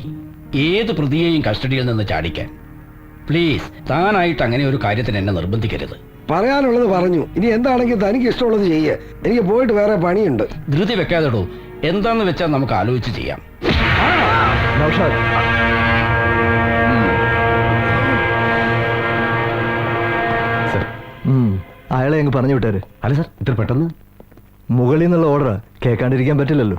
ഏത് പ്രതിയെയും കസ്റ്റഡിയിൽ നിന്ന് ചാടിക്കാൻ. പ്ലീസ്, താനായിട്ട് അങ്ങനെ ഒരു കാര്യത്തിന് എന്നെ നിർബന്ധിക്കരുത്. പറയാനുള്ളത് പറഞ്ഞു. ഇനി എന്താണെങ്കിൽ തനിക്ക് ഇഷ്ടമുള്ളത് ചെയ്യേ. എനിക്ക് പോയിട്ട് വേറെ പണിയുണ്ട്. ധൃതി വെക്കാതെടോ. എന്താന്ന് വെച്ചാൽ നമുക്ക് ആലോചിച്ച് ചെയ്യാം. അയാളെ അങ്ങ് പറഞ്ഞു വിട്ടാര്. അല്ല സാർ, ഇത്ര പെട്ടെന്ന് മുകളിൽ നിന്നുള്ള ഓർഡർ കേൾക്കാണ്ടിരിക്കാൻ പറ്റില്ലല്ലോ.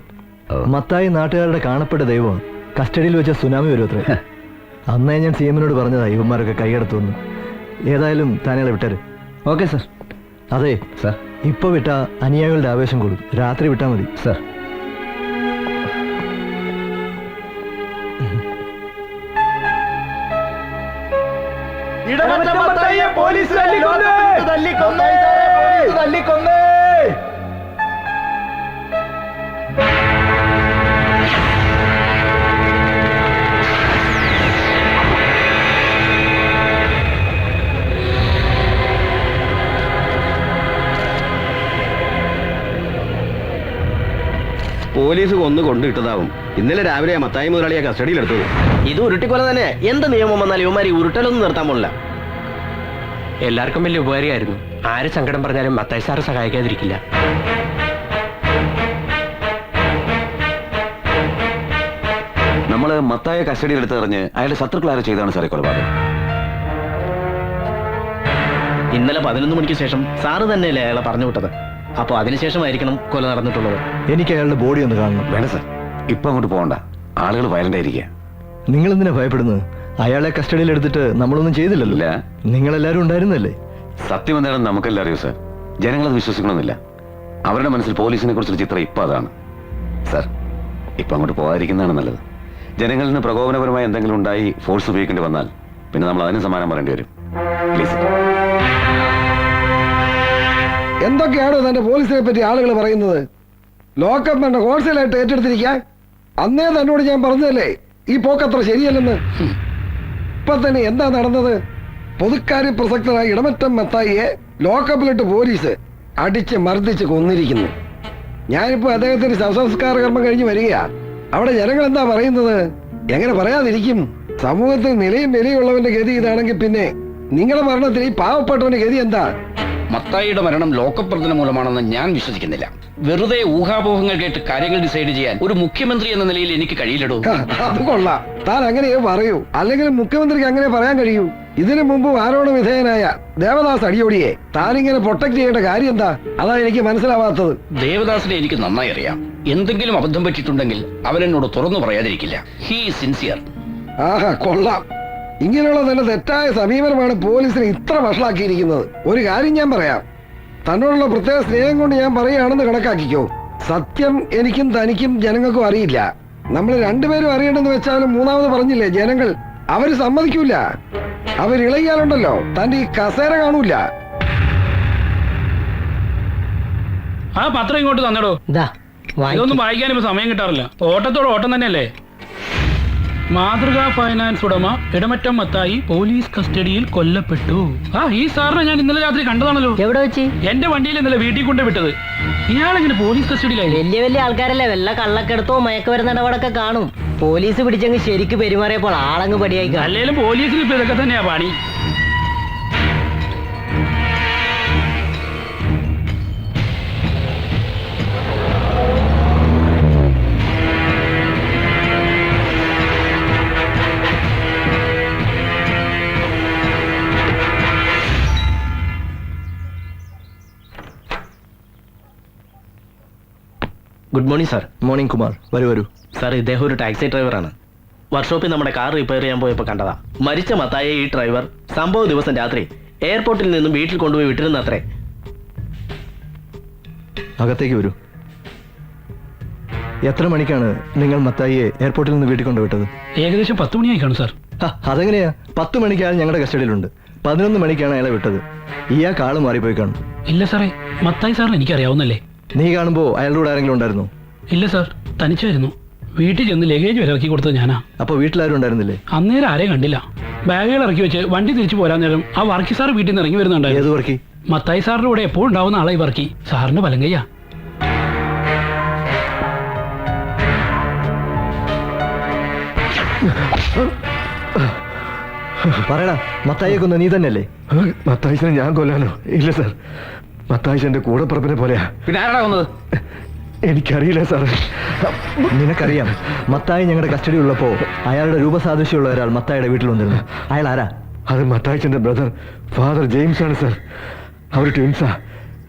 മത്തായി നാട്ടുകാരുടെ കാണപ്പെട്ട ദൈവം കസ്റ്റഡിയിൽ വെച്ച സുനാമി വരും അത്രേ. അന്നേ ഞാൻ സി എമ്മിനോട് പറഞ്ഞതാ ഇവന്മാരൊക്കെ കൈയടത്തുവന്ന്. ഏതായാലും താനയാളെ വിട്ടാര്. Okay sir. അതെ സാർ, ഇപ്പൊ വിട്ടാ അനുയായികളുടെ ആവേശം കൂടും. രാത്രി വിട്ടാ മതി സാർ. പോലീസ് കൊന്നു കൊണ്ടിട്ടതാവും. ഇന്നലെ രാവിലെ മത്തായി മുതലാളിയെ കസ്റ്റഡിയിലെടുത്തത്. ഇത് ഉരുട്ടിക്കൊല തന്നെ. എന്ത് നിയമം വന്നാൽ ഇവന്മാർ ഉരുട്ടലൊന്നും നിർത്താൻ പോലില്ല. എല്ലാവർക്കും വലിയ ഉപകാരമായിരുന്നു. ആര് സങ്കടം പറഞ്ഞാലും മത്തായി സാറ് സഹായിക്കാതിരിക്കില്ല. നമ്മള് മത്തായെ കസ്റ്റഡിയിൽ എടുത്തെറിഞ്ഞ് അയാളുടെ ശത്രുക്കളാരെ ചെയ്താണ് സാറേ കൊലപാതകം. ഇന്നലെ 11 മണിക്ക് ശേഷം സാറ് തന്നെയല്ലേ അയാളെ പറഞ്ഞു വിട്ടത്. അപ്പൊ അതിനുശേഷമായിരിക്കണം കൊല നടന്നിട്ടുള്ളത്. എനിക്ക് അയാളുടെ ബോഡി ഒന്ന് കാണണം. വേണ്ട സാർ, ഇപ്പൊ അങ്ങോട്ട് പോകണ്ട. ആളുകൾ വയലന്റ് ആയിരിക്കുക. നിങ്ങൾ എന്തിനാ ഭയപ്പെടുന്നത്? അയാളെ കസ്റ്റഡിയിൽ എടുത്തിട്ട് നമ്മളൊന്നും ചെയ്തില്ലല്ലോ. നിങ്ങളെല്ലാരും ഉണ്ടായിരുന്നല്ലേ? സത്യം എന്താണെന്ന് നമുക്കെല്ലാം അറിയൂ സാർ. ജനങ്ങളത് വിശ്വസിക്കണമെന്നില്ല. അവരുടെ മനസ്സിൽ പോലീസിനെ കുറിച്ചൊരു ചിത്രം ഇപ്പൊ അതാണ്. സാർ, ഇപ്പൊ അങ്ങോട്ട് പോകാതിരിക്കുന്നതാണ് നല്ലത്. ജനങ്ങളിൽ നിന്ന് പ്രകോപനപരമായി എന്തെങ്കിലും ഉണ്ടായി ഫോഴ്സ് ഉപയോഗിക്കേണ്ടി വന്നാൽ പിന്നെ നമ്മൾ അതിന് സമാനം പറയേണ്ടി വരും. പ്ലീസ്. എന്തൊക്കെയാണോ തന്റെ പോലീസിനെ പറ്റി ആളുകൾ പറയുന്നത്? ലോക്കപ്പ് വേണ്ട ഹോൾസെയിലായിട്ട് ഏറ്റെടുത്തിരിക്കാൻ അന്നേ തന്നോട് ഞാൻ പറഞ്ഞതല്ലേ ഈ പോക്കത്ര ശരിയല്ലെന്ന്. ഇപ്പൊ തന്നെ എന്താ നടന്നത്? പൊതുക്കാര്യ പ്രസക്തനായ ഇടമറ്റം മത്തായിയെ ലോക്കപ്പിലിട്ട് പോലീസ് അടിച്ച് മർദ്ദിച്ച് കൊന്നിരിക്കുന്നു. ഞാനിപ്പോ അദ്ദേഹത്തിന് ശവസംസ്കാര കർമ്മം കഴിഞ്ഞ് വരികയാ. അവിടെ ജനങ്ങൾ എന്താ പറയുന്നത്? എങ്ങനെ പറയാതിരിക്കും? സമൂഹത്തിൽ നിലയും വിലയുള്ളവന്റെ ഗതി ഇതാണെങ്കിൽ പിന്നെ നിങ്ങളുടെ മരണത്തിൽ ഈ പാവപ്പെട്ടവന്റെ ഗതി എന്താ? മത്തായിയുടെ മരണം ലോക്കപ്പ് പ്രവർത്തന മൂലമാണെന്ന് ഞാൻ വിശ്വസിക്കുന്നില്ല. വെറുതെ ഊഹാപോഹങ്ങൾ കേട്ട് കാര്യങ്ങൾ ഡിസൈഡ് ചെയ്യാൻ ഒരു മുഖ്യമന്ത്രി എന്ന നിലയിൽ എനിക്ക് കഴിയില്ലടോ. അത് കൊള്ളാം. താൻ അങ്ങനെയോ പറയൂ. അല്ലെങ്കിൽ മുഖ്യമന്ത്രിക്ക് അങ്ങനെ പറയാൻ കഴിയൂ. ഇതിനു മുമ്പ് ആരോട് വിധേയനായ ദേവദാസ് അടിയോടിയെ താനിങ്ങനെ പ്രൊട്ടക്ട് ചെയ്യേണ്ട കാര്യം എന്താ? അതാ എനിക്ക് മനസ്സിലാവാത്തത്. ദേവദാസിനെ എനിക്ക് നന്നായി അറിയാം. എന്തെങ്കിലും അബദ്ധം പറ്റിയിട്ടുണ്ടെങ്കിൽ അവൻ എന്നോട് തുറന്നു പറയാതിരിക്കില്ല. He is sincere. ആഹാ, കൊള്ളാം. ഇങ്ങനെയുള്ള തന്നെ തെറ്റായ സമീപനമാണ് പോലീസിനെ ഇത്ര വഷളാക്കിയിരിക്കുന്നത്. ഒരു കാര്യം ഞാൻ പറയാം. തന്നോടുള്ള പ്രത്യേക സ്നേഹം കൊണ്ട് ഞാൻ പറയുകയാണെന്ന് കണക്കാക്കിക്കോ. സത്യം എനിക്കും തനിക്കും ജനങ്ങൾക്കും അറിയില്ല. നമ്മൾ രണ്ടുപേരും അറിയണമെന്ന് വെച്ചാലും മൂന്നാമത് പറഞ്ഞില്ലേ ജനങ്ങൾ, അവര് സമ്മതിക്കൂല. അവരിളകിയാലുണ്ടല്ലോ തന്റെ ഈ കസേര കാണൂല. ആ പത്രം ഇങ്ങോട്ട് തന്നെടോ. ഇതൊന്നും വായിക്കാൻ ഇപ്പൊ സമയം കിട്ടാറില്ല. ഓട്ടത്തോട് ഓട്ടം തന്നെയല്ലേ. മാതൃകാ ഫൈനാൻസ് ഉടമ ഇടമറ്റം മത്തായി പോലീസ് കസ്റ്റഡിയിൽ കൊല്ലപ്പെട്ടു. ഈ സാറിനെ ഞാൻ ഇന്നലെ രാത്രി കണ്ടതാണല്ലോ. എവിടെ വെച്ച്? എന്റെ വണ്ടിയിൽ ഇന്നലെ വീട്ടിൽ കൊണ്ട് വിട്ടത്. ഇയാളെങ്ങനെ പോലീസ് കസ്റ്റഡിയിലായി? വലിയ വലിയ ആൾക്കാരല്ലേ, വല്ല കള്ളക്കെടുത്തോ മയക്കുമരുന്ന് ഇടപാടൊക്കെ കാണും. പോലീസ് പിടിച്ചങ്ങ് ശരിക്ക് പെരുമാറിയപ്പോൾ ആളങ്ങ് പടിയായി. അല്ലേലും പോലീസിന് ഇപ്പൊ ഇതൊക്കെ തന്നെയാ പണി. Good morning sir. Morning Kumar. വരൂ വരൂ. സാർ, ഇദ്ദേഹം ഒരു ടാക്സി ഡ്രൈവറാണ്. വർക്ക്ഷോപ്പിൽ നമ്മുടെ കാർ റിപ്പയർ ചെയ്യാൻ പോയപ്പോൾ കണ്ടതാ. മരിച്ച മത്തായെ ഈ ഡ്രൈവർ സംഭവ ദിവസം രാത്രി എയർപോർട്ടിൽ നിന്നും വീട്ടിൽ കൊണ്ടുപോയി വിട്ടിരുന്നത്രേ. അകത്തേക്ക് വരൂ. എത്ര മണിക്കാണ് നിങ്ങൾ മത്തായിയെ എയർപോർട്ടിൽ നിന്ന് വീട്ടിൽ കൊണ്ടുവിട്ടത്? ഏകദേശം 10 മണിയായി കാണും സാർ. അതെങ്ങനെയാ? 10 മണിക്ക് അയാൾ ഞങ്ങളുടെ കസ്റ്റഡിയിലുണ്ട്. 11 മണിക്കാണ് അയാളെ വിട്ടത്. ഇയാൾക്ക് ആള് മാറിപ്പോയി കാണും. ഇല്ല സാറേ, മത്തായി സാറിന് എനിക്കറിയാവുന്നല്ലേ. നീ കാണുമ്പോ അയാളുടെ കൂടെ ആരെങ്കിലും ഉണ്ടായിരുന്നോ? ഇല്ല സാർ, തനിച്ചായിരുന്നു. വീട്ടിൽ ചെന്ന് ലഗേജ് വരെ ഇറക്കി കൊടുത്തത് ഞാനാ. അപ്പൊ വീട്ടിലാരും ഉണ്ടായിരുന്നില്ലേ? അന്നേരം ആരെയും കണ്ടില്ല. ബാഗുകൾ ഇറക്കി വെച്ച് വണ്ടി തിരിച്ചു പോരാൻ നേരം ആ വർക്കി സാർ വീട്ടിൽ നിന്ന് ഇറങ്ങി വരുന്നുണ്ടായിരുന്നു. ഏത് വർക്കി? മത്തായി സാറിന്റെ കൂടെ എപ്പോഴും ഉണ്ടാവുന്ന ആളായി വർക്കി. സാറിന്റെ പലങ്കയ്യ. പറയടാ, മത്തായിയെ കൊന്ന നീ തന്നെയല്ലേ? മത്തായിച്ചനെ ഞാൻ കൊല്ലാനോ? ഇല്ല സാർ, മത്തായിച്ചന്റെ കൂടപ്പുറപ്പിനെ പോലെയാ. പിന്നെ ആരാ കൊന്നത്? എനിക്കറിയില്ല സാറേ. നിനക്കറിയാം, മത്തായി ഞങ്ങളുടെ കസ്റ്റഡി ഉള്ളപ്പോ അയാളുടെ രൂപസാദൃശ്യമുള്ള ഒരാൾ മത്തായിയുടെ വീട്ടിൽ വന്നിരുന്നു. അയാൾ ആരാ? അത് മത്തായിച്ചന്റെ ബ്രദർ ഫാദർ ജെയിംസ് ആണ് സാർ. അവർ ട്വിൻസാ.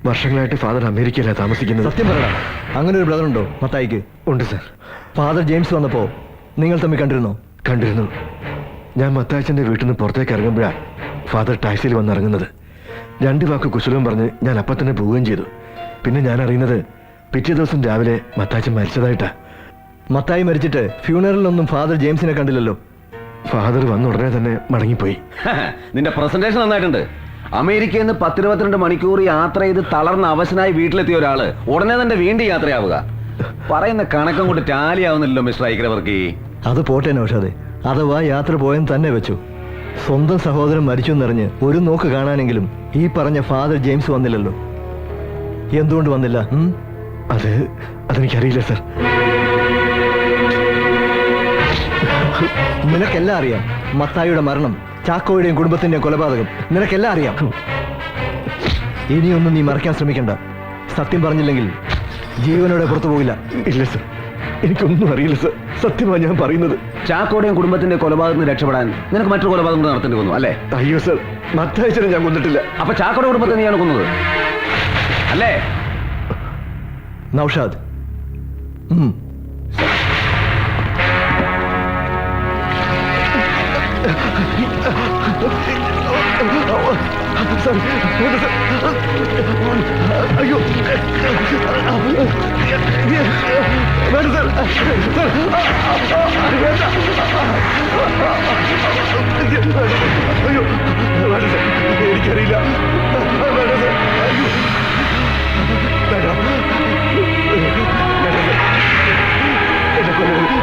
വർഷങ്ങളായിട്ട് ഫാദർ അമേരിക്കയിലാണ് താമസിക്കുന്നത്. സത്യം പറയടാ, അങ്ങനെ ഒരു ബ്രദർ ഉണ്ടോ മത്തായിക്ക്? ഉണ്ട് സാർ. ഫാദർ ജെയിംസ് വന്നപ്പോ നിങ്ങൾ തമ്മിൽ കണ്ടിരുന്നോ? കണ്ടിരുന്നു. ഞാൻ മത്തായിച്ചന്റെ വീട്ടിൽ നിന്ന് പുറത്തേക്ക് ഇറങ്ങുമ്പോഴാണ് ഫാദർ ടാക്സിയിൽ വന്നിറങ്ങുന്നത്. 2 വാക്ക് കുശലവും പറഞ്ഞ് ഞാൻ അപ്പം തന്നെ പോവുകയും ചെയ്തു. പിന്നെ ഞാൻ അറിയുന്നത് പിറ്റേ ദിവസം രാവിലെ മത്തായിച്ചൻ മരിച്ചതായിട്ടാ. മത്തായി മരിച്ചിട്ട് ഫ്യൂണറലിലൊന്നും ഫാദർ ജെയിംസിനെ കണ്ടില്ലല്ലോ. ഫാദർ വന്ന ഉടനെ തന്നെ മടങ്ങിപ്പോയി. നിന്റെ പ്രസന്റേഷൻ നന്നായിട്ടുണ്ട്. അമേരിക്കയിൽ നിന്ന് 10-22 മണിക്കൂർ യാത്ര ചെയ്ത് തളർന്ന അവശനായി വീട്ടിലെത്തിയ ഒരാള് ഉടനെ തന്നെ വീണ്ടും യാത്രയാവുക. പറയുന്ന കണക്കം കൊണ്ട് ടാലി ആവുന്നില്ലല്ലോ മിസ്റ്റർ ഐക്രവർക്കി. അത് പോട്ടെ നൗഷാദേ, അഥവാ യാത്ര പോയെന്ന് തന്നെ വെച്ചു. സ്വന്തം സഹോദരൻ മരിച്ചു എന്നറിഞ്ഞ് ഒരു നോക്ക് കാണാനെങ്കിലും ഈ പറഞ്ഞ ഫാദർ ജെയിംസ് വന്നില്ലല്ലോ. എന്തുകൊണ്ട് വന്നില്ല? അതെനിക്കറിയില്ല സർ. നിനക്കെല്ലാം അറിയാം. മത്തായിയുടെ മരണം, ചാക്കോയുടെയും കുടുംബത്തിന്റെയും കൊലപാതകം നിനക്കെല്ലാം അറിയാം. ഇനിയൊന്നും നീ മറയ്ക്കാൻ ശ്രമിക്കണ്ട. സത്യം പറഞ്ഞില്ലെങ്കിൽ ജീവനോടെ പുറത്തു പോകില്ല. ഇല്ല സർ, എനിക്കൊന്നും അറിയില്ല സർ. സത്യമാണ് ഞാൻ പറയുന്നത്. ചാക്കോയുടെയും കുടുംബത്തിന്റെ കൊലപാതകത്തിന് രക്ഷപ്പെടാൻ നിനക്ക് മറ്റൊരു കൊലപാതകം കൂടെ നടത്തേണ്ടി വന്നു അല്ലേ? അയ്യോ സർ, മത്തായിച്ചനെ ഞാൻ കൊന്നിട്ടില്ല. അപ്പൊ ചാക്കോയുടെ കുടുംബത്തെ നീയാണ് കൊന്നത് അല്ലേ? നൗഷാദ്, അയ്യോ വേണ്ട സർ, അയ്യോ വേണ്ട സർ, എനിക്കറിയില്ല. വേണ്ട സർ, അയ്യോ വേണ്ട, എന്നെ കൊല്ലരുത്.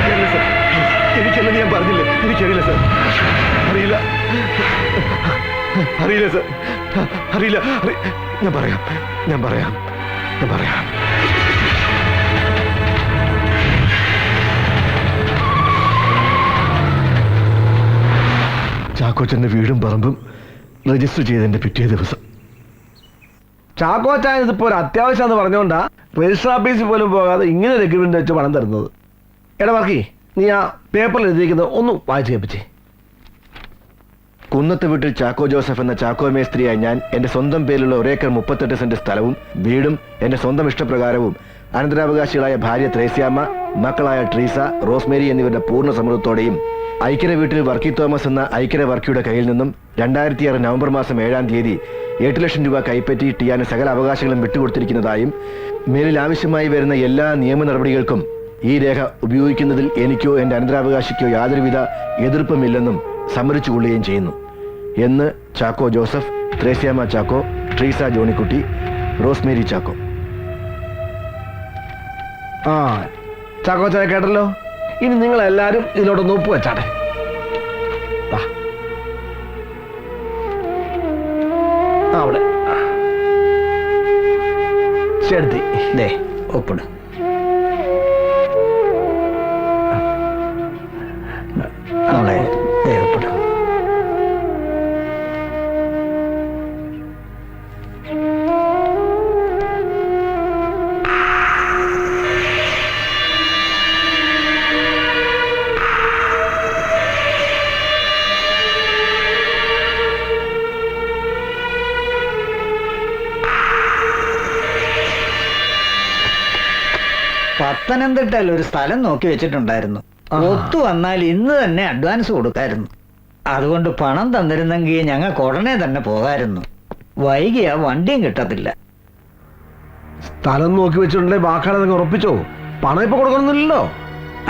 വേണ്ട, എനിക്കല്ല, ഞാൻ പറഞ്ഞില്ലേ, എനിക്കറിയില്ല സർ. അറിയില്ല, അറിയില്ല സർ, അറിയില്ല. ഞാൻ പറയാം. ചാക്കോച്ചന്റെ വീടും പറമ്പും രജിസ്റ്റർ ചെയ്തതിന്റെ പിറ്റേ ദിവസം. ചാക്കോച്ചാൻ ഇതിപ്പോ ഒരു അത്യാവശ്യം പറഞ്ഞുകൊണ്ടാ രജിസ്റ്റർ ഓഫീസിൽ പോലും പോകാതെ ഇങ്ങനെ ഒരു എഗ്രിമെന്റ് വെച്ച് പണം തരുന്നത്. എടാ വർക്കി, നീ ആ പേപ്പറിൽ എഴുതിയിരിക്കുന്നത് ഒന്ന് വായിച്ചു കേൾപ്പിച്ചേ. കുന്നത്ത് വീട്ടിൽ ചാക്കോ ജോസഫ് എന്ന ചാക്കോ മേസ്ത്രിയായി ഞാൻ എന്റെ സ്വന്തം പേരിലുള്ള 1 ഏക്കർ 38 സെന്റ് സ്ഥലവും വീടും എന്റെ സ്വന്തം ഇഷ്ടപ്രകാരവും അനന്തരാവകാശികളായ ഭാര്യ ത്രേസ്യാമ്മ, മക്കളായ ട്രീസ, റോസ്മേരി എന്നിവരുടെ പൂർണ്ണ സമ്മതത്തോടെയും ഐക്യര വീട്ടിൽ വർക്കി തോമസ് എന്ന ഐക്യര വർക്കിയുടെ കയ്യിൽ നിന്നും 2006 നവംബർ മാസം 7-ാം തീയതി 8 ലക്ഷം രൂപ കൈപ്പറ്റി ടിയാന് സകല അവകാശങ്ങളും വിട്ടുകൊടുത്തിരിക്കുന്നതായും മേലിൽ ആവശ്യമായി വരുന്ന എല്ലാ നിയമ നടപടികൾക്കും ഈ രേഖ ഉപയോഗിക്കുന്നതിൽ എനിക്കോ എന്റെ അനന്തരാവകാശിക്കോ യാതൊരുവിധ എതിർപ്പുമില്ലെന്നും സമ്മതിച്ചു കൊള്ളുകയും ചെയ്യുന്നു എന്ന് ചാക്കോ ജോസഫ്, ത്രേസ്യാമ്മ ചാക്കോ, ട്രീസ ജോണിക്കുട്ടി, റോസ്മേരി ചാക്കോ. ചാക്കോ ചായ കേട്ടല്ലോ. ഇനി നിങ്ങൾ എല്ലാരും ഇതിലോട്ടൊന്ന് ഒപ്പ് വെച്ചാട്ടെ. അവിടെ ചെടുത്തി ദേ ഒപ്പിട്. നമ്മളെ ഒപ്പിട്. പത്തനംതിട്ടയിൽ ഒരു സ്ഥലം നോക്കി വെച്ചിട്ടുണ്ടായിരുന്നു. ഒത്തു വന്നാൽ ഇന്ന് തന്നെ അഡ്വാൻസ് കൊടുക്കായിരുന്നു. അതുകൊണ്ട് പണം തന്നിരുന്നെങ്കിൽ ഞങ്ങൾക്ക് ഉടനെ തന്നെ പോകായിരുന്നു. വൈകിയാ വണ്ടിയും കിട്ടത്തില്ല. സ്ഥലം നോക്കി വെച്ചിട്ടുണ്ടെങ്കിൽ വാക്കാളെ നിങ്ങൾ ഉറപ്പിച്ചോ? പണം ഇപ്പൊ കൊടുക്കണമെന്നില്ലല്ലോ.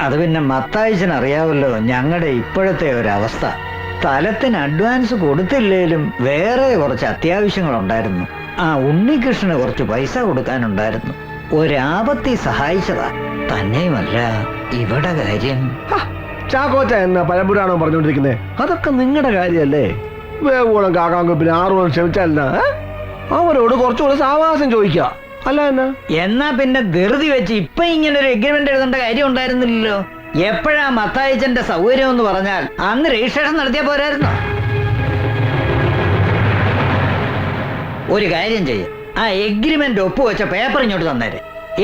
അത് പിന്നെ മത്തായിച്ചൻ അറിയാവല്ലോ ഞങ്ങളുടെ ഇപ്പോഴത്തെ ഒരവസ്ഥ. സ്ഥലത്തിന് അഡ്വാൻസ് കൊടുത്തില്ലേലും വേറെ കുറച്ച് അത്യാവശ്യങ്ങളുണ്ടായിരുന്നു. ആ ഉണ്ണികൃഷ്ണന് കുറച്ച് പൈസ കൊടുക്കാനുണ്ടായിരുന്നു. ഒരാപത്തി സഹായിച്ചതാ. തന്നെയുമല്ല ഇവിടെ കാര്യം. ചാക്കോച്ച എന്നാ പഴമ്പുരാണോ പറഞ്ഞുകൊണ്ടിരിക്കുന്നത്? അതൊക്കെ നിങ്ങളുടെ കാര്യല്ലേ. വേവോളം കാക്കാങ്കൊപ്പിന് 6 ക്ഷമിച്ചാലല്ല. അവരോട് കുറച്ചുകൂടെ സാവകാശം ചോദിക്കുക. അല്ല എന്നാ പിന്നെ ധൃതി വെച്ച് ഇപ്പൊ ഇങ്ങനെ ഒരു എഗ്രിമെന്റ് എഴുതേണ്ട കാര്യം ഉണ്ടായിരുന്നില്ലല്ലോ. എപ്പോഴാ മത്തായിച്ചന്റെ സൗകര്യം എന്ന് പറഞ്ഞാൽ അന്ന് രജിസ്ട്രേഷൻ നടത്തിയാ പോരായിരുന്നോ? ഒരു കാര്യം ചെയ്യ, ആ എഗ്രിമെന്റ് ഒപ്പുവെച്ച പേപ്പർ ഇങ്ങോട്ട് തന്നേരെ.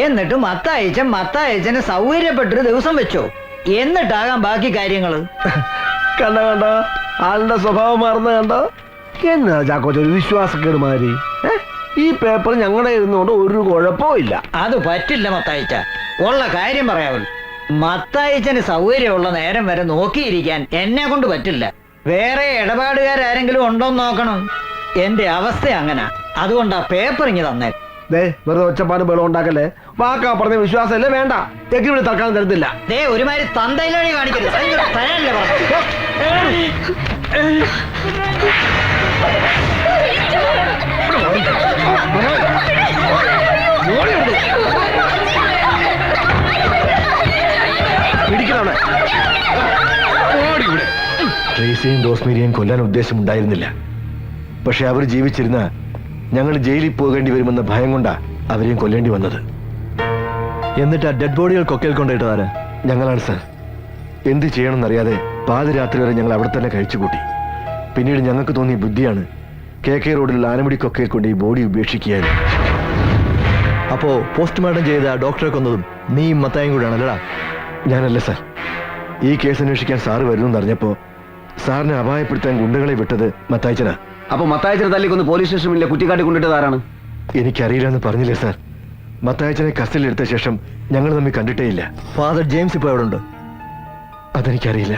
എന്നിട്ട് മത്തായിച്ചന് സൗകര്യപ്പെട്ടൊരു ദിവസം വെച്ചോ. എന്നിട്ടാകാം ബാക്കി കാര്യങ്ങള്. കണ്ടോ ആളുടെ സ്വഭാവം മാറുന്ന കണ്ടോ? എന്നാ ചാക്കോച്ച ഒരു വിശ്വാസക്കേട് മാറി. ഈ പേപ്പർ ഞങ്ങളുടെ ഇരുന്നുകൊണ്ട് ഒരു കുഴപ്പവും ഇല്ല. അത് പറ്റില്ല മത്തായിച്ച, ഉള്ള കാര്യം പറയാമല്ലോ. മത്തായിച്ചന് സൗകര്യമുള്ള നേരം വരെ നോക്കിയിരിക്കാൻ എന്നെ കൊണ്ട് പറ്റില്ല. വേറെ ഇടപാടുകാരെങ്കിലും ഉണ്ടോന്ന് നോക്കണം. എന്റെ അവസ്ഥ അങ്ങനെ. അതുകൊണ്ട് ആ പേപ്പർ ഇങ്ങ് തന്നെ. വെറുതെ ഒച്ചപ്പാട് ബലം ഉണ്ടാക്കല്ലേ. വാക്കാ പറഞ്ഞ വിശ്വാസമല്ലേ വേണ്ട. എഗ്രിമെന്റ് തൽക്കാലം തരത്തില്ല. ഒരുമാതിരി തന്തയിലൊഴി കാണിക്കരുത്. തരാനല്ലേ പറഞ്ഞു. ട്രേസിയെയും റോസ്മേരിയെയും കൊല്ലാൻ ഉദ്ദേശമുണ്ടായിരുന്നില്ല. പക്ഷെ അവർ ജീവിച്ചിരുന്ന ഞങ്ങൾ ജയിലിൽ പോകേണ്ടി വരുമെന്ന ഭയം കൊണ്ടാ അവരെയും കൊല്ലേണ്ടി വന്നത്. എന്നിട്ട് ആ ഡെഡ് ബോഡികൾ കൊക്കയിൽ കൊണ്ടിട്ടതാര്? ഞങ്ങളാണ് സാർ. എന്ത് ചെയ്യണമെന്നറിയാതെ പാതിരാത്രി വരെ ഞങ്ങൾ അവിടെ തന്നെ കഴിച്ചുകൂട്ടി. പിന്നീട് ഞങ്ങൾക്ക് തോന്നിയ ബുദ്ധിയാണ് KK റോഡിലുള്ള ആനമുടി കൊക്കയിൽ കൊണ്ട് ഈ ബോഡി ഉപേക്ഷിക്കുകയായിരുന്നു. അപ്പോ പോസ്റ്റ്മോർട്ടം ചെയ്ത ഡോക്ടറെ കൊന്നതും നീയും മത്തായും കൂടെയാണല്ലടാ? ഞാനല്ല സാർ. ഈ കേസ് അന്വേഷിക്കാൻ സാറ് വരുമെന്ന് അറിഞ്ഞപ്പോ സാറിനെ അപായപ്പെടുത്താൻ ഗുണ്ടകളെ വിട്ടത് മത്തായിച്ചനാ. അപ്പൊ മത്തായിച്ചനെ തല്ലിക്കൊന്ന് പോലീസ് സ്റ്റേഷനിലെ കുറ്റിക്കാട്ടി കൊണ്ടിട്ടത് ആരാണ്? എനിക്കറിയില്ല എന്ന് പറഞ്ഞില്ലേ സാർ. മത്തായിച്ചനെ കസ്റ്റഡിയിൽ എടുത്ത ശേഷം ഞങ്ങൾ തമ്മിൽ കണ്ടിട്ടേ ഇല്ല. ഫാദർ ജെയിംസ് ഇപ്പൊ എവിടെ ഉണ്ട്? അതെനിക്കറിയില്ല.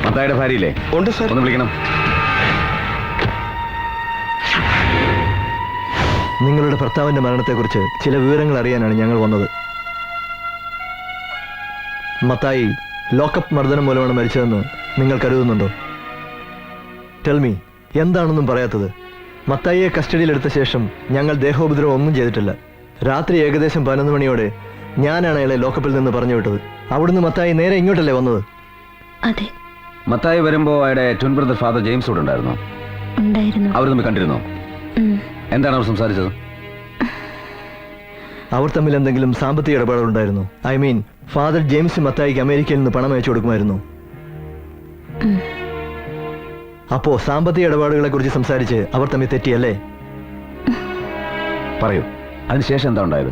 മത്തായിയുടെ ഭാര്യയില്ലേ? ഉണ്ട് സാർ. ഒന്ന് വിളിക്കണം. നിങ്ങളുടെ ഭർത്താവിന്റെ മരണത്തെക്കുറിച്ച് ചില വിവരങ്ങൾ അറിയാനാണ് ഞങ്ങൾ വന്നത്. മത്തായി ലോക്കപ്പ് മർദ്ദനം മൂലമാണ് മരിച്ചതെന്ന് നിങ്ങൾ കരുതുന്നുണ്ടോ? ടെൽമി, എന്താണെന്നും പറയാത്തത്? മത്തായിയെ കസ്റ്റഡിയിലെടുത്ത ശേഷം ഞങ്ങൾ ദേഹോപദ്രവം ഒന്നും ചെയ്തിട്ടില്ല. രാത്രി ഏകദേശം 11 മണിയോടെ ഞാനാണ് അയാളെ ലോക്കപ്പിൽ നിന്ന് പറഞ്ഞു വിട്ടത്. അവിടുന്ന് മത്തായി നേരെ ഇങ്ങോട്ടല്ലേ വന്നത്? അതെ. മത്തായി വരുമ്പോ അയാളുടെ ട്വിൻ ബ്രദർ ഫാദർ ജെയിംസ് കൂടെ ഉണ്ടായിരുന്നോ? ഉണ്ടായിരുന്നു. അവർ തമ്മിൽ കണ്ടിരുന്നോ? എന്താണ് അവർ സംസാരിച്ചത്? അവർ തമ്മിൽ എന്തെങ്കിലും സാമ്പത്തിക ഇടപാടുണ്ടായിരുന്നു? ഐ മീൻ, ഫാദർ ജെയിംസ് മത്തായിക്ക് അമേരിക്കയിൽ നിന്ന് പണം അയച്ചു കൊടുക്കുമായിരുന്നു. അപ്പോ സാമ്പത്തിക ഇടപാടുകളെ കുറിച്ച് സംസാരിച്ച് അവർ തമ്മിൽ തെറ്റിയല്ലേ? പറയൂ, അതിനുശേഷം എന്താ ഉണ്ടായത്?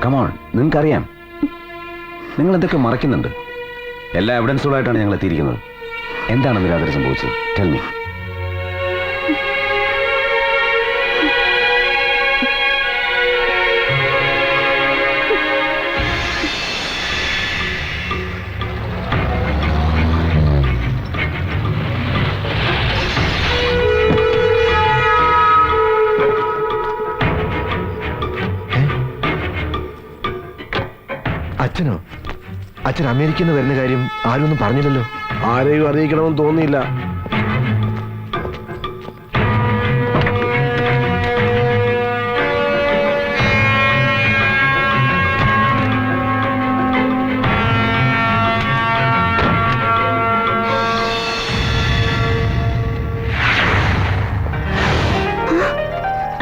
കമോൺ, നിങ്ങൾക്കറിയാം. നിങ്ങൾ എന്തൊക്കെ മറക്കുന്നുണ്ട്. എല്ലാ എവിഡൻസുകളായിട്ടാണ് ഞങ്ങൾ എത്തിയിരിക്കുന്നത്. എന്താണ് നിരാദര സംഭവിച്ചത്? Tell me. അച്ഛനോ? അച്ഛൻ അമേരിക്കയിൽ നിന്ന് വരുന്ന കാര്യം ആരും ഒന്നും പറഞ്ഞില്ലല്ലോ. ആരെയും അറിയിക്കണമെന്ന് തോന്നിയില്ല.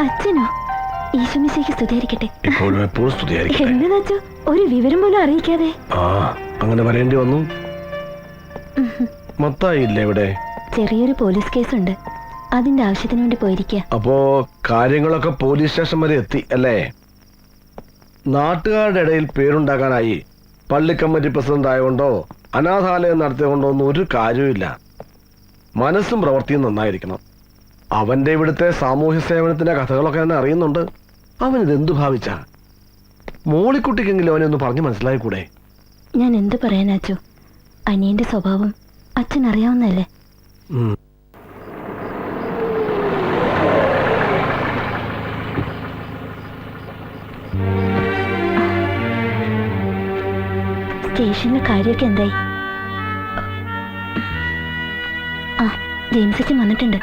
അച്ഛനോ? ഈശോമിശിഹായ്ക്ക് സ്തുതിയായിരിക്കട്ടെ. എപ്പോഴും എപ്പോഴും സ്തുതിയായിരിക്കട്ടെ. എന്നതാച്ചോ ഒരു വിവരം പോലും അറിയിക്കാതെ? അങ്ങനെ വരേണ്ടി വന്നു. മത്തായി ഇല്ല ഇവിടെ? ചെറിയൊരു പോലീസ് കേസുണ്ട്, അതിന്റെ ആവശ്യത്തിന് വേണ്ടി പോയിരിക്കുക. അപ്പോ കാര്യങ്ങളൊക്കെ പോലീസ് സ്റ്റേഷൻ വരെ എത്തി അല്ലേ? നാട്ടുകാരുടെ ഇടയിൽ പേരുണ്ടാക്കാനായി പള്ളി കമ്മിറ്റി പ്രസിഡന്റ് ആയതുകൊണ്ടോ അനാഥാലയം നടത്തിയതുകൊണ്ടോ ഒന്നും ഒരു കാര്യവുമില്ല. മനസ്സും പ്രവൃത്തിയും നന്നായിരിക്കണം. അവന്റെ ഇവിടുത്തെ സാമൂഹ്യ സേവനത്തിന്റെ കഥകളൊക്കെ തന്നെ അറിയുന്നുണ്ട്. അവനിതെന്തു ഭാവിച്ച? മോളിക്കുട്ടിക്കെങ്കിലും അവനെ ഒന്ന് പറഞ്ഞു മനസ്സിലായിക്കൂടെ? ഞാൻ എന്ത് പറയാനാച്ചോ, അനിയന്റെ സ്വഭാവം അച്ഛൻ അറിയാവുന്നല്ലേ. സ്റ്റേഷനിലെ കാര്യമൊക്കെ എന്തായി? ജെയിംസ് അച്ഛൻ വന്നിട്ടുണ്ട്.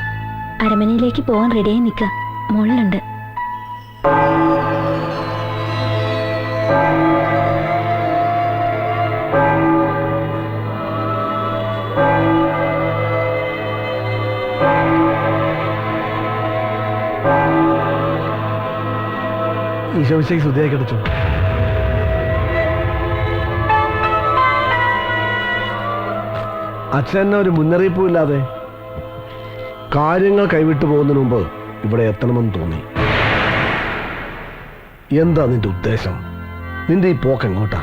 അരമനയിലേക്ക് പോകാൻ റെഡിയായി നിൽക്കുക. മുകളിലുണ്ട്. ഈശോമിശിഹായ്ക്ക് സ്തുതിയായി കിടച്ചു. അച്ഛൻ ഒരു മുന്നറിയിപ്പും ഇല്ലാതെ കാര്യങ്ങൾ കൈവിട്ടു പോകുന്നതിന് മുമ്പ് ഇവിടെ എത്തണമെന്ന് തോന്നി. എന്താ നിന്റെ ഉദ്ദേശം? നിന്റെ ഈ പോക്ക് എങ്ങോട്ടാ?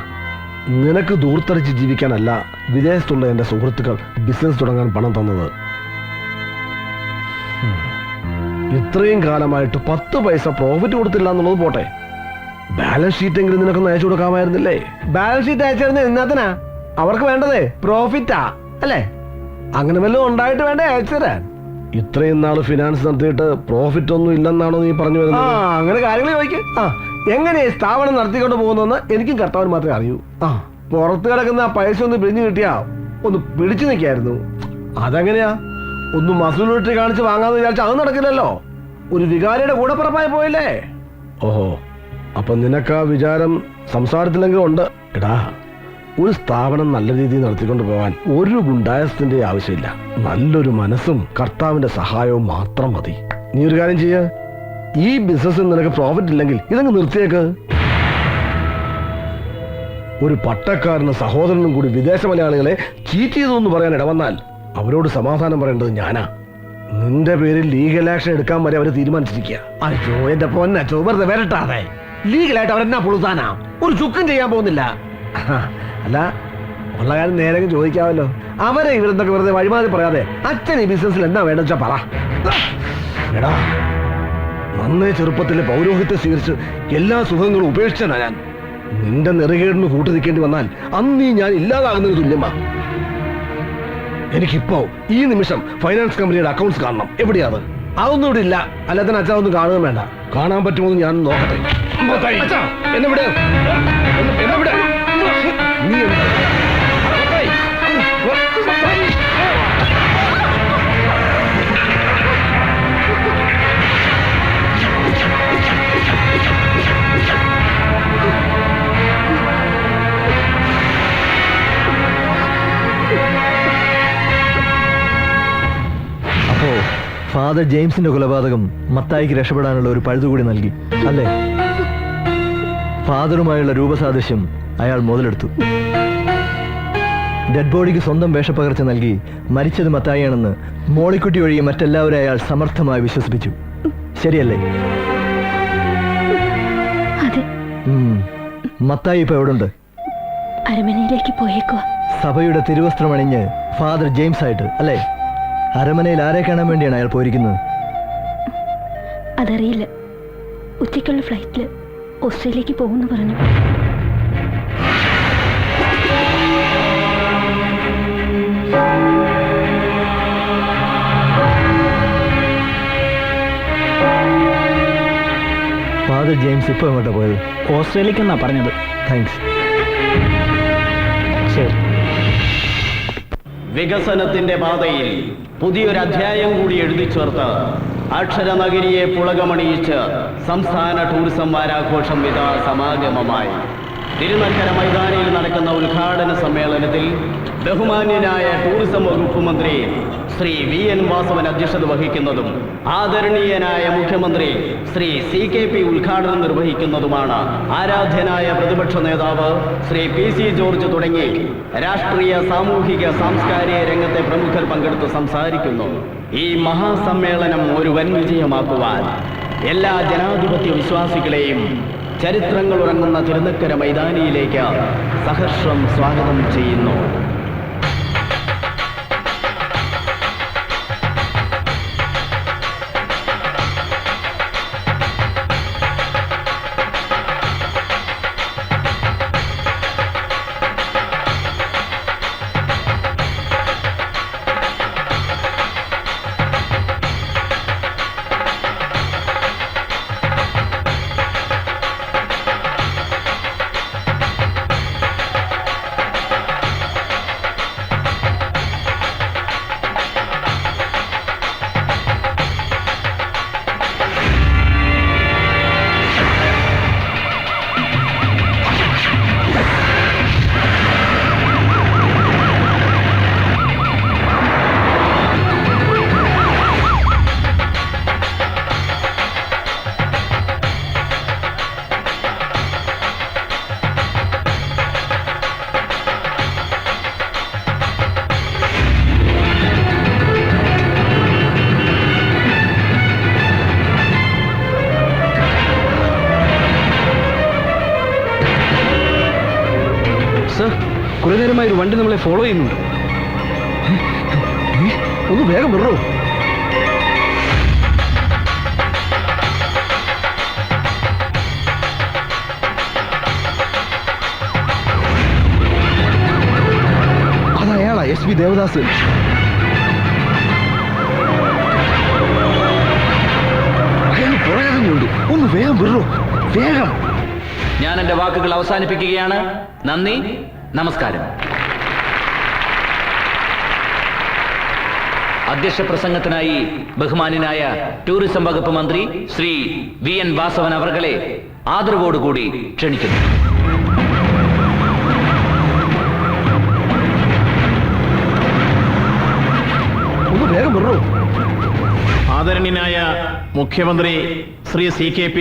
നിനക്ക് ദൂർത്തടിച്ച് ജീവിക്കാനല്ല വിദേശത്തുള്ള എൻ്റെ സുഹൃത്തുക്കൾ ബിസിനസ് തുടങ്ങാൻ പണം തന്നത്. ഇത്രയും കാലമായിട്ട് 10 പൈസ പ്രോഫിറ്റ് കൊടുത്തില്ല എന്നുള്ളത് പോട്ടെ, ബാലൻസ് ഷീറ്റ് എങ്കിലും നിനക്കൊന്ന് അയച്ചു കൊടുക്കാമായിരുന്നില്ലേ? Balance sheet അയച്ചിരുന്ന എന്നാത്തിനാ? അവർക്ക് വേണ്ടതേ പ്രോഫിറ്റാ അല്ലേ? അങ്ങനെ വല്ലതും ഉണ്ടായിട്ട് വേണ്ടേ അയച്ചു തരാൻ? ഇത്രയും നാള് ഫിനാൻസ് നടത്തിയിട്ട് പ്രോഫിറ്റ് ഒന്നും ഇല്ലെന്നാണോ നീ പറഞ്ഞു വരുന്നത്? അങ്ങനെ കാര്യങ്ങൾ ചോദിക്കും. എങ്ങനെ സ്ഥാപനം നടത്തിക്കൊണ്ട് പോകുന്നെന്ന് എനിക്കും കർത്താവിന് മാത്രമേ അറിയൂ. പുറത്ത് കിടക്കുന്ന ആ പൈസ ഒന്ന് പിടിഞ്ഞു കിട്ടിയാ ഒന്ന് പിടിച്ചു നിൽക്കായിരുന്നു. അതെങ്ങനെയാ? ഒന്ന് മസൂലിറ്റി കാണിച്ച് വാങ്ങാന്ന് വിചാരിച്ച അത് നടക്കില്ലല്ലോ. ഒരു വികാരിയുടെ കൂടെ പുറപ്പായി പോയില്ലേ? ഓഹോ, അപ്പൊ നിനക്ക് ആ വിചാരം സംസാരത്തിലെങ്കിലും ഉണ്ട്. എടാ, ഒരു സ്ഥാപനം നല്ല രീതിയിൽ നടത്തിക്കൊണ്ട് പോകാൻ ഒരു ഗുണ്ടായസത്തിന്റെ ആവശ്യമില്ല. നല്ലൊരു മനസ്സും കർത്താവിന്റെ സഹായവും മാത്രം മതി. നീ ഒരു കാര്യം ചെയ്യ, ഈ ബിസിനസ്സിൽ നിനക്ക് പ്രോഫിറ്റ് ഇല്ലെങ്കിൽ ഇതങ്ങ് നിർത്തിയേക്ക്. ഒരു പട്ടക്കാരനും സഹോദരനും കൂടി വിദേശ മലയാളികളെ ചീറ്റ് ചെയ്തു എന്ന് പറയാൻ ഇടവന്നാൽ അവരോട് സമാധാനം പറയേണ്ടത് ഞാനാ. നിന്റെ പേരിൽ ലീഗൽ ആക്ഷൻ എടുക്കാൻ വരെ അവര് തീരുമാനിച്ചിരിക്കുക. അയ്യോ എന്റെ പൊന്നച്ചോ, വെറുതെ വരട്ടാതെ. ലീഗലായിട്ട് അവരെന്നാ പുളുത്താനാ? ഒരു ചുക്കും ചെയ്യാൻ പോകുന്നില്ല. അല്ല, ഉള്ള കാര്യം നേരെ ചോദിക്കാമല്ലോ. അവരെ ഇവരെന്തൊക്കെ വെറുതെ വഴിമാറി പറയാതെ അച്ഛൻ ഈ ബിസിനസ്സിൽ എന്നാ വേണ്ട വെച്ചാ പറ. എടാ, നന്നേ ചെറുപ്പത്തിലെ പൗരോഹിത്യം സ്വീകരിച്ച് എല്ലാ സുഖങ്ങളും ഉപേക്ഷിച്ചാ ഞാൻ. നിന്റെ നെറുകേടിന് കൂട്ടു നിൽക്കേണ്ടി വന്നാൽ അന്ന് ഞാൻ ഇല്ലാതാകുന്നതിന് തുല്യമാ. എനിക്കിപ്പോ ഈ നിമിഷം ഫൈനാൻസ് കമ്പനിയുടെ അക്കൗണ്ട്സ് കാണണം. എവിടെയാ അത്? അതൊന്നും ഇവിടെ ഇല്ല. അല്ലാതെ അച്ഛൻ ഒന്നും കാണുകയും വേണ്ട. കാണാൻ പറ്റുമോ ഞാൻ നോക്കട്ടെ. എന്നെ വിടെ നീ അപ്പോ ഫാദർ ജെയിംസിന്റെ കൊലപാതകം മത്തായിക്ക് രക്ഷപ്പെടാനുള്ള ഒരു പഴുതുകൂടി നൽകി അല്ലേ? ഫാദറുമായുള്ള രൂപസാദൃശ്യം അയാൾ മുതലെടുത്തു. ഡെഡ് ബോഡിക്ക് സ്വന്തം വേഷപ്പകർച്ച നൽകി മരിച്ചത് മത്തായിയാണെന്ന് മോളിക്കുട്ടി ഒഴികെ മറ്റെല്ലാവരും അയാൾ സമർത്ഥമായി വിശ്വസിപ്പിച്ചു. ശരിയല്ലേ? മത്തായി ഇപ്പൊ എവിടുണ്ട്? അരമനയിലേക്ക് പോയേക്കോ. സഭയുടെ തിരുവസ്ത്രമണിഞ്ഞ് ഫാദർ ജെയിംസ് ആയിട്ട് അല്ലേ? അരമനയിൽ ആരെ കാണാൻ വേണ്ടിയാണ് അയാൾ പോയിരിക്കുന്നത്? അതറിയില്ല. ഉച്ചയ്ക്കുള്ള ഫ്ലൈറ്റില് ഓസ്ട്രേലിയക്ക് പോകുന്നു പറഞ്ഞു. ഫാദർ ജെയിംസ് ഇപ്പൊ എങ്ങോട്ടാ പോയത്? ഓസ്ട്രേലിയക്കെന്നാ പറഞ്ഞത്. താങ്ക്സ്. ശരി. വികസനത്തിന്റെ പാതയിൽ പുതിയൊരു അധ്യായം കൂടി എഴുതി ചേർത്ത് അക്ഷരനഗരിയെ പുളകമണിയിച്ച് സംസ്ഥാന ടൂറിസം വാരാഘോഷം ഇതാ സമാഗമമായി. തിരുനക്കര മൈതാനിയിൽ നടക്കുന്ന ഉദ്ഘാടന സമ്മേളനത്തിൽ ബഹുമാന്യനായ ടൂറിസം വകുപ്പ് മന്ത്രി ശ്രീ VN വാസവൻ അധ്യക്ഷത വഹിക്കുന്നതും ആദരണീയനായ മുഖ്യമന്ത്രി ശ്രീ CKP ഉദ്ഘാടനം നിർവഹിക്കുന്നതുമാണ്. ആരാധ്യനായ പ്രതിപക്ഷ നേതാവ് ശ്രീ PC ജോർജ് തുടങ്ങി രാഷ്ട്രീയ, സാമൂഹിക, സാംസ്കാരിക രംഗത്തെ പ്രമുഖർ പങ്കെടുത്ത് സംസാരിക്കുന്നു. ഈ മഹാസമ്മേളനം ഒരു വൻ വിജയമാക്കുവാൻ എല്ലാ ജനാധിപത്യ വിശ്വാസികളെയും ചരിത്രങ്ങൾ ഉറങ്ങുന്ന തിരുനക്കര മൈതാനിയിലേക്ക് സഹർഷം സ്വാഗതം ചെയ്യുന്നു. സർ, കുറെ നേരമായി ഒരു വണ്ടി നമ്മളെ ഫോളോ ചെയ്യുന്നുണ്ട്. ഒന്ന് വേഗം വിടറോ. അതയാളാ SP ദേവദാസ്. അയാൾ പുറകെയുണ്ട്. ഒന്ന് വേഗം വിടറോ, വേഗം. ഞാൻ എൻ്റെ വാക്കുകൾ അവസാനിപ്പിക്കുകയാണ്. നന്ദി, നമസ്കാരം. അധ്യക്ഷ പ്രസംഗത്തിനായി ബഹുമാന്യനായ ടൂറിസം വകുപ്പ് മന്ത്രി ശ്രീ VN വാസവൻ അവർകളെ ആദരവോടുകൂടി ക്ഷണിക്കുന്നു. ഒന്ന് വേഗം വിടറോ. ആദരണീയനായ മുഖ്യമന്ത്രി ശ്രീ CKP,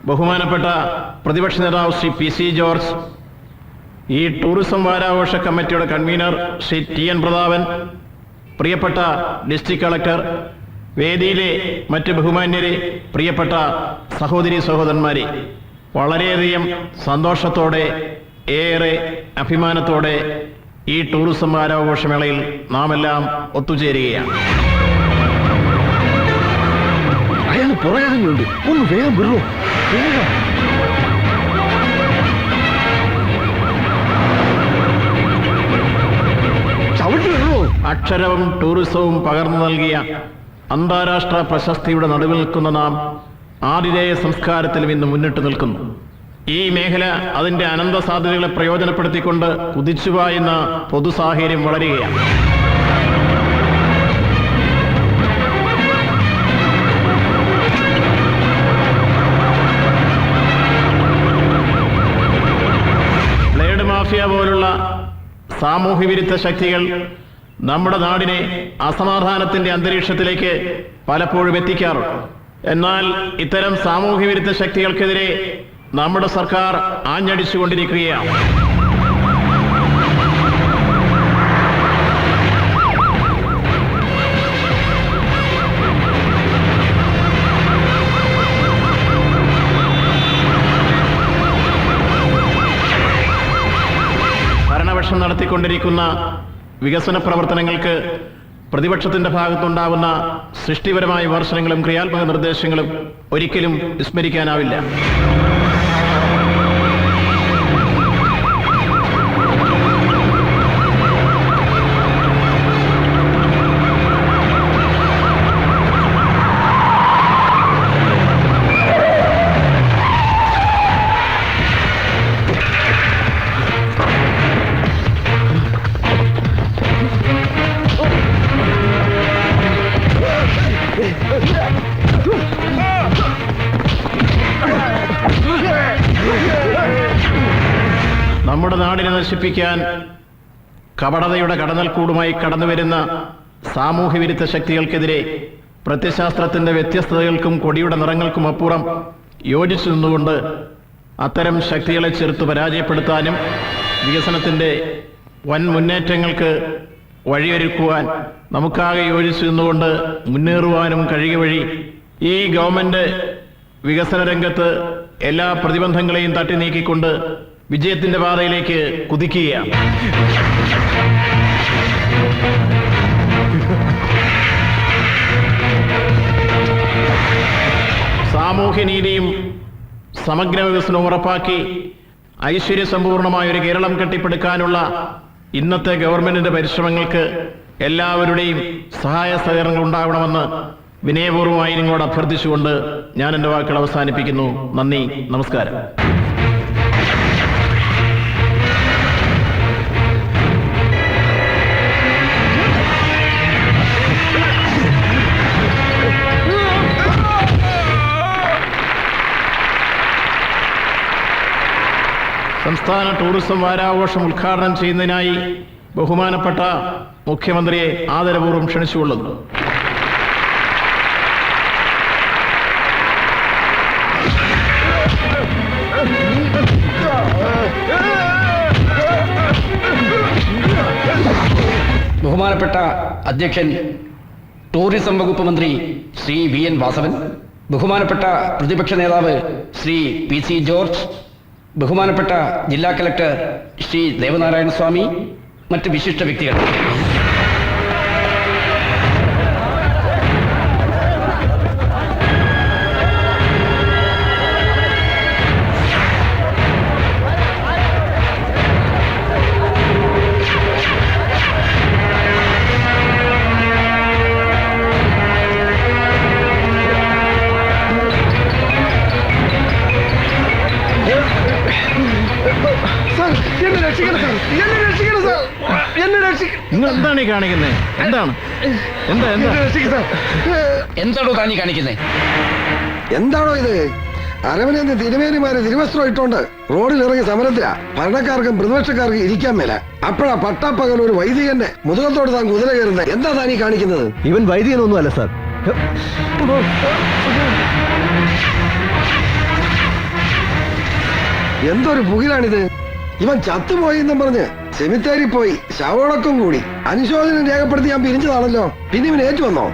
ബഹുമാനപ്പെട്ട പ്രതിപക്ഷ നേതാവ് ശ്രീ PC ജോർജ്, ഈ ടൂറിസം വാരാഘോഷ കമ്മിറ്റിയുടെ കൺവീനർ ശ്രീ TN പ്രതാപൻ, പ്രിയപ്പെട്ട ഡിസ്ട്രിക്ട് കളക്ടർ, വേദിയിലെ മറ്റ് ബഹുമാന്യരെ, പ്രിയപ്പെട്ട സഹോദരി സഹോദരന്മാരെ, വളരെയധികം സന്തോഷത്തോടെ, ഏറെ അഭിമാനത്തോടെ ഈ ടൂറിസം വാരാഘോഷമേളയിൽ നാം എല്ലാം ഒത്തുചേരുകയാണ്. അയാൾ പുറകെയുണ്ട്. ഒന്ന് വേഗം വിടറോ, വേഗം. അക്ഷരവും ടൂറിസവും പകർന്നു നൽകിയ അന്താരാഷ്ട്ര പ്രശസ്തിയുടെ നടുവിൽ നിൽക്കുന്ന നാം ആതിഥേയ സംസ്കാരത്തിലും ഇന്ന് മുന്നിട്ട് നിൽക്കുന്നു. ഈ മേഖല അതിന്റെ അനന്ത സാധ്യതകളെ പ്രയോജനപ്പെടുത്തിക്കൊണ്ട് കുതിച്ചുപായുന്ന പൊതുസാഹചര്യം വളരുകയാണ്. ബ്ലേഡ് മാഫിയ പോലുള്ള സാമൂഹ്യ വിരുദ്ധ ശക്തികൾ നമ്മുടെ നാടിനെ അസമാധാനത്തിന്റെ അന്തരീക്ഷത്തിലേക്ക് പലപ്പോഴും എത്തിക്കാറുണ്ട്. എന്നാൽ ഇത്തരം സാമൂഹ്യ വിരുദ്ധ ശക്തികൾക്കെതിരെ നമ്മുടെ സർക്കാർ ആഞ്ഞടിച്ചുകൊണ്ടിരിക്കുകയാണ്. ഭരണപക്ഷം നടത്തിക്കൊണ്ടിരിക്കുന്ന വികസന പ്രവർത്തനങ്ങൾക്ക് പ്രതിപക്ഷത്തിന്റെ ഭാഗത്തുണ്ടാവുന്ന സൃഷ്ടിപരമായ വിമർശനങ്ങളും ക്രിയാത്മക നിർദ്ദേശങ്ങളും ഒരിക്കലും വിസ്മരിക്കാനാവില്ല. നമ്മുടെ നാടിനെ നശിപ്പിക്കാൻ കപടതയുടെ കടന്നൽക്കൂടുമായി കടന്നുവരുന്ന സാമൂഹ്യ വിരുദ്ധ ശക്തികൾക്കെതിരെ പ്രത്യശാസ്ത്രത്തിന്റെ വ്യത്യസ്തതകൾക്കും കൊടിയുടെ നിറങ്ങൾക്കും അപ്പുറം യോജിച്ചു നിന്നുകൊണ്ട് അത്തരം ശക്തികളെ ചെറുത്ത് പരാജയപ്പെടുത്താനും വികസനത്തിന്റെ വൻ മുന്നേറ്റങ്ങൾക്ക് വഴിയൊരുക്കുവാൻ നമുക്കാകെ യോജിച്ചു നിന്നുകൊണ്ട് മുന്നേറുവാനും കഴിയുക വഴി ഈ ഗവൺമെന്റ് വികസന രംഗത്ത് എല്ലാ പ്രതിബന്ധങ്ങളെയും തട്ടി നീക്കിക്കൊണ്ട് വിജയത്തിന്റെ പാതയിലേക്ക് കുതിക്കുകയാണ്. സാമൂഹ്യനീതിയും സമഗ്ര വികസനവും ഉറപ്പാക്കി ഐശ്വര്യസമ്പൂർണമായ ഒരു കേരളം കെട്ടിപ്പടുക്കാനുള്ള ഇന്നത്തെ ഗവൺമെന്റിന്റെ പരിശ്രമങ്ങൾക്ക് എല്ലാവരുടെയും സഹായ സഹകരണങ്ങൾ ഉണ്ടാവണമെന്ന് വിനയപൂർവ്വമായി നിങ്ങളോട് അഭ്യർത്ഥിച്ചുകൊണ്ട് ഞാൻ എൻ്റെ വാക്കുകൾ അവസാനിപ്പിക്കുന്നു. നന്ദി, നമസ്കാരം. സംസ്ഥാന ടൂറിസം വാരാഘോഷം ഉദ്ഘാടനം ചെയ്യുന്നതിനായി ബഹുമാനപ്പെട്ട മുഖ്യമന്ത്രിയെ ആദരപൂർവ്വം ക്ഷണിച്ചുകൊള്ളുന്നു. ബഹുമാനപ്പെട്ട അധ്യക്ഷൻ ടൂറിസം വകുപ്പ് മന്ത്രി ശ്രീ VN വാസവൻ, ബഹുമാനപ്പെട്ട പ്രതിപക്ഷ നേതാവ് ശ്രീ PC ജോർജ്, ബഹുമാനപ്പെട്ട ജില്ലാ കലക്ടർ ശ്രീ ദേവനാരായണ സ്വാമി, മറ്റ് വിശിഷ്ട വ്യക്തികൾ. നിങ്ങൾ എന്താണ് ഈ കാണിക്കുന്നത്? എന്താണ് എന്താണോ താനീ കാണിക്കുന്നത്? എന്താണോ ഇത്? അരവനെന്ന് തിരുമേനിമാര് തിരുവസ്ത്രം ഇട്ടോണ്ട് റോഡിൽ ഇറങ്ങി സമരത്തിലാ. ഭരണക്കാർക്കും പ്രതിപക്ഷക്കാർക്കും ഇരിക്കാൻ മേല. അപ്പോഴാ പട്ടാപ്പകൽ ഒരു വൈദികന്റെ മുതുകത്തോട് താൻ കുതിര കയറുന്നത്. എന്താ താനീ കാണിക്കുന്നത്? ഇവൻ വൈദികനൊന്നും അല്ല സാർ. എന്തൊരു പുകിലാണിത്? ഇവൻ ചത്തുപോയി എന്നും പറഞ്ഞ് സെമിത്തേരി പോയി ശവടക്കം കൂടി അനുശോചനം രേഖപ്പെടുത്തി ഞാൻ പിരിഞ്ഞതാണല്ലോ. പിന്നെ ഇവൻ ഏറ്റു വന്നോ?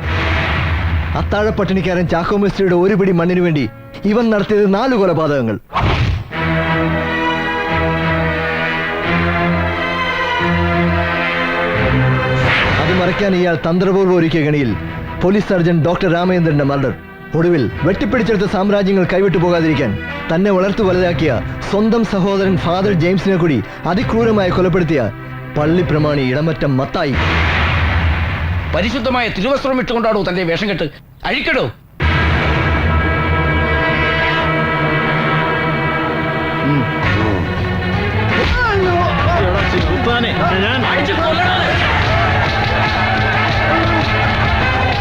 അത്താഴ പട്ടിണിക്കാരൻ ചാക്കോ മേസ്ത്രിയുടെ ഒരു പിടി മണ്ണിനു വേണ്ടി ഇവൻ നടത്തിയത് 4 കൊലപാതകങ്ങൾ. അത് മറയ്ക്കാൻ ഇയാൾ തന്ത്രപൂർവ്വം ഒരുക്കിയ ഗണിയിൽ പോലീസ് സർജൻ ഡോക്ടർ രാമചന്ദ്രന്റെ മർഡർ. ഒടുവിൽ വെട്ടിപ്പിടിച്ചെടുത്ത സാമ്രാജ്യങ്ങൾ കൈവിട്ടു പോകാതിരിക്കാൻ തന്നെ വളർത്തു വലുതാക്കിയ സ്വന്തം സഹോദരൻ ഫാദർ ജെയിംസിനെ കൂടി അതിക്രൂരമായി കൊലപ്പെടുത്തിയ പള്ളി പ്രമാണി ഇടമറ്റം മത്തായി. പരിശുദ്ധമായ തിരുവസ്ത്രം ഇട്ടുകൊണ്ടാണോ തന്റെ വേഷം കെട്ട്? അഴിക്കടോ.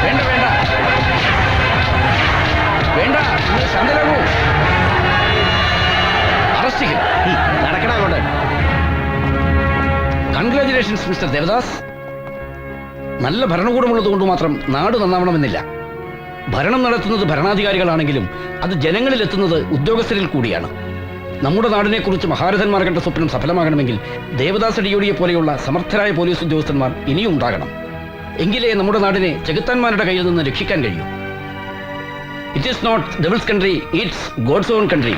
വേണ്ട വേണ്ട വേണ്ട, ശാന്തരാകൂ. അറസ്റ്റ് നടക്കണ അങ്ങോട്ട്. Congratulations mister Devadas. നല്ല ഭരണകൂടമുള്ളത് കൊണ്ട് മാത്രം നാട് നന്നാവണമെന്നില്ല. ഭരണം നടത്തുന്നത് ഭരണാധികാരികളാണെങ്കിലും അത് ജനങ്ങളിൽ എത്തുന്നത് ഉദ്യോഗസ്ഥരിൽ കൂടിയാണ്. നമ്മുടെ നാടിനെ കുറിച്ച് മഹാരഥന്മാർ കണ്ട സ്വപ്നം സഫലമാകണമെങ്കിൽ ദേവദാസ് ഡിയോഡിയെ പോലെയുള്ള സമർത്ഥരായ പോലീസ് ഉദ്യോഗസ്ഥന്മാർ ഇനിയും ഉണ്ടാകണം. എങ്കിലേ നമ്മുടെ നാടിനെ ചെകുത്താന്മാരുടെ കയ്യിൽ നിന്ന് രക്ഷിക്കാൻ കഴിയൂ. It is not devil's country, it's God's own country.